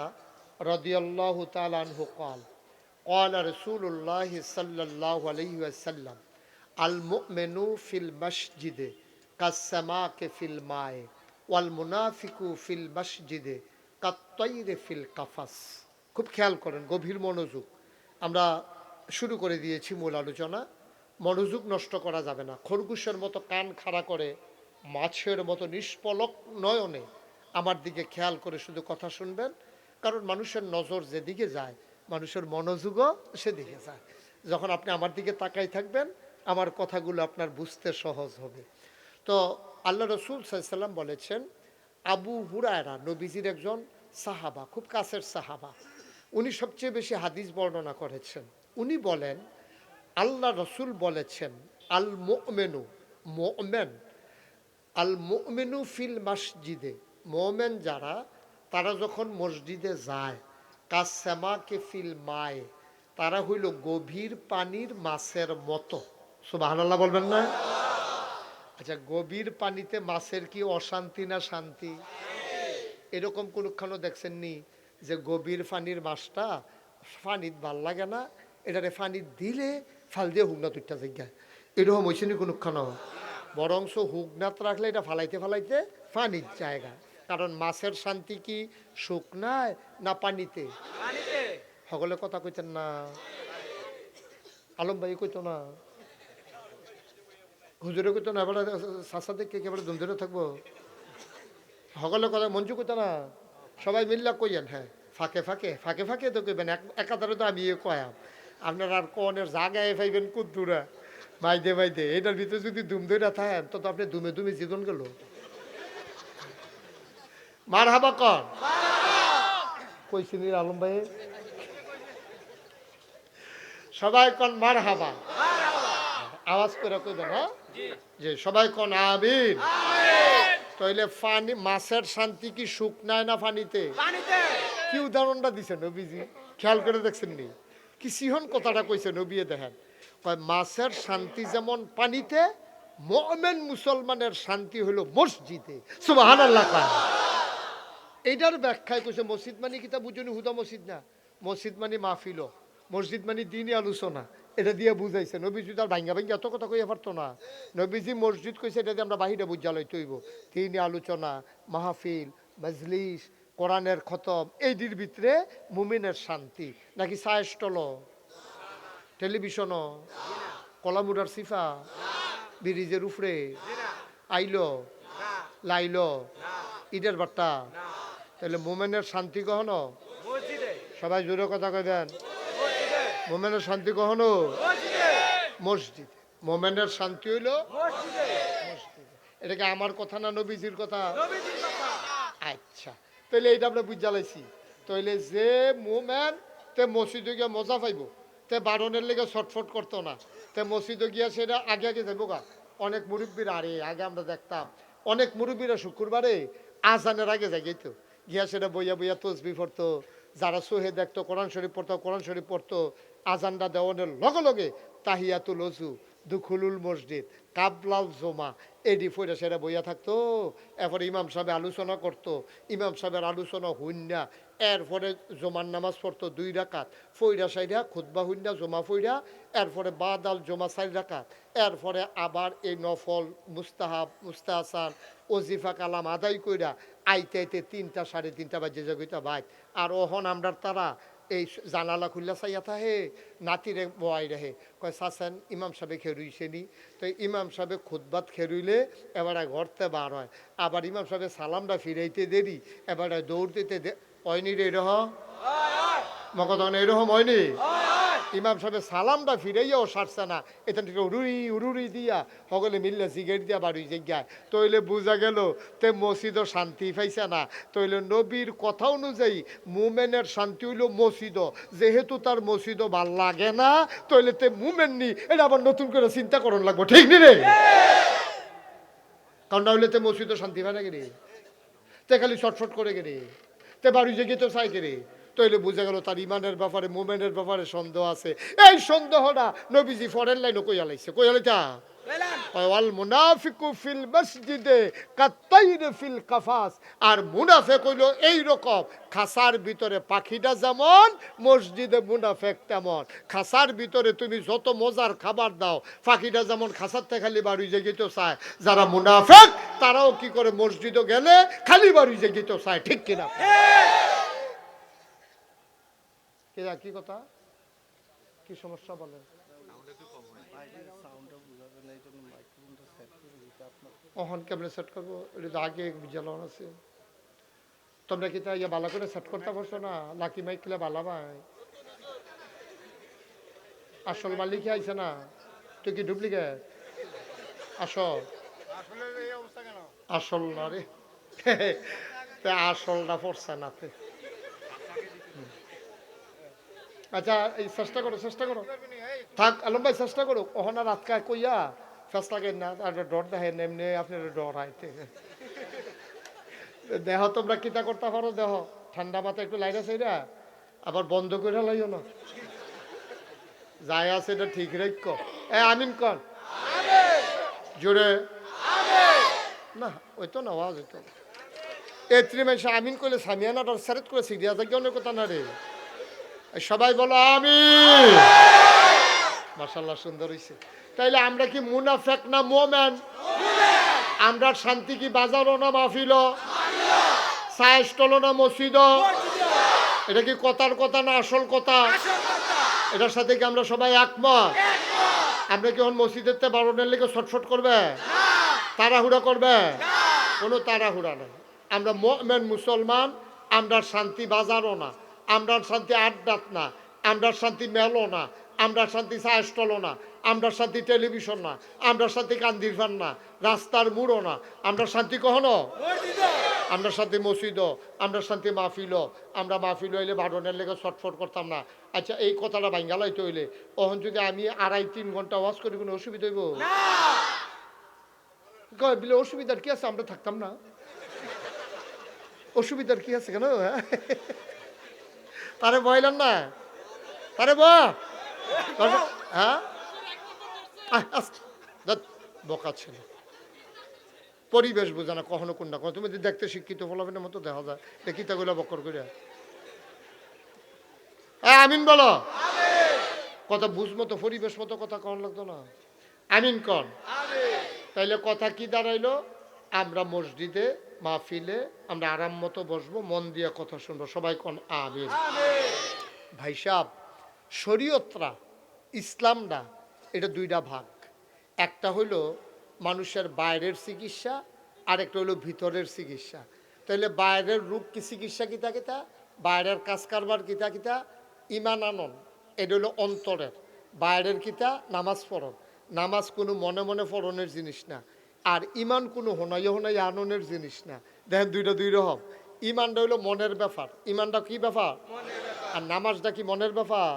রাদিয়াল্লাহু তাআলা আনহু قال قال رسول الله صلى الله عليه وسلم المؤمن في المسجد كالسماك في الماء والمنافق في المسجد كالطير في القفص। খুব খেয়াল করেন, গভীর মনোযোগ। আমরা শুরু করে দিয়েছি মূল আলোচনা। মনোযোগ নষ্ট করা যাবে না। খরগোশের মতো কান খাড়া করে, মাছের মতো নিষ্পলক নয়নে আমার দিকে খেয়াল করে শুধু কথা শুনবেন। কারণ মানুষের নজর যেদিকে যায়, মানুষের মনোযোগও সেদিকে যায়। যখন আপনি আমার দিকে তাকাই থাকবেন, আমার কথাগুলো আপনার বুঝতে সহজ হবে। তো আল্লাহ রসুল সাল্লাল্লাহু আলাইহি ওয়াসাল্লাম বলেছেন, আবু হুরায়রা নবীজির একজন সাহাবা, খুব কাছের সাহাবা, উনি সবচেয়ে বেশি হাদিস বর্ণনা করেছেন। উনি বলেন, আল্লাহ রসুল বলেছেন, আল মুমিনু, মুমিন, আল মুমিনু ফিল মসজিদে, মুমিন যারা, তারা যখন মসজিদে যায়, কাসসামাকে ফিল মায়ে, তারা হইল গভীর পানির মাছের মতো। সুবহানাল্লাহ বলবেন না? আচ্ছা, গভীর পানিতে মাছের কি অশান্তি না শান্তি? এরকম কোনখানো দেখছেননি যে গভীর পানির মাছটা পানিত ভাল লাগে না, এটারে পানি দিলে ফাল দিয়ে হুগনা তুইটা জায়গায়, এরকম হয়েছে নি কোনখানো? বরংস হুগনাত রাখলে এটা ফালাইতে ফালাইতে পানির জায়গা। কারণ মাছের শান্তি কি শুকনায় না পানিতে? সকলে কথা কইতেন না? আলম ভাই কইতো না, হুজুরে কইতো না, এবার চাষা দেখে একেবারে দুম ধরে থাকবো। সকলে কথা মঞ্জু কইতো না, সবাই মিল্লা কইয়েন। হ্যাঁ, ফাঁকে ফাঁকে ফাঁকে ফাঁকে তো কইবেন, একাধারে তো আমি কয়াম। আপনার আর কনের জায়গায় পাইবেন কুদ্দুরা মাইদে মাইদে, এটার ভিতরে যদি দুম ধরে থাকেন তো আপনি দুমে দুমে জীবন গেল। মার হাবা কন কইছিনি আলম ভাই, সবাই কন মার হাবা, আওয়াজ করে কইবেন। হ্যাঁ, যে সবাই কন আমিন। তাইলে পানি, মাছের শান্তি কি শুকনায় না পানিতে? কি উদাহরণটা দিছে নবীজি, খেয়াল করে দেখছেন নি? কি সিহন কথাটা কইছে নবী, দেখেন, কয় মাছের শান্তি যেমন পানিতে, মুমিন মুসলমানের শান্তি হলো মসজিদে। সুবহানাল্লাহ। এইটার ব্যাখ্যায় কইছে, মসজিদ মানে কিতা বুঝুনি, হুদা মসজিদ না, মসজিদ মানে মাহফিল, মসজিদ মানে দিনই আলোচনা, এটা দিয়ে বুঝাইছে। নবীজি তার ভাঙ্গা ভাঙ্গি এত কথা কইয়া পারতো না। নবীজি মসজিদ কইছে, এটা দিয়ে আমরা বাহিরে বুঝা লইতে হইব। দিনই আলোচনা, মাহফিল, মজলিস, কোরআনের খতম, এইটির ভিতরে মুমিনের শান্তি। নাকি চায়ের স্টল, টেলিভিশনও, কলামুরার সিফা, ব্রিজের উপরে আইলো লাইলো ঈদের বার্তা, তাহলে মোমেনের শান্তি কখনো? সবাই জোরে কথা কইবেন, মোমেনের শান্তি কখনো? মসজিদে। মোমেনের শান্তি হইল মসজিদে। এটা কি আমার কথা না নবীজির কথা? আচ্ছা, তাহলে এইটা আমরা বুঝা লাইছি। তাইলে যে মোমেন তে মসজিদে গিয়া মজা পাইব, তে বারণের লেগে ছটফট করতো না, তে মসজিদে গিয়া সেটা আগে আগে যাইব গা। অনেক মুরব্বীরা, আরে আগে আমরা দেখতাম অনেক মুরব্বীরা শুক্রবারে আজানের আগে যাই গেতো, গিয়া সেটা বইয়া বইয়া তসবি পড়তো, যারা সোহে দেখতো কোরআন শরীফ পড়তো, কোরআন শরীফ পড়তো। আজানটা দেওয়ানোর লগে লগে তাহিয়াতুল ওযু, দুখুলুল মসজিদ, কাবলাল জমা, এডি ফইরা সেরা বইয়া থাকতো। এরপরে ইমাম সাহেব আলোচনা করতো, ইমাম সাহেবের আলোচনা হইনা, এরপরে জমার নামাজ পড়তো 2 রাকাত, ফইরা সাইরা খুতবা হইনা জমা ফইরা, এরপরে বাদাল জমা 4 রাকাত, এরপরে আবার এই নফল মুস্তাহাব মুস্তাহসান ওজিফা কালাম আদায় কইরা আইতে আইতে 3টা 3:30 বাজে যাগইতা ভাই। আর ওহন আমরার তারা এই জানালা খুললা চাইয়া থাহে, নাতিরে বয়াই রাহে, কয় চাচেন ইমাম সাহেবে খেরুইছে নি। তো ইমাম সাহেবে খুতবাত খেরুইলে এবারে ঘরতে বার হয়, আবার ইমাম সাহেবে সালামটা ফিরাইতে দেরি, এবারে দৌড়তে হয়নি রে, এরকম মকদন এরকম হয়নি। ইমাম সাহেবের সালামটা ফিরাইয়াও সারছে না, এটা থেকে উড়ুরি উড়ুরি দিয়া সকলে মিললে সিগারেট দিয়া বাড়ি জায়গায়। তইলে বোঝা গেল তে মসজিদও শান্তি পাইছে না। তইলে নবীর কথা অনুযায়ী মুমেনের শান্তি হইল মসজিদ, যেহেতু তার মসজিদও ভাল লাগে না, তইলে তে মুমেন নি, এটা আবার নতুন করে চিন্তা করন লাগবো, ঠিক নি রে? কারণ না হইলে তে মসজিদও শান্তি পায় না গেরে, তে খালি ছটফট করে গেরে, তে বাড়ি জায়গায় তো চাই গেরে। তইলে বুঝা গেল তার ইমানের ব্যাপারে মোমেনের ব্যাপারে সন্দেহ আছে। এই সন্দেহটা নবীজি ফরেন লাইনও কইয়া লাইছে, কইয়া লাইতা ওয়াল মুনাফিকু ফিল মসজিদে কাত্তাইর ফিল কাফাস। আর মুনাফিক হইল এই রকম, খাসার ভিতরে পাখিটা যেমন মসজিদে মুনাফিক তেমন। খাসার ভিতরে তুমি যত মজার খাবার দাও, পাখিটা যেমন খাসার থেকে খালি বাড়ি যেতে চায়, যারা মুনাফিক তারাও কি করে মসজিদে গেলে খালি বাড়ি যেতে চায়, ঠিক কিনা? কি কথা, কি সমস্যা বলেন? ওহন কেমনে সেট করবো, এটা আগে জ্বালান আছে। তোমরা কি তা ইয়া বালা করে সেট করতে পারছো না? লাকি মাইক কিলা বালা ভাই, আসল মালিক আইছে না, তুই কি ডুপ্লিকেট? আসল আসল না রে, আসলটা পড়ছে না। আচ্ছা এই চেষ্টা করো, চেষ্টা করো, থাক আলম ভাই চেষ্টা করো। ওহনা রাতকা কইয়া ফেসলাকে না আর ডর দেখেন, এমনি আপনার ডর আইতে দেহ। তোমরা কিতা করতে পারো দেহ, ঠান্ডা মাথা একটু লাইরা সাইরা আবার বন্ধ করে লাইও না, যাই আছে এটা ঠিক রাখ। আমিন কন জোরে না, ওই তো না আওয়াজ হইতো। এত্রি মানুষ আমিন করলে সামিয়ানাটা সেরেট করে সিরিয়া থাকে অনেক কথা না রে। সবাই বলো আমিন। মাশাআল্লাহ সুন্দর হইছে। তাইলে আমরা কি মুনাফিক না মুমিন? আমরা শান্তি কি বাজারও না মাহফিল, চায় স্টল না মসজিদ? এটা কি কথার কথা না আসল কথা? এটার সাথে কি আমরা সবাই একমত? আমরা কি মসজিদের তে বারণের লেগে ছটফট করবে, তাড়াহুড়া করবে? কোনো তাড়াহুড়া নেই। আমরা মুমিন মুসলমান, আমরা শান্তি বাজারও না, আমরা শান্তি আড্ডাত না, আমরা শান্তি মেলো না, আমরা শান্তি চায় স্টলও না, আমরা শান্তি টেলিভিশন না, আমরা শান্তি কান্দির ফান না, রাস্তার মুড়ো না, আমরা শান্তি কখনো, আমরা শান্তি মসজিদ, আমরা শান্তি মাহফিল। আমরা মাহফিল হইলে বারণের লেগে ছটফট করতাম না। আচ্ছা এই কথাটা বাঙ্গালাইতে হইলে ওখান যদি আমি 2.5-3 ঘন্টা ওয়াজ করি কোনো অসুবিধা হইব? বিলে অসুবিধার কি আছে, আমরা থাকতাম না, অসুবিধার কি আছে কেন? তারে বইলেন না, তারে হ্যাঁ বোকা ছিল, পরিবেশ বোঝা না কখনো কোনটা। তুমি যদি দেখতে শিক্ষিত ফলাফলের মতো দেখা যায়, কিতাগুলা বকর করে। আমিন বলো, কথা বুঝ মতো পরিবেশ মতো কথা কন লাগতো না, আমিন কন। তাইলে কথা কি দাঁড়াইলো, আমরা মসজিদে মাহফিলে আমরা আরাম মতো বসবো, মন দিয়ে কথা শুনবো, সবাই কন আমিন। ভাই সাহেব, শরীয়তরা ইসলামটা এটা 2টা ভাগ। একটা হইলো মানুষের বাইরের চিকিৎসা, আর একটা হইলো ভিতরের চিকিৎসা। তাইলে বাইরের রোগ কি চিকিৎসা কিতা কিতা, বাইরের কাজ কারবার কিতা কিতা, ইমান আনন, এটা হইলো অন্তরের। বাইরের কিতা নামাজ পড়ন, নামাজ কোনো মনে মনে পড়নের জিনিস না, আর ইমান কোনো হোনাইয়া হোনাইয়া আননের জিনিস না। দেখেন দুইটা দুই রকম। ইমানটা হইলো মনের ব্যাপার। ইমানটা কি ব্যাপার? আর নামাজটা কি মনের ব্যাপার?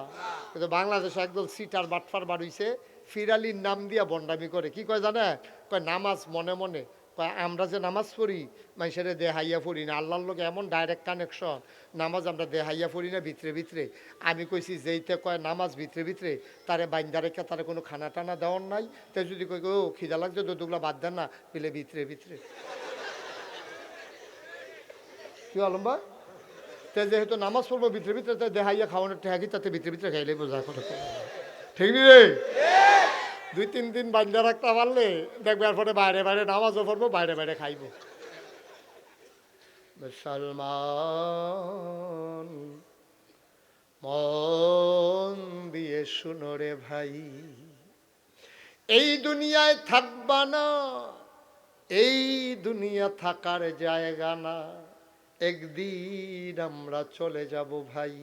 কিন্তু বাংলাদেশে একদম সিটার বাটফার বাড়িছে, ফিরালির নাম দিয়া বন্ডামি করে। কি কয় জানে? কয় নামাজ মনে মনে। কয় আমরা যে নামাজ পড়ি মানুষের দেহাইয়া পড়ি না, আল্লাহর লোক এমন ডাইরেক্ট কানেকশন। নামাজ আমরা দেহাইয়া পড়ি না, ভিতরে ভিতরে। আমি কইছি যেইতে কয় নামাজ ভিতরে ভিতরে, তারে বাইন্দা রেখে তারে কোনো খানা টানা দেওয়ার নাই। তে যদি কই ও খিদা লাগছে দুগুলা বাদ দেন না, বিলে ভিতরে ভিতরে। কি আলম ভাই? তে যেহেতু নামাজ পড়বো ভিতরে ভিতরে, তো দেহাইয়া খাওয়ানোর ঠেকি, তাতে ভিতরে ভিতরে খাইলে বোঝা করে। ঠিক নি রে? 2-3 দিন বান্ধা রাখতে পারলে দেখবে এরপরে বাইরে বাইরে নামাজও পড়বো, বাইরে বাইরে খাইবো। মুসলমান মন দিয়ে শুনো রে ভাই, এই দুনিয়ায় থাকবা না, এই দুনিয়া থাকার জায়গা না, একদিন আমরা চলে যাব ভাই।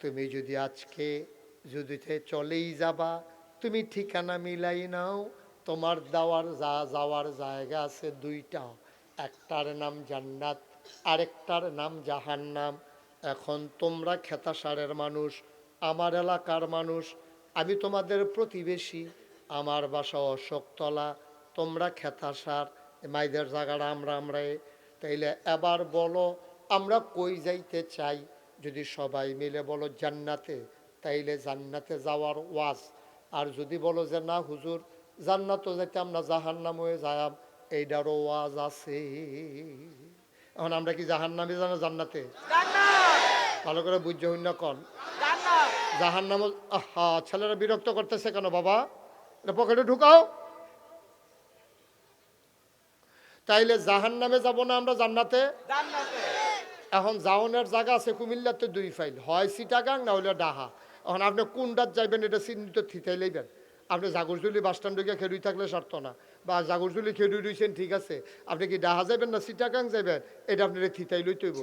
তুমি যদি আজকে যদি চলেই যাবা, তুমি ঠিকানা মিলাই নাও। তোমার যাওয়ার জায়গা আছে দুইটা, একটার নাম জান্নাত, আরেকটার নাম জাহান্নাম। এখন তোমরা খেতাসারের মানুষ, আমার এলাকার মানুষ, আমি তোমাদের প্রতিবেশী, আমার বাসা অশোকতলা, তোমরা খেতাসার, মাইদের জায়গাটা আমরা তাইলে এবার বলো আমরা কই যাইতে চাই? যদি সবাই মিলে বলো জান্নাতে, তাইলে জান্নাতে যাওয়ার ওয়াজ। আর যদি বলো যে না হুজুর জান্নাতও যাইতাম না, জাহান্নাম হয়ে যাম, এইটারও ওয়াজ আছে। এখন আমরা কি জাহান্নামে জানো জান্নাতে? ভালো করে বুঝতে হইন না কন জাহান্নাম। আহা, ছেলেরা বিরক্ত করতেছে কেন বাবা? এটা পকেটে ঢুকাও। তাইলে জাহান্নামে যাব না আমরা জান্নাতে? এখন যাওনের জায়গা আছে কুমিল্লাতে 2 ফাইল, হয় চিটাগাং না হইলে ডাহা। এখন আপনি কোনটাত যাইবেন এটা চিহ্নিত থিতাই লইবেন। আপনি জাগরজুলি বাস স্ট্যান্ড গিয়ে খেড়ুই থাকলে শর্ত না, বা জাগরজুলি খেড়ুই রয়েছেন ঠিক আছে, আপনি কি ডাহা যাবেন না চিটাগাং যাবেন, এটা আপনার থিতাই লইতে হইব।